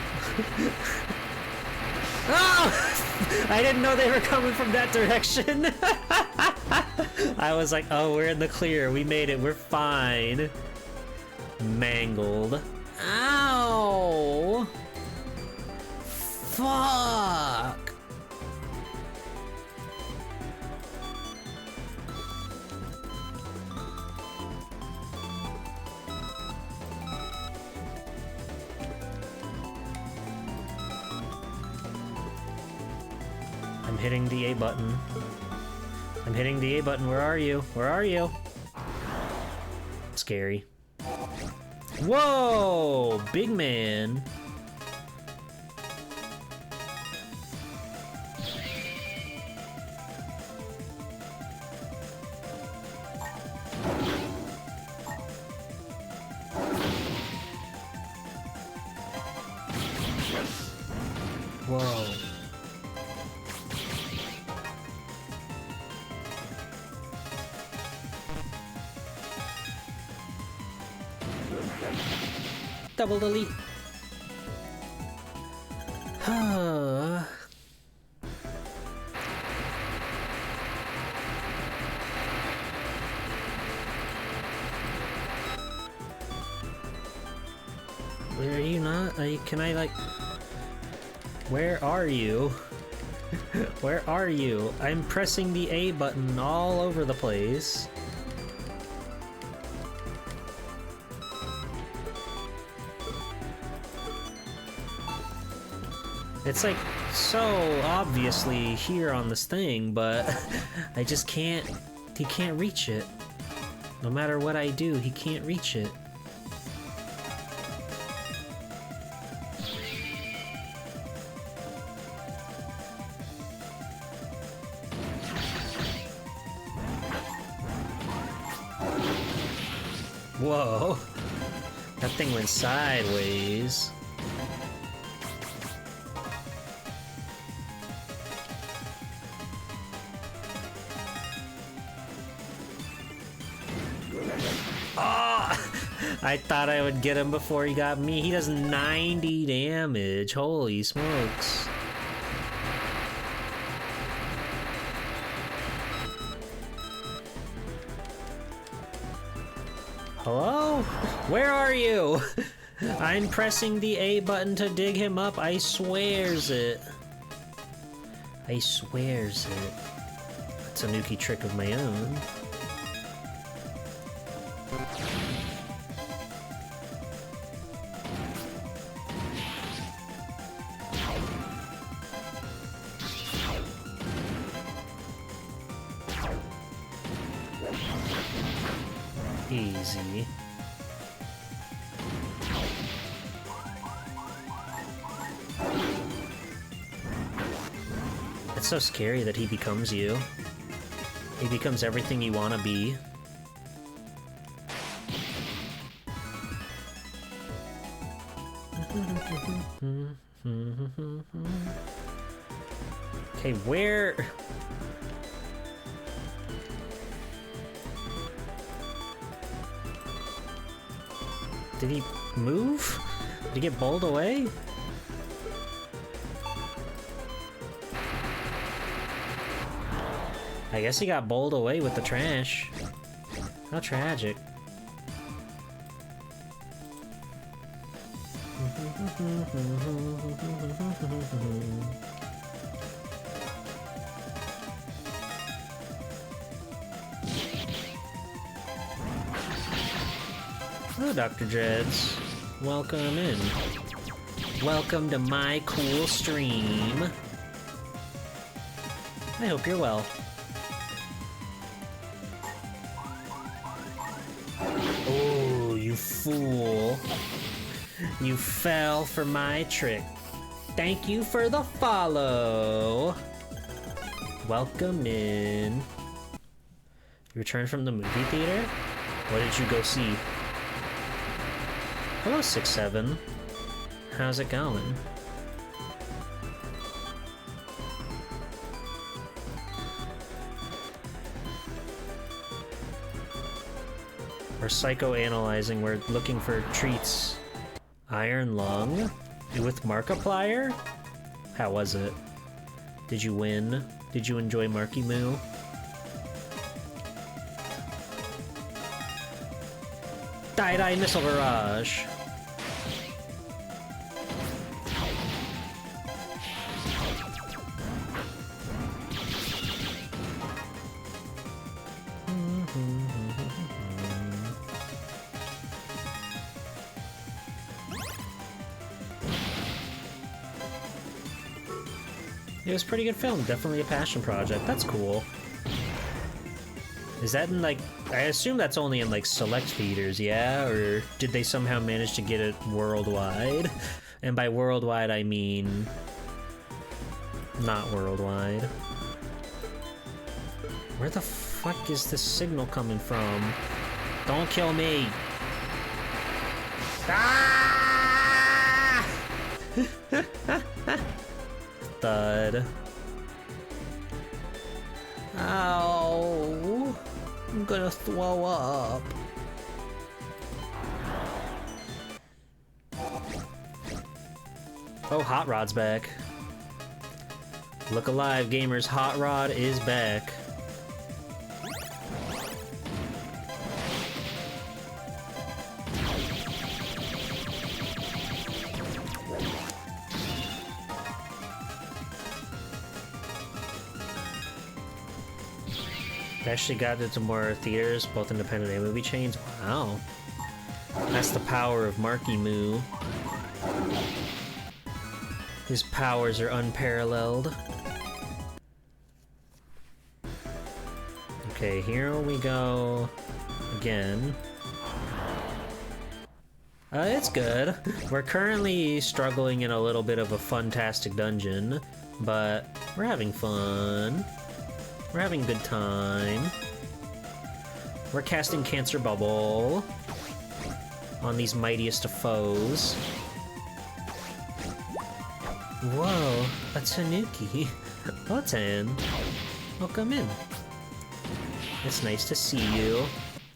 Oh! I didn't know they were coming from that direction. I was like, oh, we're in the clear. We made it. We're fine. Mangled. Ow! Fuck! I'm hitting the A button. I'm hitting the A button. Where are you? Where are you? Scary. Whoa! Big man. Whoa. Double delete. Where are you not? Can I like... Where are you? Where are you? I'm pressing the A button all over the place. It's like so obviously here on this thing, but I just can't... He can't reach it. No matter what I do, he can't reach it. Whoa. That thing went sideways. I thought I would get him before he got me. He does 90 damage. Holy smokes. Hello? Where are you? I'm pressing the A button to dig him up. I swears it. I swears it. It's a Nuki trick of my own. Easy. It's so scary that he becomes you. He becomes everything you want to be. Okay, where... Did he move? Did he get bowled away? I guess he got bowled away with the trash. How tragic. Hello, Dr. Dreads. Welcome in. Welcome to my cool stream. I hope you're well. Oh, you fool. You fell for my trick. Thank you for the follow. Welcome in. You returned from the movie theater? What did you go see? Hello, 6-7. How's it going? We're psychoanalyzing, we're looking for treats. Iron Lung? With Markiplier? How was it? Did you win? Did you enjoy Marky Moo? Die-Die Missile Barrage! It was a pretty good film, definitely a passion project. That's cool. Is that in, like, I assume that's only in, like, select theaters, yeah? Or did they somehow manage to get it worldwide? And by worldwide, I mean... not worldwide. Where the fuck is this signal coming from? Don't kill me! Ah! Thud. Ow! I'm gonna throw up. Oh, Hot Rod's back. Look alive, gamers. Hot Rod is back. They actually got into more theaters, both independent and movie chains. Wow. That's the power of Marky Moo. His powers are unparalleled. Okay, here we go again. It's good. We're currently struggling in a little bit of a fun-tastic dungeon, but we're having fun. We're having a good time. We're casting Cancer Bubble on these mightiest of foes. Whoa, a Tanuki. Button. Welcome in. It's nice to see you.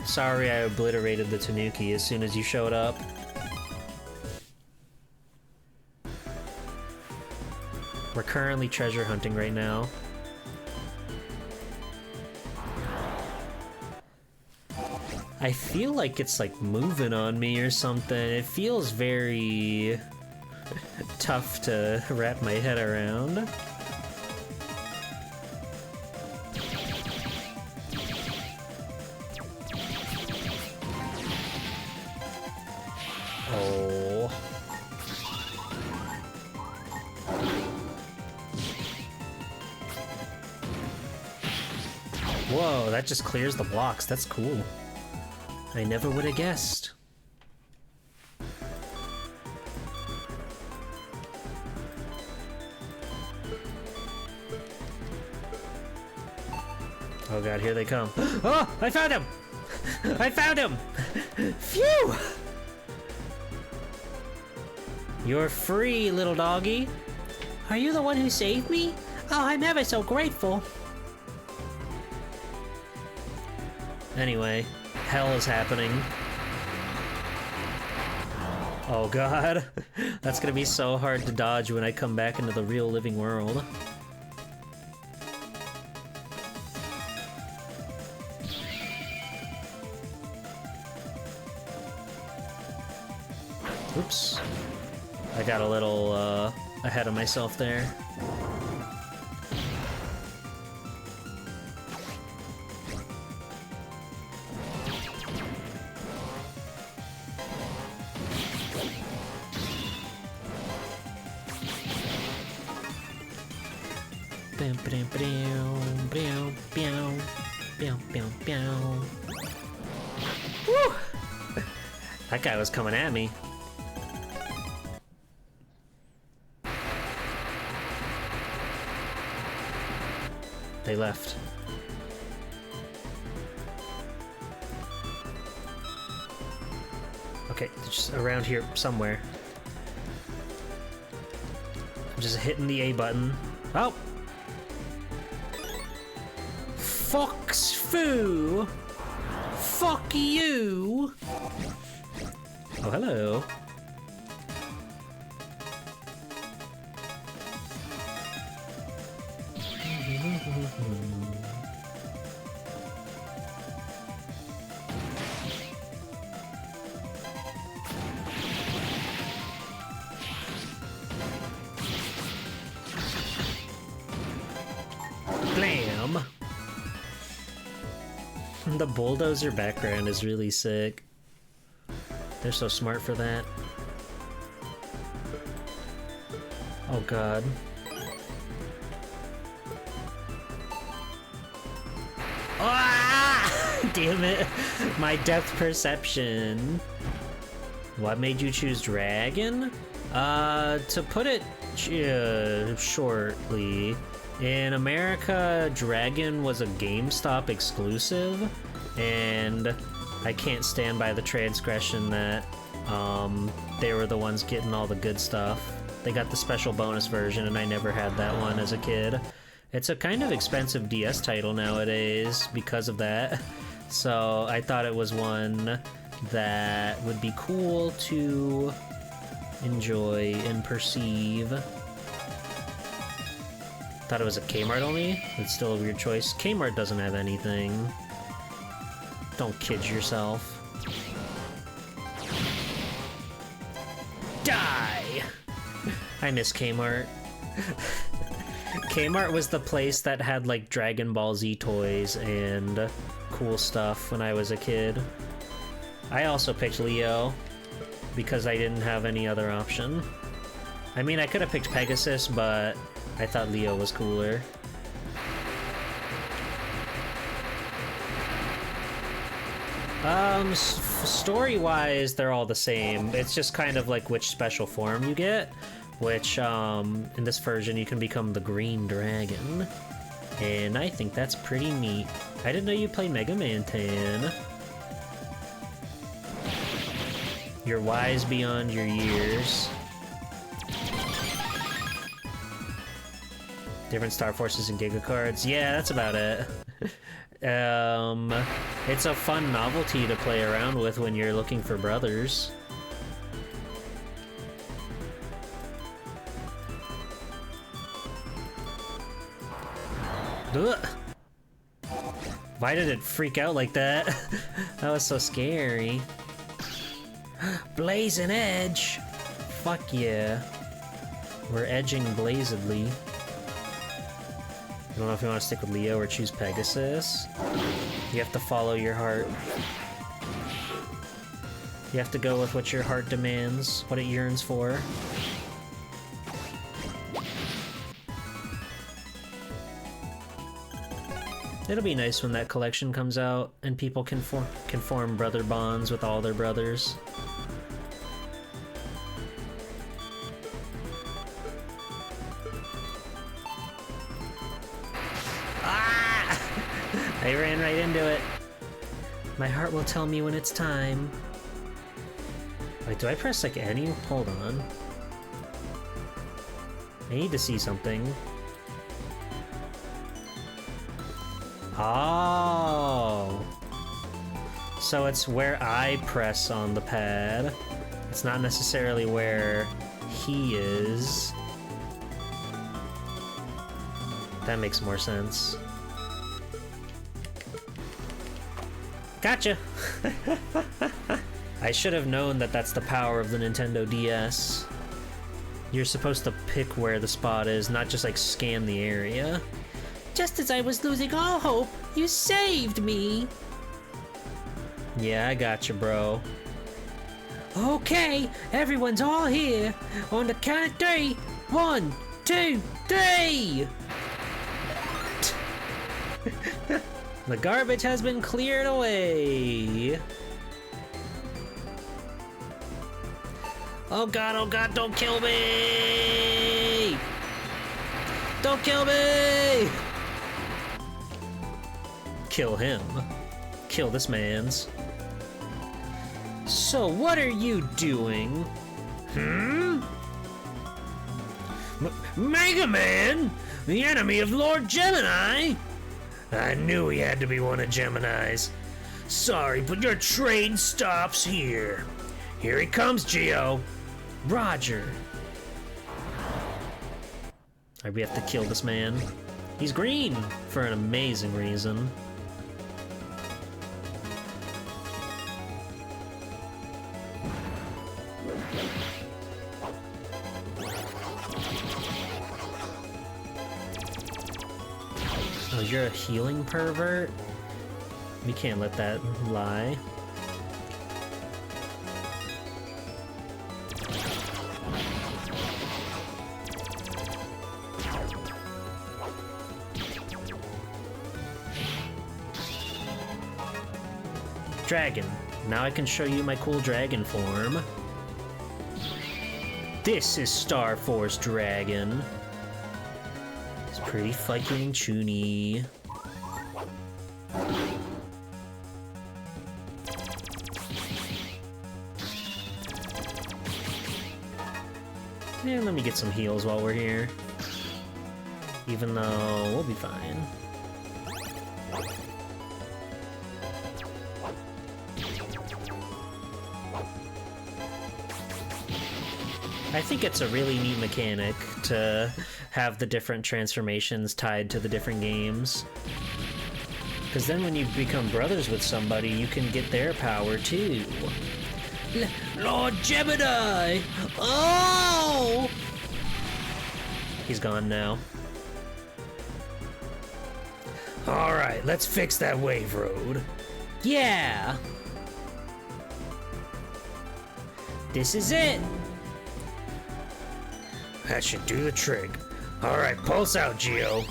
Sorry I obliterated the Tanuki as soon as you showed up. We're currently treasure hunting right now. I feel like it's like moving on me or something. It feels very tough to wrap my head around. Oh. Whoa, that just clears the blocks. That's cool. I never would have guessed. Oh god, here they come. Oh, I found him! I found him! Phew! You're free, little doggy. Are you the one who saved me? Oh, I'm ever so grateful. Anyway, hell is happening. Oh god. That's gonna be so hard to dodge when I come back into the real living world. Oops. I got a little ahead of myself there. Woo! That guy was coming at me. They left. Okay, they're just around here somewhere. I'm just hitting the A button. Oh! Fox foo! Fuck you! Oh, hello. Blam! The bulldozer background is really sick. They're so smart for that. Oh god. Ah! Damn it! My depth perception. What made you choose dragon? To put it shortly, in America, Dragon was a GameStop exclusive, and I can't stand by the transgression that they were the ones getting all the good stuff. They got the special bonus version, and I never had that one as a kid. It's a kind of expensive DS title nowadays because of that, so I thought it was one that would be cool to enjoy and perceive. Thought it was a Kmart only? It's still a weird choice. Kmart doesn't have anything. Don't kid yourself. Die! I miss Kmart. Kmart was the place that had like Dragon Ball Z toys and cool stuff when I was a kid. I also picked Leo because I didn't have any other option. I mean, I could have picked Pegasus, but I thought Leo was cooler. Story-wise, they're all the same. It's just kind of like which special form you get, which, in this version, you can become the Green Dragon. And I think that's pretty neat. I didn't know you played Mega Man 10. You're wise beyond your years. Different Star Forces and Giga Cards. Yeah, that's about it. It's a fun novelty to play around with when you're looking for brothers. Ugh. Why did it freak out like that? That was so scary. Blazing Edge! Fuck yeah. We're edging blazedly. I don't know if you want to stick with Leo or choose Pegasus. You have to follow your heart. You have to go with what your heart demands, what it yearns for. It'll be nice when that collection comes out and people can form brother bonds with all their brothers. Ah! I ran right into it. My heart will tell me when it's time. Wait, do I press like any? Hold on. I need to see something. Oh. So it's where I press on the pad. It's not necessarily where he is. That makes more sense. Gotcha! I should have known that that's the power of the Nintendo DS. You're supposed to pick where the spot is, not just like scan the area. Just as I was losing all hope, you saved me! Yeah, I gotcha, bro. Okay, everyone's all here. On the count of 3. 1, 2, 3! The garbage has been cleared away. Oh god, don't kill me! Don't kill me! Kill him. Kill this man's. So what are you doing? Mega Man? The enemy of Lord Gemini? I knew he had to be one of Gemini's. Sorry, but your trade stops here. Here he comes, Geo. Roger. Alright, we have to kill this man. He's green for an amazing reason. Oh, you're a healing pervert? We can't let that lie. Dragon. Now I can show you my cool dragon form. This is Star Force Dragon. It's pretty fucking choony. And let me get some heals while we're here. Even though we'll be fine. I think it's a really neat mechanic to have the different transformations tied to the different games. Because then when you become brothers with somebody, you can get their power too. Lord Gemini! Oh! He's gone now. Alright, let's fix that wave road. Yeah! This is it! That should do the trick. Alright, pulse out, Geo.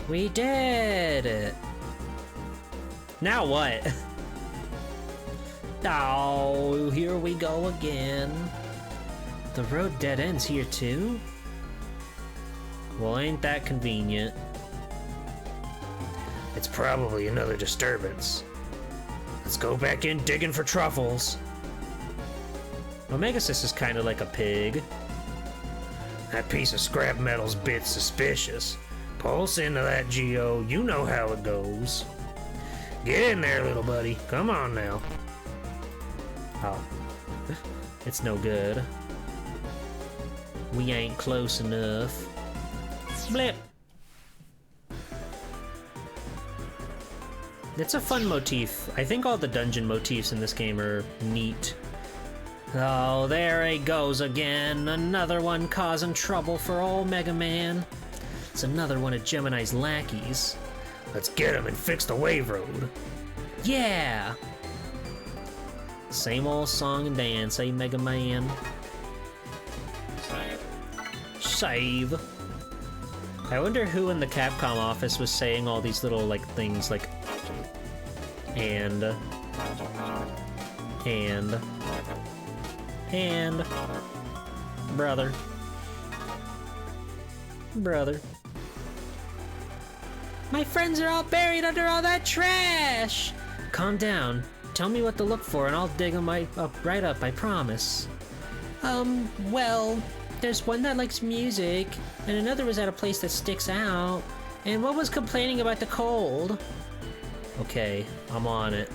We did it! Now what? Oh, here we go again. The road dead ends here too? Well, ain't that convenient. It's probably another disturbance. Let's go back in digging for truffles. Omegasis is kind of like a pig. That piece of scrap metal's a bit suspicious. Pulse into that, Geo. You know how it goes. Get in there, little buddy. Come on now. Oh. It's no good. We ain't close enough. Blip! It's a fun motif. I think all the dungeon motifs in this game are neat. Oh, there he goes again. Another one causing trouble for old Mega Man. It's another one of Gemini's lackeys. Let's get him and fix the wave road. Yeah! Same old song and dance, eh, Mega Man? Save. I wonder who in the Capcom office was saying all these little, like, things like... And... Brother. Brother. My friends are all buried under all that trash! Calm down. Tell me what to look for and I'll dig them right up, I promise. Well, there's one that likes music, and another was at a place that sticks out, and one was complaining about the cold. Okay, I'm on it.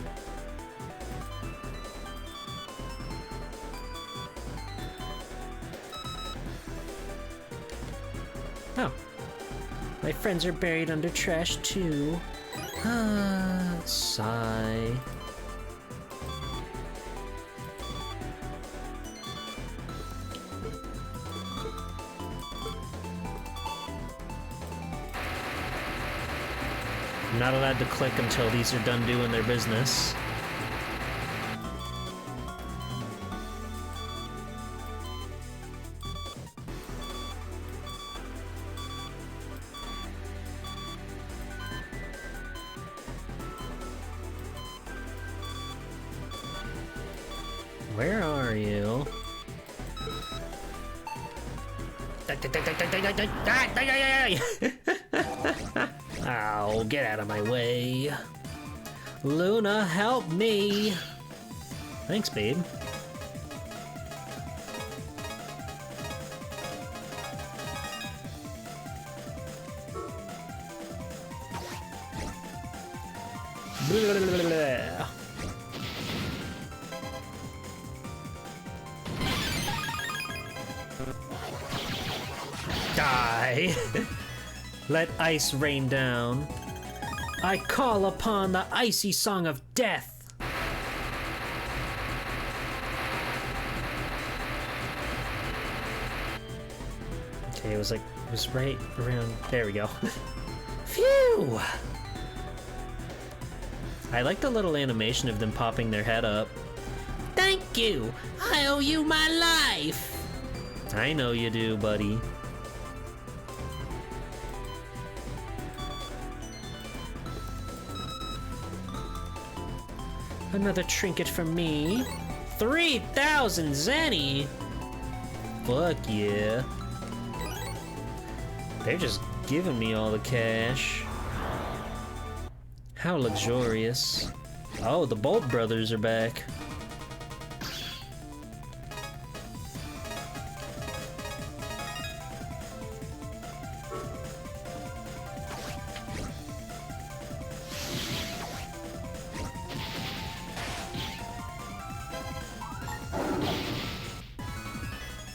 Oh. My friends are buried under trash too. Ah, sigh. I'm not allowed to click until these are done doing their business. Where are you? Oh, get out of my way. Luna, help me. Thanks, babe. Blah. Die. Let ice rain down. I call upon the icy song of death. Okay, it was right around, there we go. Phew! I like the little animation of them popping their head up. Thank you! I owe you my life! I know you do, buddy. Another trinket for me. 3,000 zenny! Fuck yeah. They're just giving me all the cash. How luxurious. Oh, the Bolt brothers are back.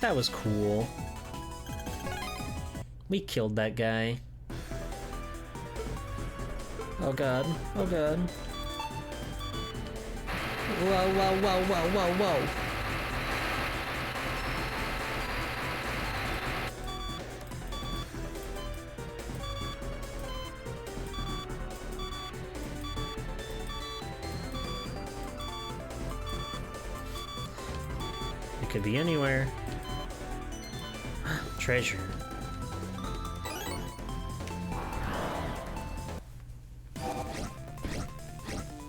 That was cool. We killed that guy. Oh god, oh god. Whoa, whoa, whoa, whoa, whoa, whoa. It could be anywhere. Treasure.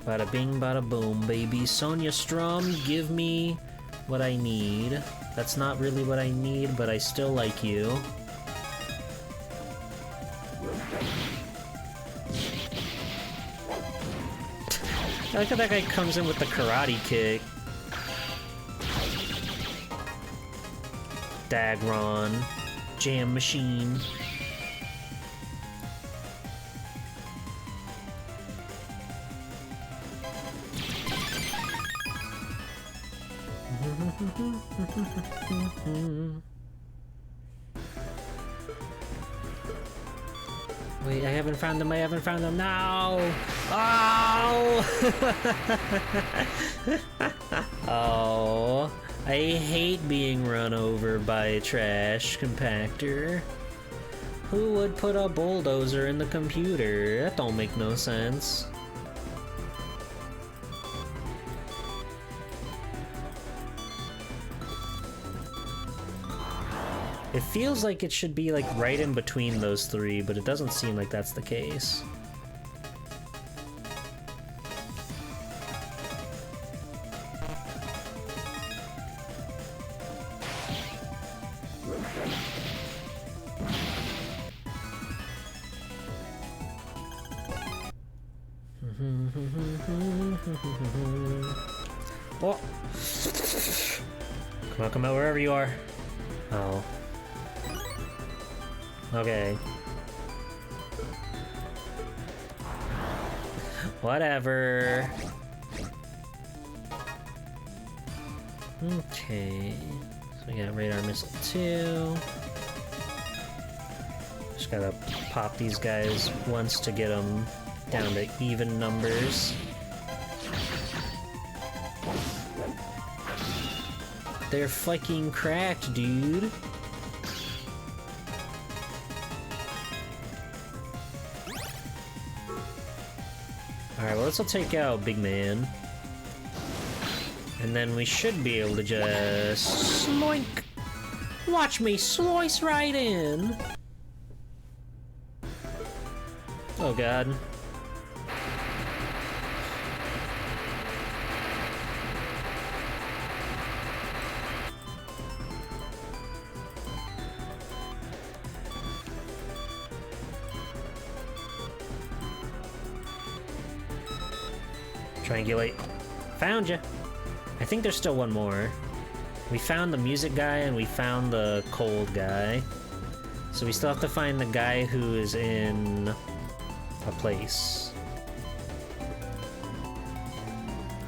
Bada bing, bada boom, baby. Sonia Strom, give me what I need. That's not really what I need, but I still like you. I like how that guy comes in with the karate kick. Dagron. jam machine. Wait, I haven't found them, I haven't found them, no! Oh! Oh, I hate being run over by a trash compactor. Who would put a bulldozer in the computer? That don't make no sense. It feels like it should be like right in between those three, but it doesn't seem like that's the case. Oh! Come out wherever you are. Oh. Okay. Whatever. Okay. So we got radar missile 2. Just gotta pop these guys once to get them down to even numbers. They're fucking cracked, dude. Alright, well, this'll take out Big Man. And then we should be able to just sloink. Watch me slice right in. Oh god. Triangulate. Found you. I think there's still one more. We found the music guy and we found the cold guy. So we still have to find the guy who is in a place.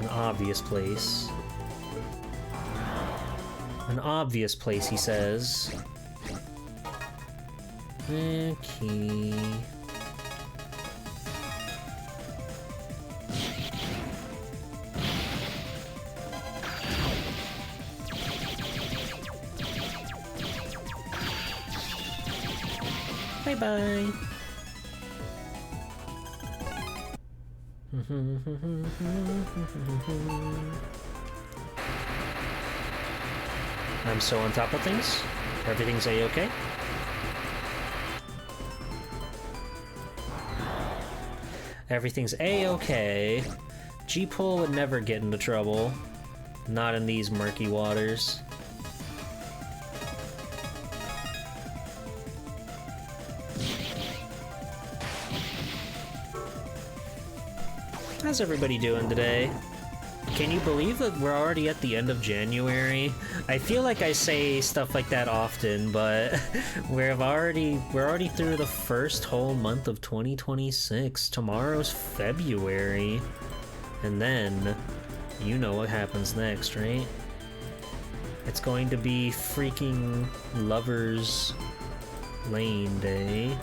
An obvious place. An obvious place, he says. Okay. Bye-bye. I'm so on top of things. Everything's a-okay. Everything's a-okay. G-Pull would never get into trouble. Not in these murky waters. How's everybody doing today? Can you believe that we're already at the end of January? I feel like I say stuff like that often, but we're already through the first whole month of 2026. Tomorrow's February. And then you know what happens next, right? It's going to be freaking Lover's Lane Day.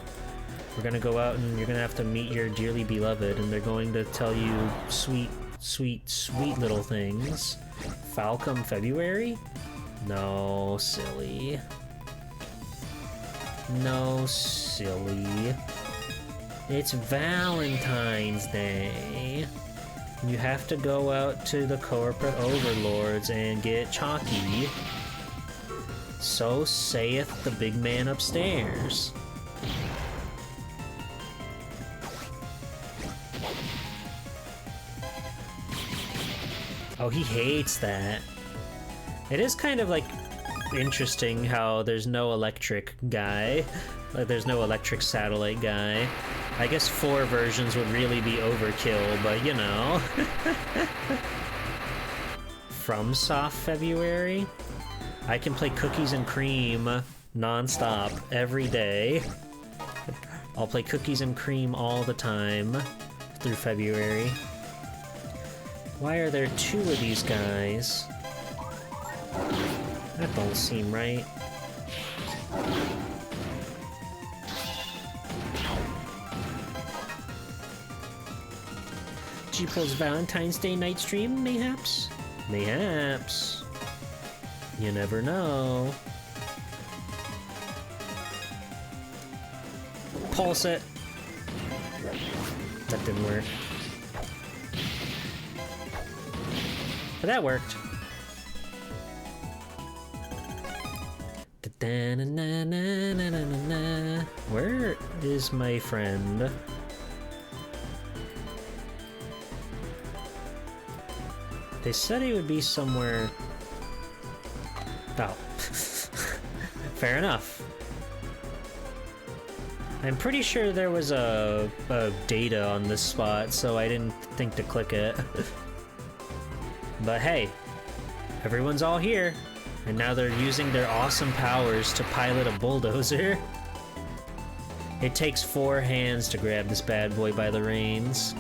We're gonna go out and you're gonna have to meet your dearly beloved, and they're going to tell you sweet, sweet, sweet little things. Falcom February? No, silly. No, silly. It's Valentine's Day. You have to go out to the corporate overlords and get chalky. So saith the big man upstairs. Oh, he hates that. It is kind of like interesting how there's no electric guy. Like there's no electric satellite guy. I guess 4 versions would really be overkill, but you know. From Soft February? I can play Cookies and Cream non-stop, every day. I'll play Cookies and Cream all the time through February. Why are there 2 of these guys? That don't seem right. G-Pul's Valentine's Day night stream, mayhaps? Mayhaps. You never know. Pulse it. That didn't work. But that worked. Where is my friend? They said he would be somewhere... Oh. Fair enough. I'm pretty sure there was a data on this spot, so I didn't think to click it. But hey, everyone's all here, and now they're using their awesome powers to pilot a bulldozer. It takes 4 hands to grab this bad boy by the reins.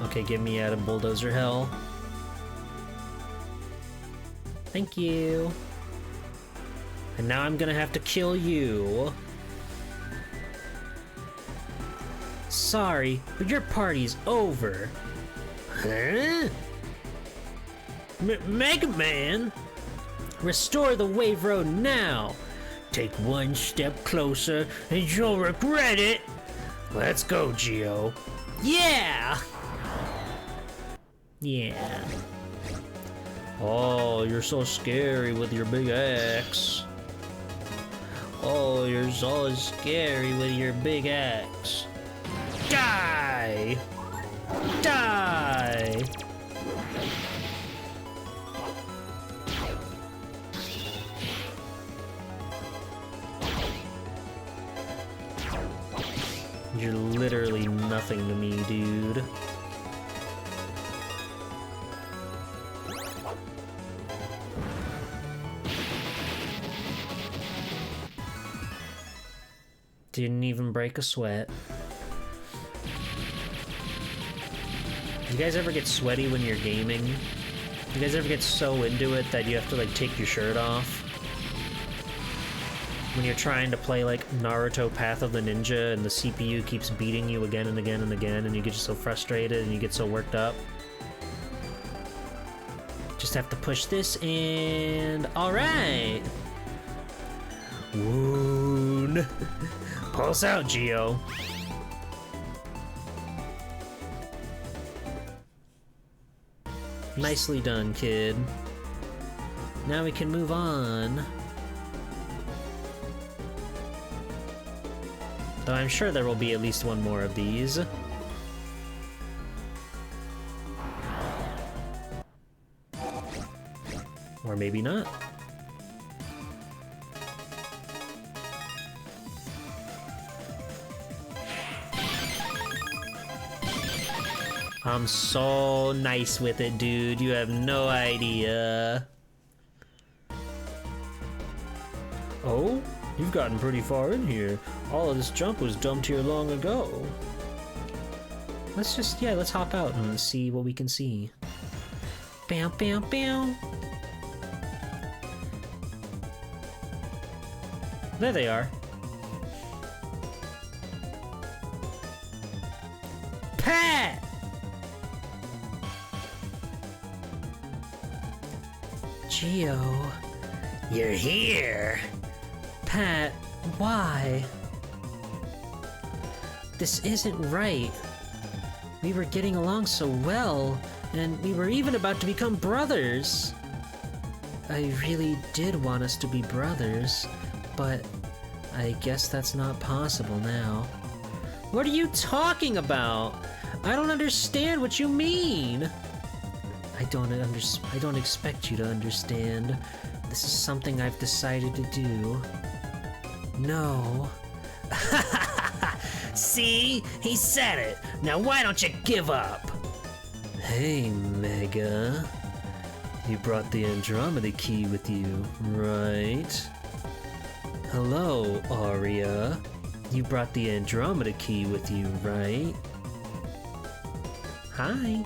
Okay, get me out of bulldozer hell. Thank you. And now I'm gonna have to kill you. Sorry, but your party's over. Huh? Mega Man? Restore the Wave Road now! Take 1 step closer and you'll regret it! Let's go, Geo. Yeah! Yeah. Oh, you're so scary with your big axe. Oh, you're so scary with your big axe. Die! Die! You're literally nothing to me, dude. Didn't even break a sweat. You guys ever get sweaty when you're gaming? You guys ever get so into it that you have to like take your shirt off? When you're trying to play like Naruto Path of the Ninja and the CPU keeps beating you again and again and again and you get so frustrated and you get so worked up? Just have to push this and... Alright! Wound! Pulse out, Geo! Nicely done, kid. Now we can move on. Though I'm sure there will be at least 1 more of these. Or maybe not. I'm so nice with it, dude. You have no idea. Oh? You've gotten pretty far in here. All of this junk was dumped here long ago. Let's just, yeah, let's hop out and see what we can see. Bam, bam, bam. There they are. Pat! Geo, you're here. Pat, why? This isn't right. We were getting along so well, and we were even about to become brothers. I really did want us to be brothers, but I guess that's not possible now. What are you talking about? I don't understand what you mean. I don't expect you to understand. This is something I've decided to do. No. See? He said it. Now why don't you give up? Hey, Mega. You brought the Andromeda key with you, right? Hello, Aria. You brought the Andromeda key with you, right? Hi.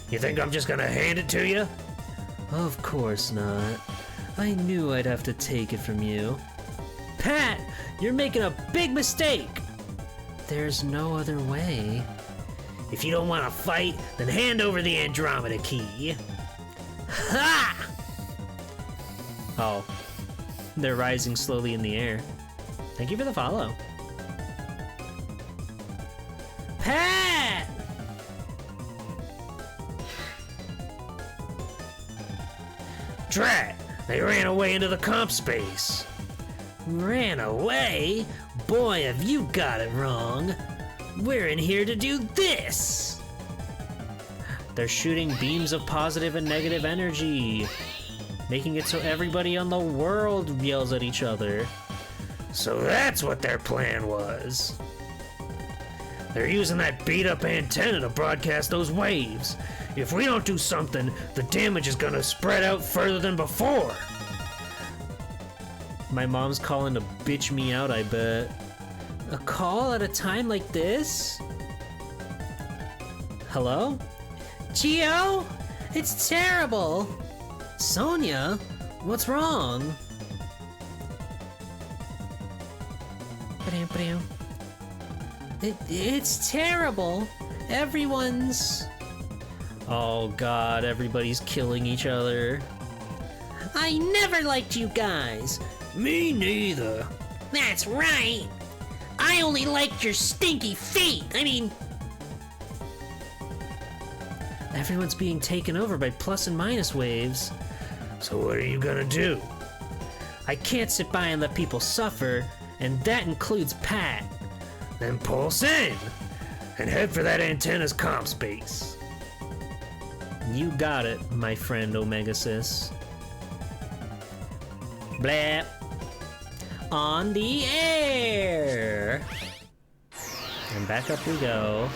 You think I'm just gonna hand it to you? Of course not. I knew I'd have to take it from you. Pat, you're making a big mistake! There's no other way. If you don't want to fight, then hand over the Andromeda key. Ha! Oh. They're rising slowly in the air. Thank you for the follow. Pat! Drat! They ran away into the comp space. Ran away? Boy, have you got it wrong. We're in here to do this! They're shooting beams of positive and negative energy, making it so everybody on the world yells at each other. So that's what their plan was. They're using that beat-up antenna to broadcast those waves. If we don't do something, the damage is gonna spread out further than before. My mom's calling to bitch me out, I bet. A call at a time like this? Hello? Gio? It's terrible! Sonia? What's wrong? It's terrible. Everyone's... Oh god, everybody's killing each other. I never liked you guys. Me neither. That's right. I only liked your stinky feet. I mean... Everyone's being taken over by plus and minus waves. So what are you gonna do? I can't sit by and let people suffer, and that includes Pat. Then pulse in, and head for that antenna's comp space. You got it, my friend Omegasis. Blap. On the air! And back up we go.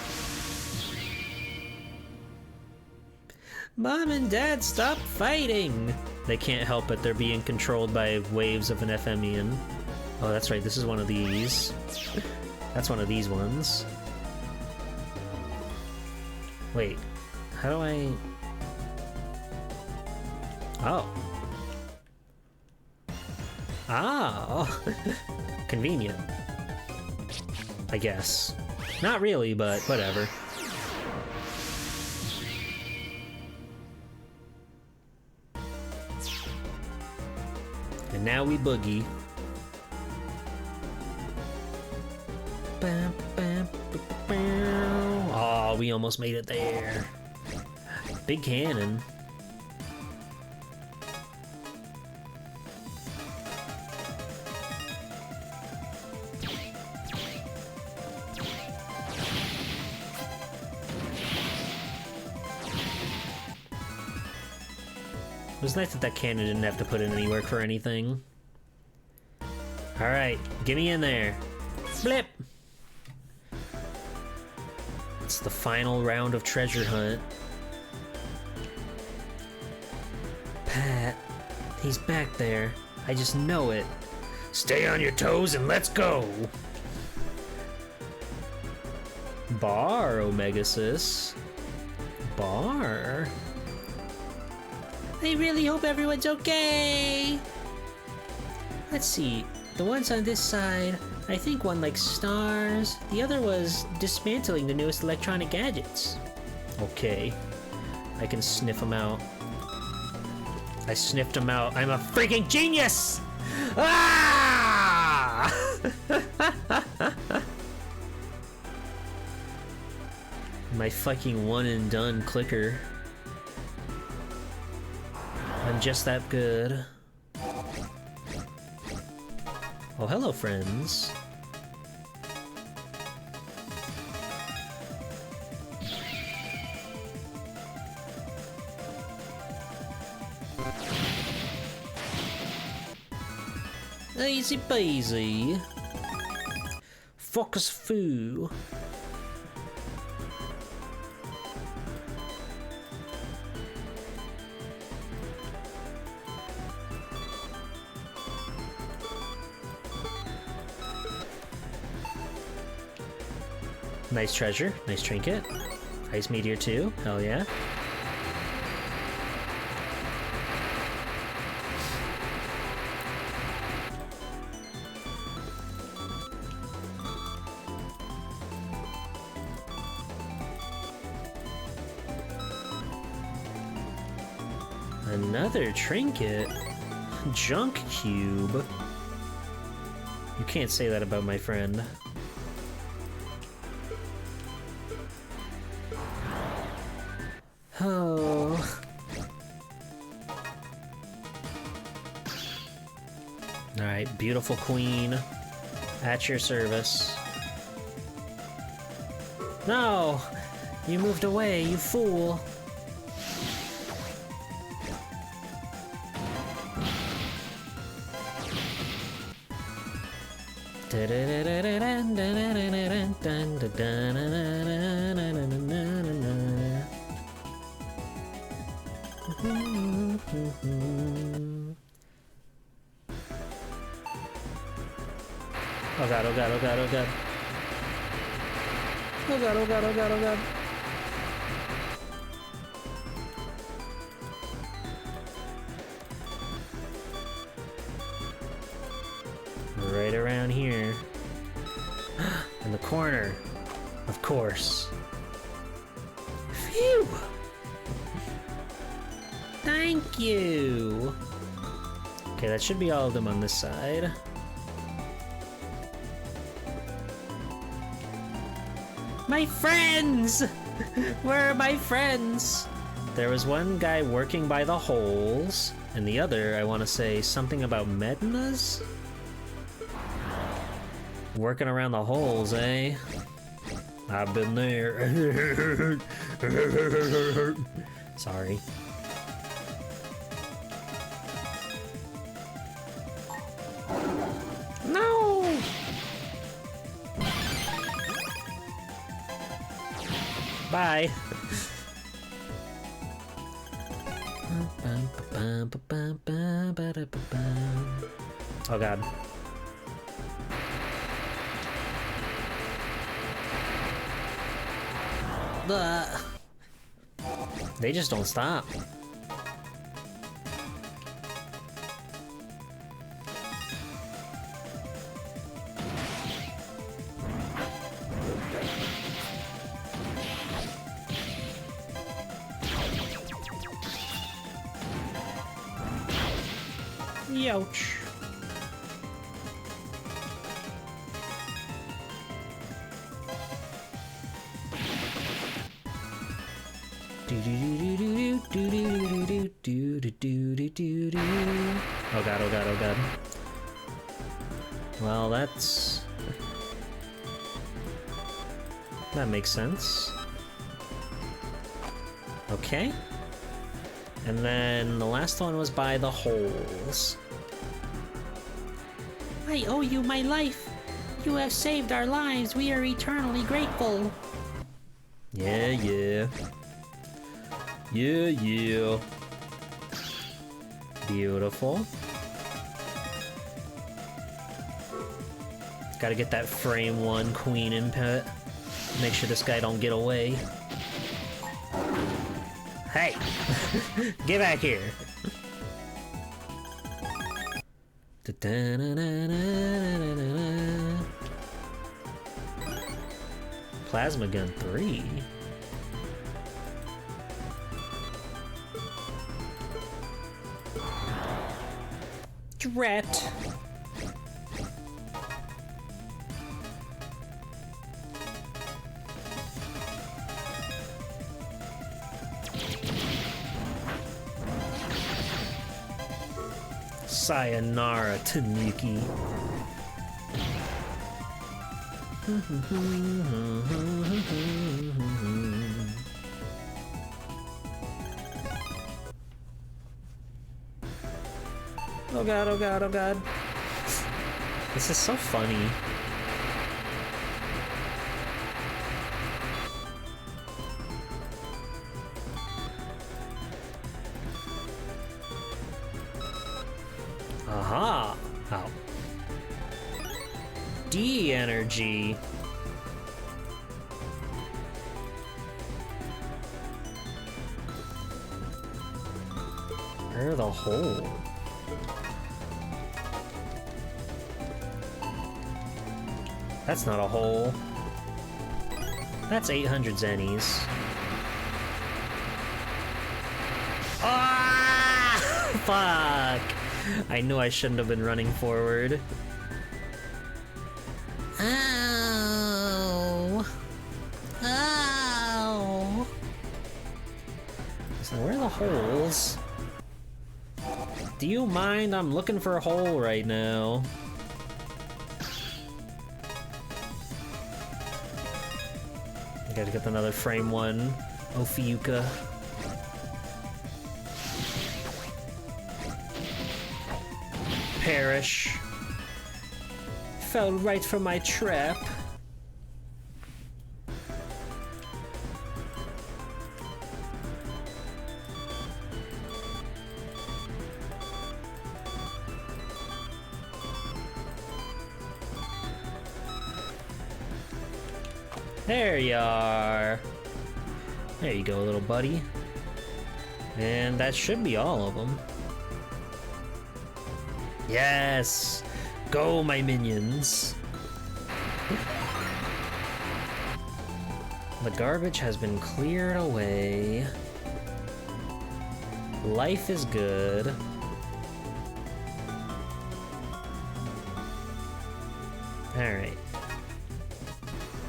Mom and Dad, stop fighting! They can't help it, they're being controlled by waves of an FMEan. Oh, that's right, this is one of these. That's one of these ones. Wait, how do I... Oh. Oh! Convenient. I guess. Not really, but whatever. And now we boogie. Oh, we almost made it there. Big cannon. It was nice that that cannon didn't have to put in any work for anything. Alright, get me in there. Blip! It's the final round of treasure hunt. Pat, he's back there. I just know it. Stay on your toes and let's go! Bar, Omegasis. Bar? I really hope everyone's okay! Let's see, the ones on this side, I think one likes stars, the other was dismantling the newest electronic gadgets. Okay, I can sniff them out. I sniffed them out. I'm a freaking genius! Ah! My fucking one and done clicker. I'm just that good. Oh, hello, friends. Easy peasy. Focus foo. Nice treasure, nice trinket. Ice meteor too, hell yeah. Another trinket? Junk cube? You can't say that about my friend. Oh. Alright, beautiful queen. At your service. No! You moved away, you fool! Oh god, oh god, oh god, oh god. Oh god, oh god, oh god, oh god. Right around here. In the corner. Of course. Phew! Thank you! Okay, that should be all of them on this side. My friends! Where are my friends? There was one guy working by the holes, and the other, I want to say something about Mednas? Working around the holes, eh? I've been there. Sorry. No! Bye. Oh god. They just don't stop. Youch. Oh god, oh god, oh god. Well, that's... that makes sense. Okay. And then the last one was by the holes. I owe you my life. You have saved our lives. We are eternally grateful. Yeah, yeah. Yeah, yeah. Beautiful. Gotta get that frame 1 queen input. Make sure this guy don't get away. Hey! Get back here! Plasma gun 3? Drat! Sayonara, Tanuki. Oh god, oh god, oh god. This is so funny. Aha! Ow. D energy. Where are the holes? That's not a hole. That's 800 zennies. Ah! Fuck! I knew I shouldn't have been running forward. Ow! Ow! So where are the holes? Do you mind? I'm looking for a hole right now. I gotta get another frame one. Ophiuka. Perish. Fell right for my trap. There you are. There you go, little buddy. And that should be all of them. Yes! Go, my minions! The garbage has been cleared away. Life is good. Alright.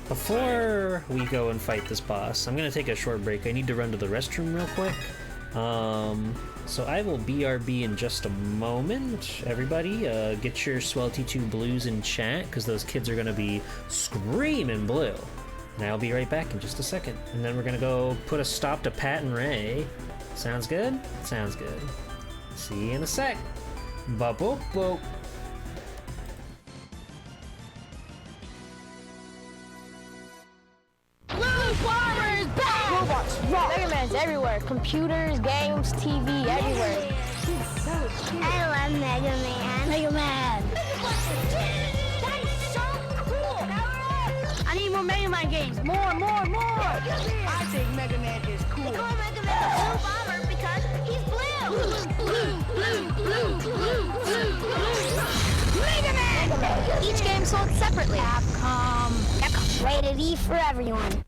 Before we go and fight this boss, I'm gonna take a short break. I need to run to the restroom real quick. So I will BRB in just a moment. Everybody, get your Swelty2 blues in chat, because those kids are gonna be screaming blue. And I'll be right back in just a second. And then we're gonna go put a stop to Pat and Ray. Sounds good? Sounds good. See you in a sec. Ba-boop-boop. Mega Man's everywhere. Computers, games, TV, everywhere. He's so cute. I love Mega Man. Mega Man. That is so cool. I need more Mega Man games. More. I think Mega Man is cool. They call Mega Man the Blue Bomber because he's blue. Mega Man! Each game sold separately. Capcom. Rated E for everyone.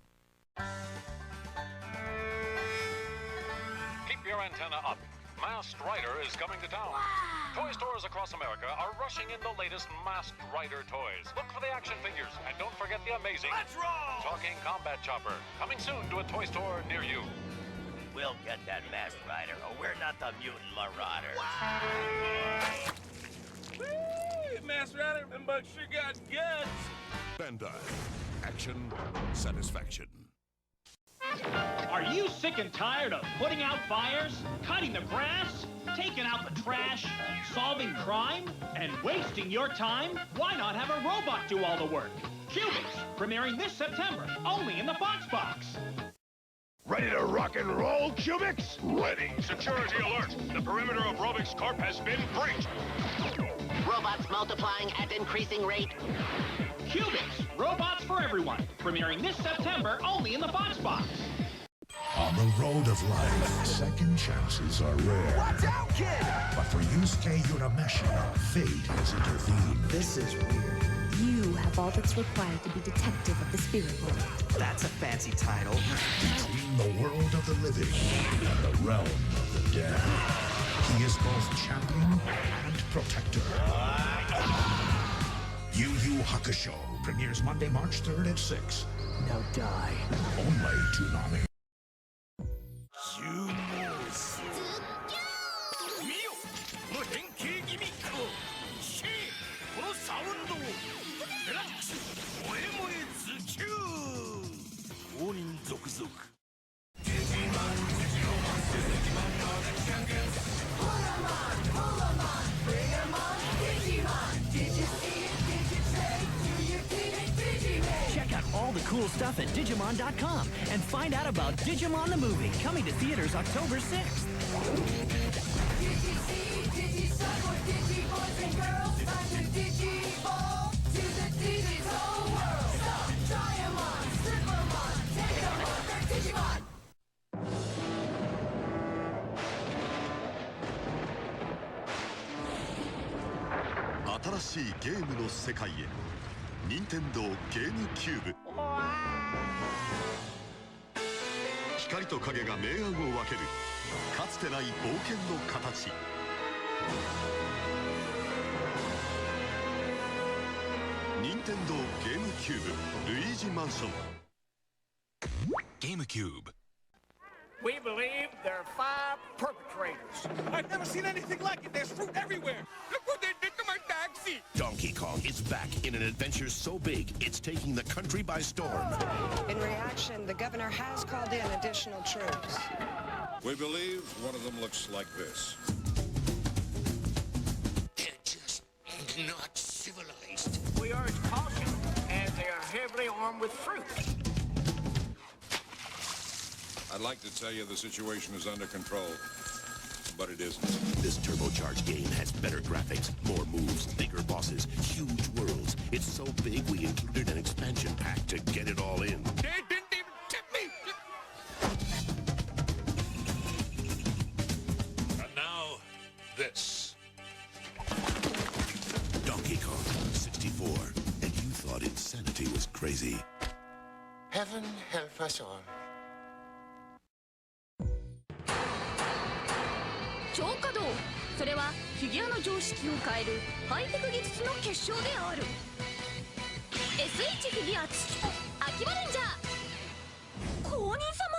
Keep your antenna up. Masked Rider is coming to town. Toy stores across America are rushing in the latest Masked Rider toys. Look for the action figures, and don't forget the amazing Talking Combat Chopper. Coming soon to a toy store near you. We'll get that Masked Rider, or we're not the mutant marauders. Woo! Master Rider, them bugs sure got guts. Bandai. Action, satisfaction. Are you sick and tired of putting out fires, cutting the grass, taking out the trash, solving crime, and wasting your time? Why not have a robot do all the work? Cubics, premiering this September, only in the Fox Box. Ready to rock and roll, Cubics? Ready. Security alert. The perimeter of Robix Corp has been breached. Robots multiplying at increasing rate. Cubics, robots for everyone, premiering this September, only in the Fox Box. On the road of life, second chances are rare. Watch out, kid! But for Yusuke Urameshi, fate has intervened. This is weird. You have all that's required to be detective of the spirit world. That's a fancy title. Between the world of the living and the realm of the dead, he is both champion and protector. Yu Yu Hakusho premieres Monday, March 3rd at 6. Now die. Only Toonami. Check out all the cool stuff at Digimon.com and find out about Digimon the Movie, coming to theaters October 6th. 新しいゲームの世界へ任天堂ゲームキューブ光と影が明暗を分けるかつてない冒険の形任天堂ゲームキューブルイージマンションゲームキューブ We believe there are 5 perpetrators. I've never seen anything like it. There's fruit everywhere. Look what they did to my taxi. Donkey Kong is back in an adventure so big, it's taking the country by storm. In reaction, the governor has called in additional troops. We believe one of them looks like this. They're just not civilized. We urge caution, as they are heavily armed with fruit. I'd like to tell you the situation is under control, but it isn't. This turbocharged game has better graphics, more moves, bigger bosses, huge worlds. It's so big we included an expansion pack to get it all in. They didn't even tip me. And now, this. Donkey Kong 64. And you thought insanity was crazy. Heaven help us all. 超稼働それはフィギュアの常識を変えるハイテク技術の結晶である SH フィギュアツ秋葉レンジャー公認様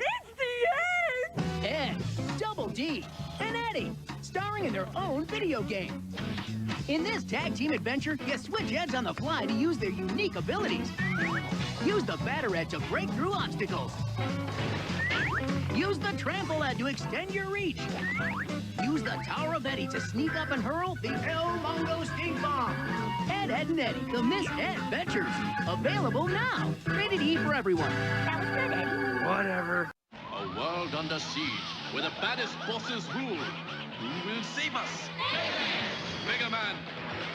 It's the end! Ed, Double D, and Eddie, starring in their own video game. In this tag team adventure, you switch heads on the fly to use their unique abilities. Use the batter edge to break through obstacles. Use the trample head to extend your reach. Use the Tower of Eddie to sneak up and hurl the El Mongo Stink Bomb. Ed, Ed, and Eddie, the Miss Ed Adventures. Available now. Rated E for everyone. That was good, Eddie. Whatever. A world under siege, where the baddest bosses rule. Who will save us? Mega Man!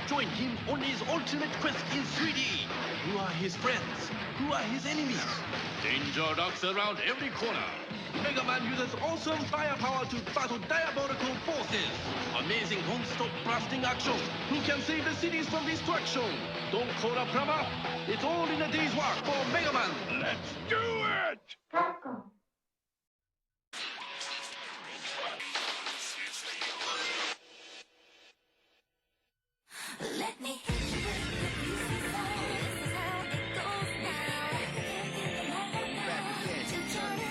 Join him on his ultimate quest in 3D. Who are his friends? Who are his enemies? Danger lurks around every corner. Mega Man uses awesome firepower to battle diabolical forces. Amazing non-stop blasting action. Who can save the cities from destruction? Don't call a plumber. It's all in a day's work for Mega Man. Let's do it! Capcom. Let me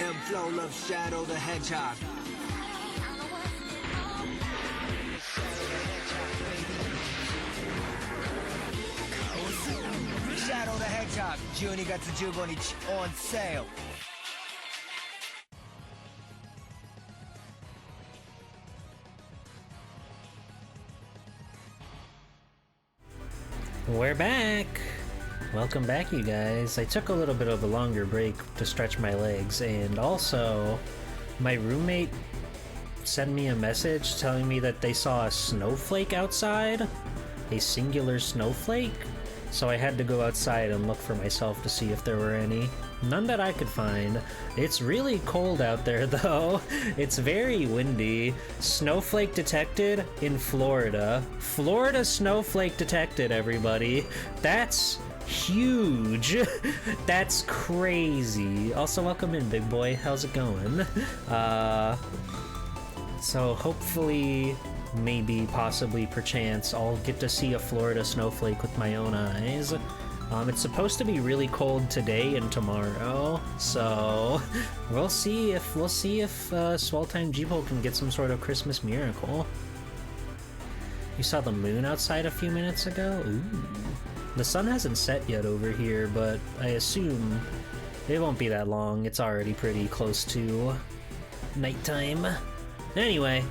M-Flow loves Shadow the Hedgehog. Shadow the Hedgehog, 12月15日 on sale. We're back! Welcome back, you guys. I took a little bit of a longer break to stretch my legs, and also my roommate sent me a message telling me that they saw a snowflake outside, a singular snowflake, so I had to go outside and look for myself to see if there were any. None that I could find. It's really cold out there, though. It's very windy. Snowflake detected in Florida. Florida snowflake detected, everybody. That's huge. That's crazy. Also, welcome in, big boy. How's it going? So hopefully, maybe, possibly, perchance, I'll get to see a Florida snowflake with my own eyes. It's supposed to be really cold today and tomorrow, so we'll see if Swelltime Jeeple can get some sort of Christmas miracle. You saw the moon outside a few minutes ago? Ooh. The sun hasn't set yet over here, but I assume it won't be that long. It's already pretty close to nighttime. Anyway,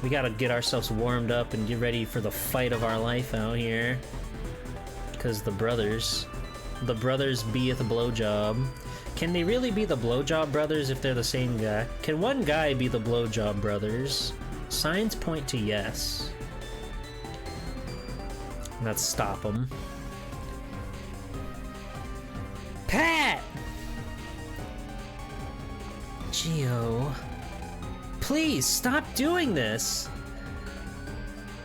we gotta get ourselves warmed up and get ready for the fight of our life out here. Because the brothers be at the blowjob. Can they really be the blowjob brothers if they're the same guy? Can one guy be the blowjob brothers? Signs point to yes. Let's stop them. Pat! Geo. Please, stop doing this!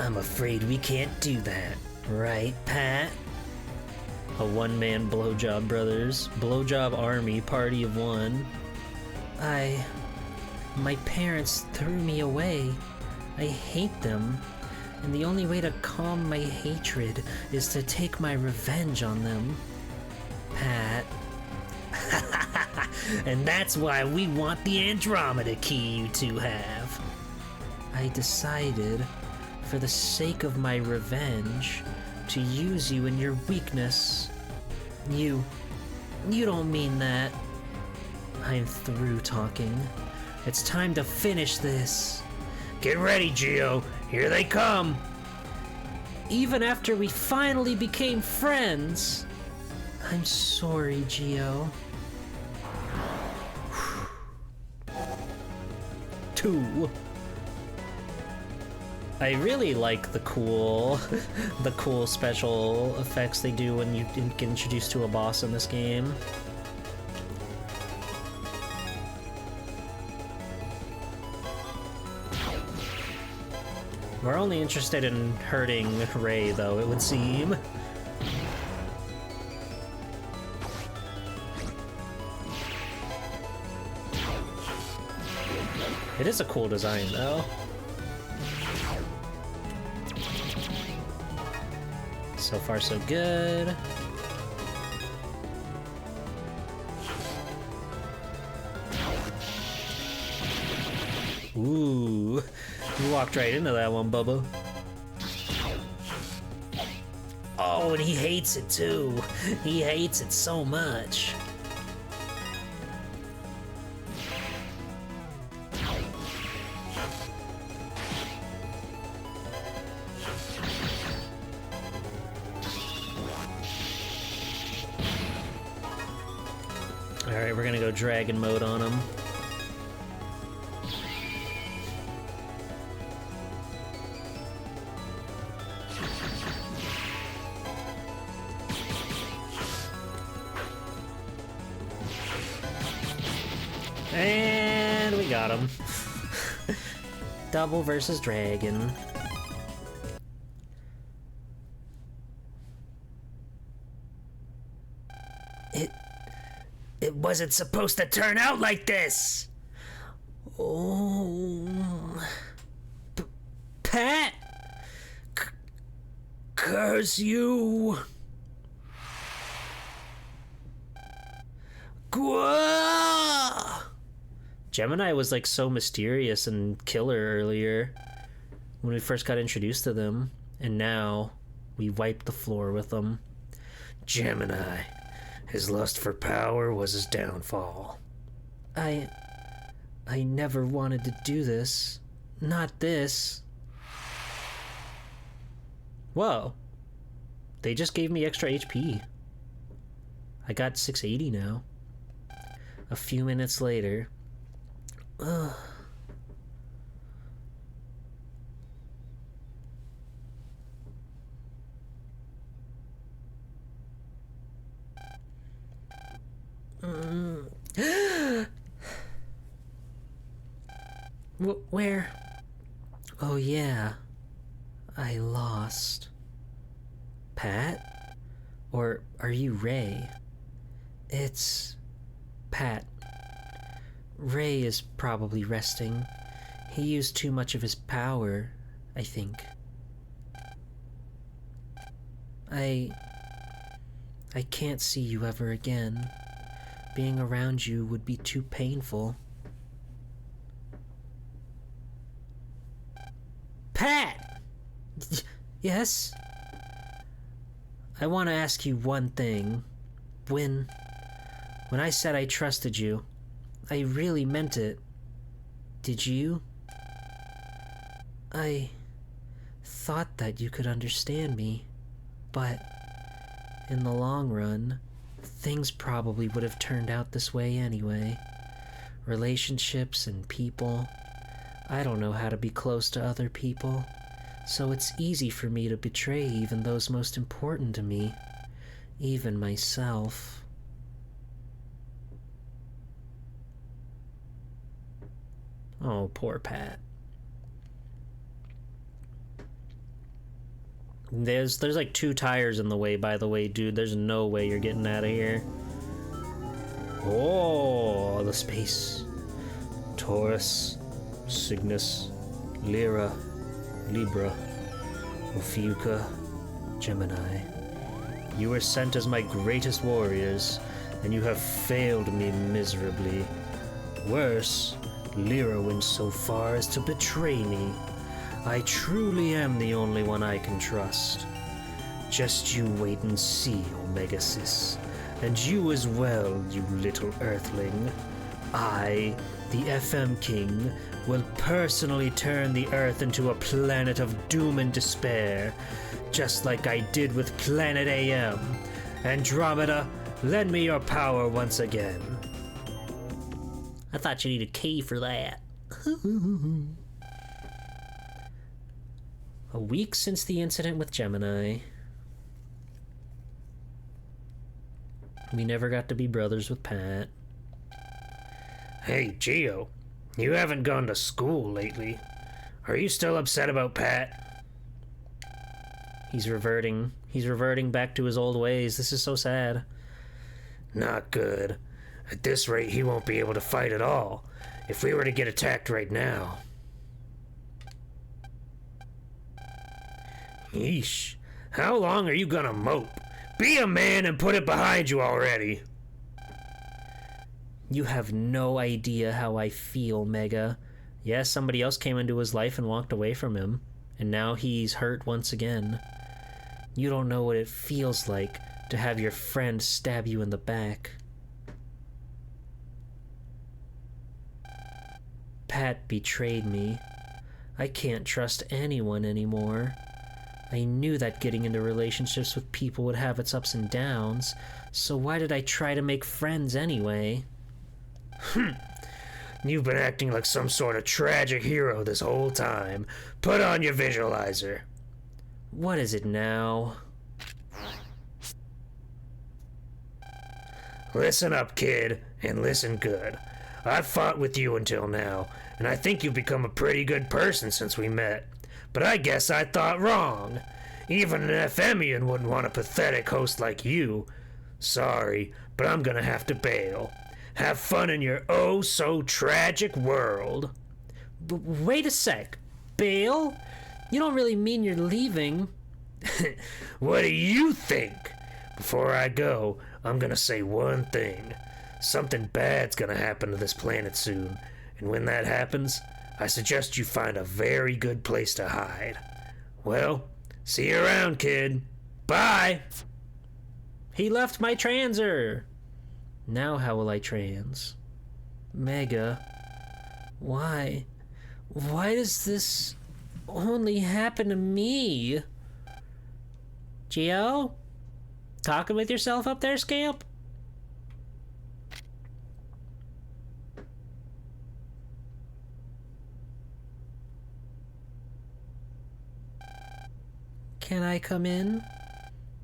I'm afraid we can't do that, right, Pat? A one-man blowjob brothers, blowjob army, party of one. My parents threw me away. I hate them, and the only way to calm my hatred is to take my revenge on them. Pat. And that's why we want the Andromeda key you two have. I decided, for the sake of my revenge, to use you in your weakness. You don't mean that. I'm through talking. It's time to finish this. Get ready, Geo. Here they come. Even after we finally became friends. I'm sorry, Geo. 2. I really like the cool special effects they do when you get introduced to a boss in this game. We're only interested in hurting Ray, though, it would seem. It is a cool design, though. So far, so good. Ooh, you walked right into that one, Bubba. Oh, and he hates it too. He hates it so much. Alright, we're gonna go dragon mode on him. And we got him. Double versus dragon. It wasn't supposed to turn out like this. Oh, Pat, curse you. Gwa! Gemini was like so mysterious and killer earlier when we first got introduced to them, and now we wiped the floor with them. Gemini. His lust for power was his downfall. I never wanted to do this. Not this. Whoa. They just gave me extra HP. I got 680 now. A few minutes later. Ugh. Where? Oh yeah, I lost. Pat? Or are you Ray? It's Pat. Ray is probably resting. He used too much of his power, I think. I can't see you ever again. Being around you would be too painful. Pat! Yes? I want to ask you one thing. When I said I trusted you, I really meant it. Did you? I thought that you could understand me, but in the long run, things probably would have turned out this way anyway. Relationships and people. I don't know how to be close to other people, so it's easy for me to betray even those most important to me, even myself. Oh, poor Pat. There's like 2 tires in the way, by the way, dude. There's no way you're getting out of here. Oh, the space. Taurus, Cygnus, Lyra, Libra, Ophiucha, Gemini. You were sent as my greatest warriors, and you have failed me miserably. Worse, Lyra went so far as to betray me. I truly am the only one I can trust. Just you wait and see, Omega Sis. And you as well, you little earthling. I, the FM King, will personally turn the Earth into a planet of doom and despair, just like I did with Planet AM. Andromeda, lend me your power once again. I thought you needed a key for that. A week since the incident with Gemini. We never got to be brothers with Pat. Hey, Gio, you haven't gone to school lately. Are you still upset about Pat? He's reverting back to his old ways. This is so sad. Not good. At this rate, he won't be able to fight at all. If we were to get attacked right now. Yeesh. How long are you gonna mope? Be a man and put it behind you already. You have no idea how I feel, Mega. Yes, somebody else came into his life and walked away from him, and now he's hurt once again. You don't know what it feels like to have your friend stab you in the back. Pat betrayed me. I can't trust anyone anymore. I knew that getting into relationships with people would have its ups and downs, so why did I try to make friends anyway? You've been acting like some sort of tragic hero this whole time. Put on your visualizer. What is it now? Listen up, kid, and listen good. I've fought with you until now, and I think you've become a pretty good person since we met. But I guess I thought wrong. Even an FMian wouldn't want a pathetic host like you. Sorry, but I'm gonna have to bail. Have fun in your oh-so-tragic world. Wait a sec. Bail? You don't really mean you're leaving. What do you think? Before I go, I'm gonna say one thing. Something bad's gonna happen to this planet soon, and when that happens, I suggest you find a very good place to hide. Well, see you around, kid. Bye! He left my transer! Now how will I trans? Mega, why? Why does this only happen to me? Gio? Talking with yourself up there, Scamp? Can I come in?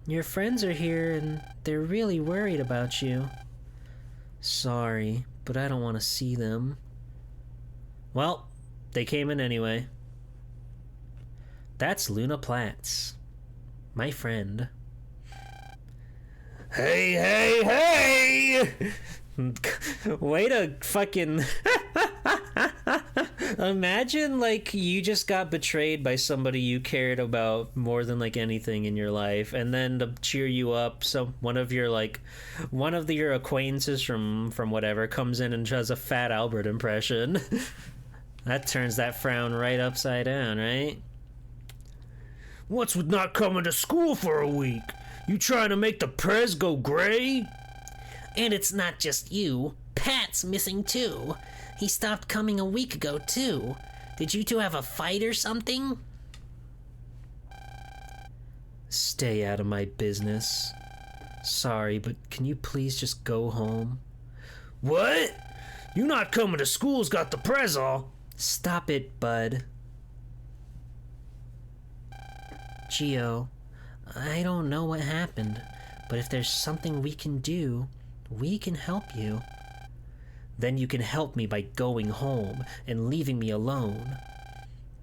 Your friends are here and they're really worried about you. Sorry, but I don't want to see them. Well, they came in anyway. That's Luna Platts, my friend. Hey, hey, hey! Way to fucking... Imagine, like, you just got betrayed by somebody you cared about more than, like, anything in your life, and then to cheer you up, one of your acquaintances from whatever comes in and does a Fat Albert impression. That turns that frown right upside down, right? What's with not coming to school for a week? You trying to make the prez go gray? And it's not just you. Pat's missing too. He stopped coming a week ago too. Did you two have a fight or something? Stay out of my business. Sorry, but can you please just go home? What? You not coming to school's got the prez all. Stop it, bud. Gio, I don't know what happened, but if there's something we can do, we can help you. Then you can help me by going home and leaving me alone.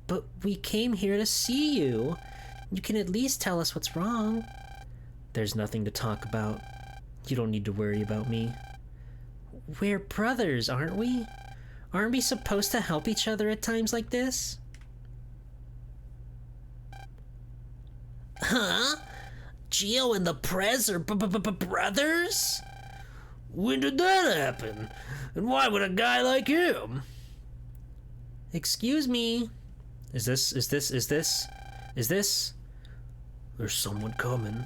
But we came here to see you. You can at least tell us what's wrong. There's nothing to talk about. You don't need to worry about me. We're brothers, aren't we? Aren't we supposed to help each other at times like this? Huh? Gio and the Prez are brothers? When did that happen? And why would a guy like him? Excuse me. Is this? There's someone coming.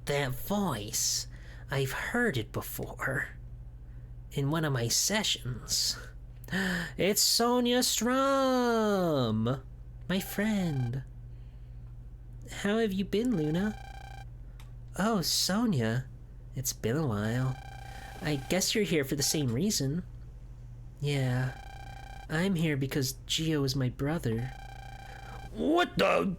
That voice. I've heard it before. In one of my sessions. It's Sonia Strum. My friend. How have you been, Luna? Oh, Sonia. It's been a while. I guess you're here for the same reason. Yeah. I'm here because Gio is my brother. What the?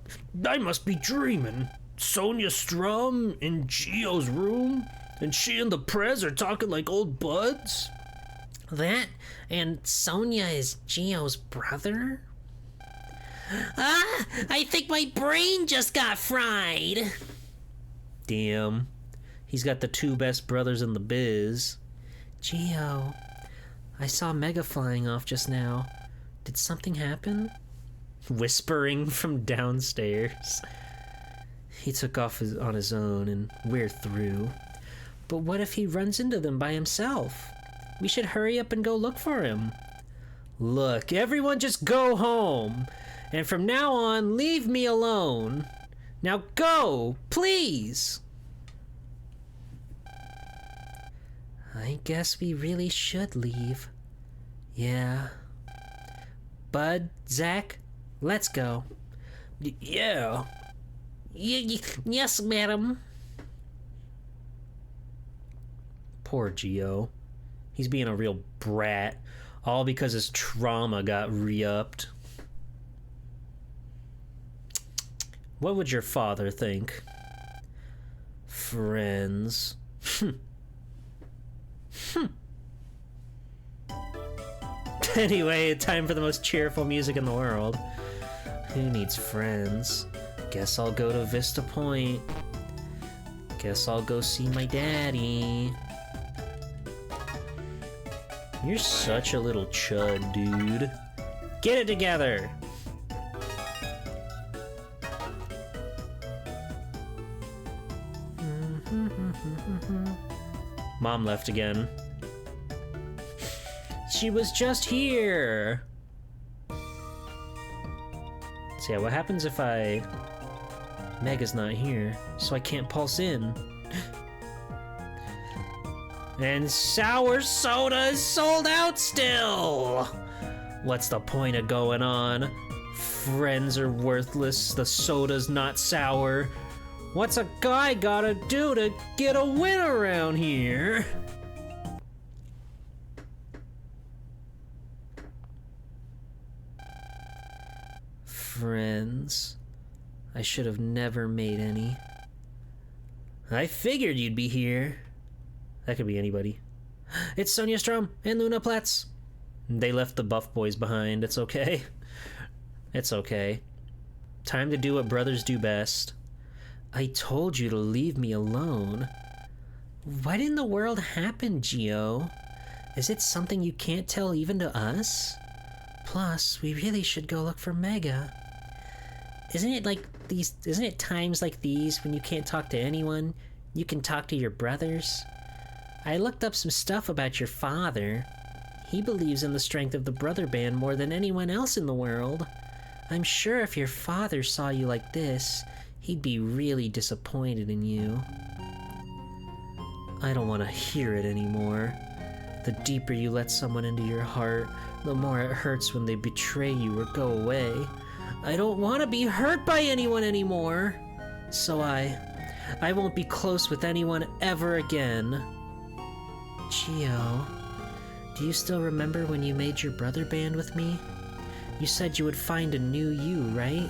I must be dreaming. Sonia Strum in Gio's room? And she and the Prez are talking like old buds? That? And Sonia is Gio's brother? Ah! I think my brain just got fried! Damn. He's got the two best brothers in the biz. Gio, I saw Mega flying off just now. Did something happen? Whispering from downstairs. He took off on his own and we're through. But what if he runs into them by himself? We should hurry up and go look for him. Look, everyone just go home. And from now on, leave me alone. Now go, please. I guess we really should leave. Yeah. Bud, Zach, let's go. Yeah. Yes, madam. Poor Gio. He's being a real brat, all because his trauma got re-upped. What would your father think? Friends. Anyway, time for the most cheerful music in the world. Who needs friends? Guess I'll go to Vista Point. Guess I'll go see my daddy. You're such a little chud, dude. Get it together! Mom left again. She was just here! So yeah, what happens if Mega's not here, so I can't pulse in? And sour soda is sold out still! What's the point of going on? Friends are worthless, the soda's not sour. What's a guy gotta do to get a win around here? Friends. I should have never made any. I figured you'd be here. That could be anybody. It's Sonia Strum and Luna Platz. They left the buff boys behind. It's okay. It's okay. Time to do what brothers do best. I told you to leave me alone. What in the world happened, Gio? Is it something you can't tell even to us? Plus, we really should go look for Mega. Isn't it times like these when you can't talk to anyone, you can talk to your brothers? I looked up some stuff about your father. He believes in the strength of the brother band more than anyone else in the world. I'm sure if your father saw you like this, he'd be really disappointed in you. I don't want to hear it anymore. The deeper you let someone into your heart, the more it hurts when they betray you or go away. I don't want to be hurt by anyone anymore. So I won't be close with anyone ever again. Gio, do you still remember when you made your brother band with me? You said you would find a new you, right?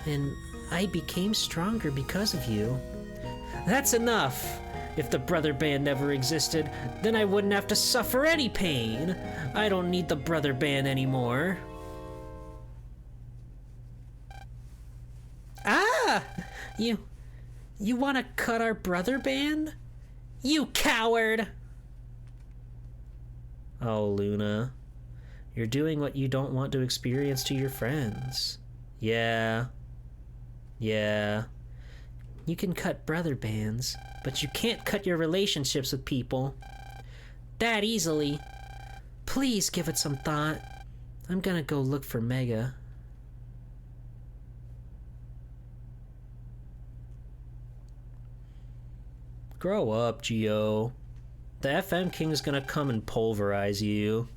And I became stronger because of you. That's enough! If the brother band never existed, then I wouldn't have to suffer any pain. I don't need the brother band anymore. Ah! You want to cut our brother band? You coward! Oh, Luna. You're doing what you don't want to experience to your friends. Yeah. Yeah. You can cut brother bands, but you can't cut your relationships with people that easily. Please give it some thought. I'm gonna go look for Mega. Grow up, Gio. The FM King is gonna come and pulverize you.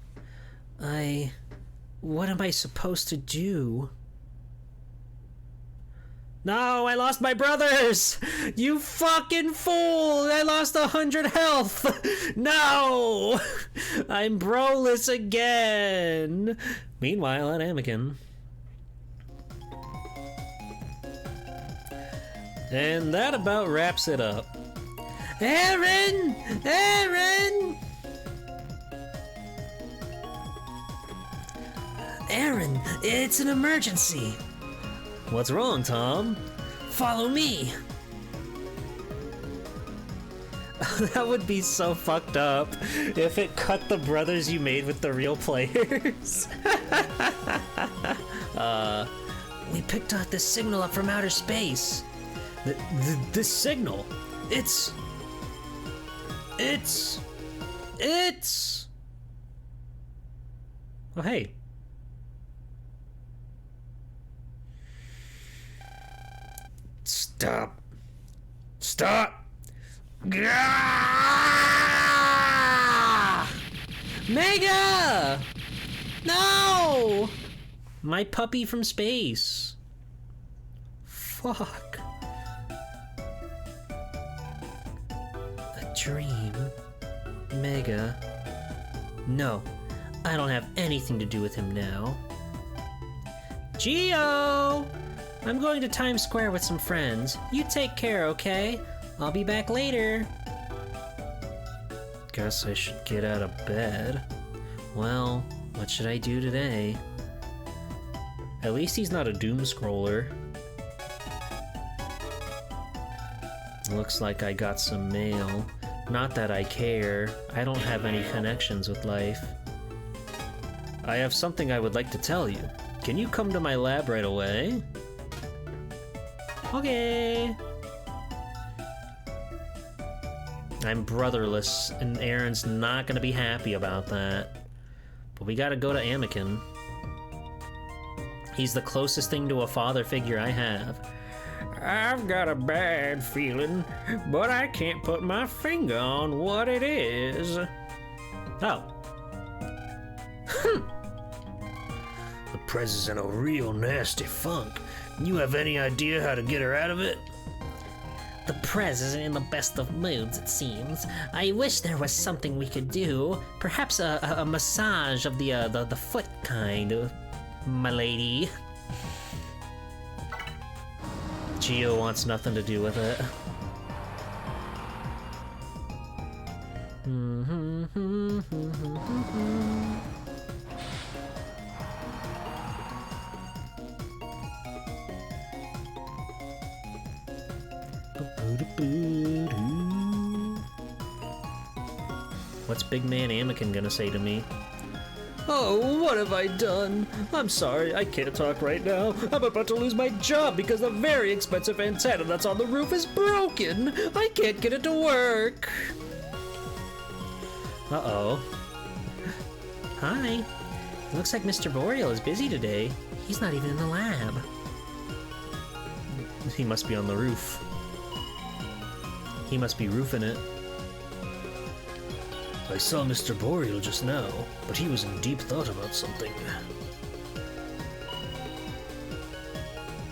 What am I supposed to do? No, I lost my brothers! You fucking fool! I lost 100 health! No! I'm broless again! Meanwhile, at Anakin. And that about wraps it up. Aaron! Aaron! Aaron, it's an emergency! What's wrong, Tom? Follow me! That would be so fucked up if it cut the brothers you made with the real players. We picked out this signal up from outer space. This signal? It's... Oh, hey. Stop. Stop. Gah! Mega! No! My puppy from space. Fuck. A dream. Mega. No, I don't have anything to do with him now. Gio! I'm going to Times Square with some friends. You take care, okay? I'll be back later. Guess I should get out of bed. Well, what should I do today? At least he's not a doom scroller. Looks like I got some mail. Not that I care. I don't have any connections with life. I have something I would like to tell you. Can you come to my lab right away? Okay. I'm brotherless, and Aaron's not gonna be happy about that. But we gotta go to Anakin. He's the closest thing to a father figure I have. I've got a bad feeling, but I can't put my finger on what it is. Oh. The Prez is in a real nasty funk. You have any idea how to get her out of it? The Prez isn't in the best of moods, it seems. I wish there was something we could do. Perhaps a massage of the foot kind, my lady. Gio wants nothing to do with it. What's Big Man Anakin gonna say to me? Oh, what have I done? I'm sorry, I can't talk right now. I'm about to lose my job because the very expensive antenna that's on the roof is broken. I can't get it to work. Uh-oh. Hi. It looks like Mr. Boreal is busy today. He's not even in the lab. He must be on the roof. He must be roofing it. I saw Mr. Boreal just now, but he was in deep thought about something.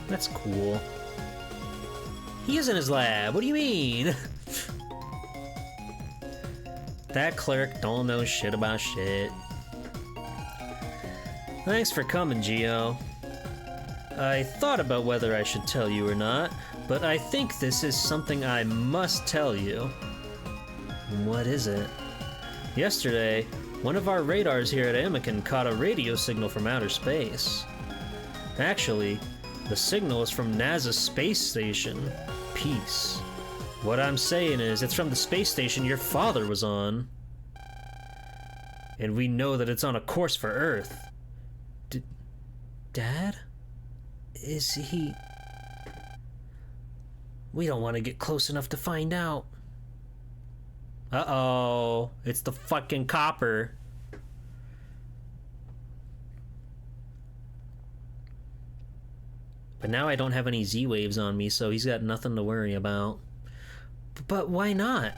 That's cool. He is in his lab, what do you mean? That clerk don't know shit about shit. Thanks for coming, Gio. I thought about whether I should tell you or not, but I think this is something I must tell you. What is it? Yesterday, one of our radars here at Anakin caught a radio signal from outer space. Actually, The signal is from NASA's space station. Peace. What I'm saying is, it's from the space station your father was on. And we know that it's on a course for Earth. Dad? Is he... We don't want to get close enough to find out. Uh-oh. It's the fucking copper. But now I don't have any Z-Waves on me, so he's got nothing to worry about. But why not?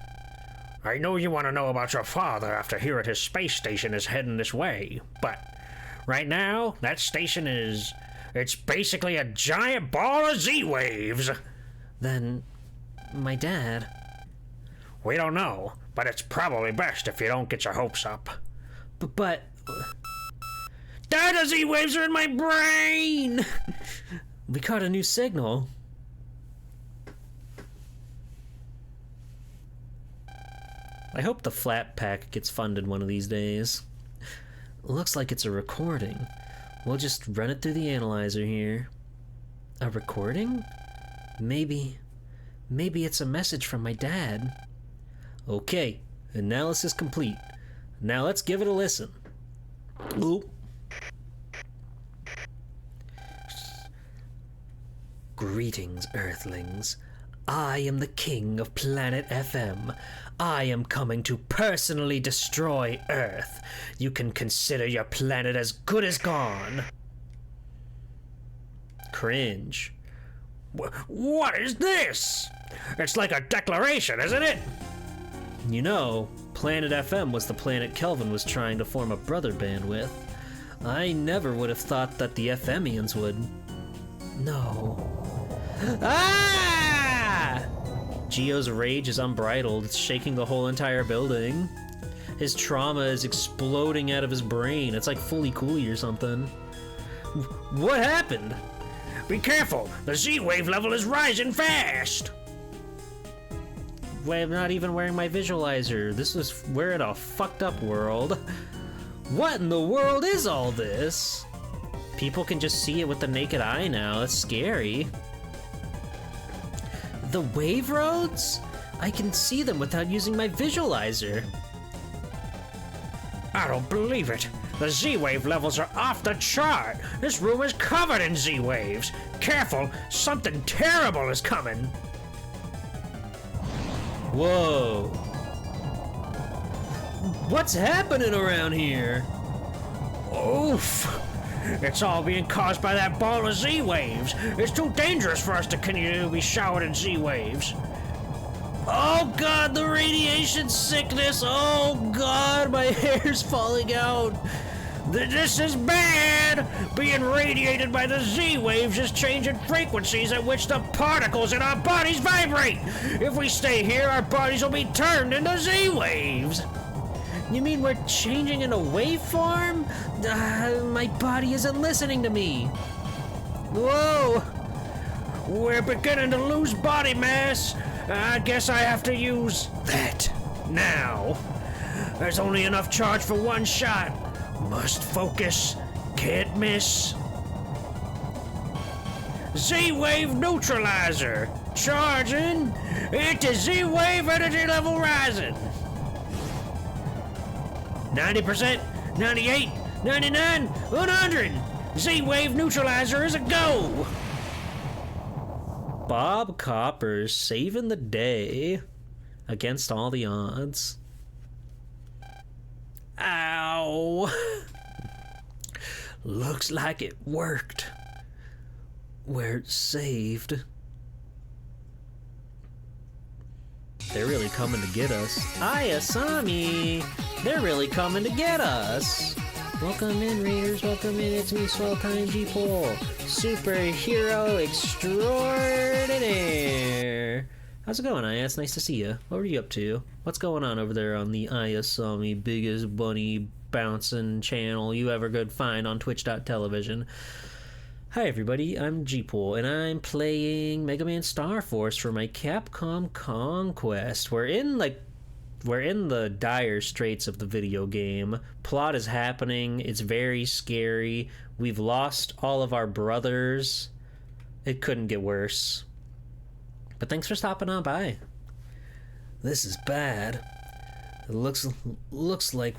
I know you want to know about your father after hearing his space station is heading this way, but right now, that station is... It's basically a giant ball of Z-Waves. Then, my dad... We don't know, but it's probably best if you don't get your hopes up. But... Dad, the Z-Waves are in my brain! We caught a new signal. I hope the flat pack gets funded one of these days. Looks like it's a recording. We'll just run it through the analyzer here. A recording? Maybe it's a message from my dad. Okay, analysis complete. Now let's give it a listen. Ooh. Greetings, Earthlings. I am the king of Planet FM. I am coming to personally destroy Earth. You can consider your planet as good as gone. Cringe. What is this? It's like a declaration, isn't it? You know, Planet FM was the planet Kelvin was trying to form a brother band with. I never would have thought that the FMians would. No. Ah! Gio's rage is unbridled. It's shaking the whole entire building. His trauma is exploding out of his brain. It's like Fully Cooley or something. What happened? Be careful! The Z-Wave level is rising fast! Wait, I'm not even wearing my visualizer. We're in a fucked up world. What in the world is all this? People can just see it with the naked eye now. That's scary. The wave roads? I can see them without using my visualizer. I don't believe it. The Z-Wave levels are off the chart. This room is covered in Z-Waves. Careful, something terrible is coming. Whoa. What's happening around here? Oof. It's all being caused by that ball of Z-Waves. It's too dangerous for us to continue to be showered in Z-Waves. Oh god, the radiation sickness! Oh god, my hair's falling out! This is bad! Being radiated by the Z-Waves is changing frequencies at which the particles in our bodies vibrate! If we stay here, our bodies will be turned into Z-Waves! You mean we're changing into waveform? My body isn't listening to me. Whoa! We're beginning to lose body mass. I guess I have to use that now. There's only enough charge for one shot. Must focus. Can't miss. Z-Wave neutralizer. Charging. Into Z-Wave energy level rising. 90%, 98, 99, 100! Z-Wave neutralizer is a go! Bob Copper's saving the day against all the odds. Ow! Looks like it worked. We're saved. They're really coming to get us. Ayasami! They're really coming to get us! Welcome in, Raiders. Welcome in. It's me, Swell Time G-Pole. Superhero extraordinaire. How's it going, Ayas? Nice to see you. What were you up to? What's going on over there on the Ayasami biggest bunny bouncing channel you ever could find on twitch.television? Hi everybody, I'm G-Pool, and I'm playing Mega Man Star Force for my Capcom Conquest. We're in the dire straits of the video game. Plot is happening, it's very scary. We've lost all of our brothers. It couldn't get worse. But thanks for stopping on by. This is bad. It looks like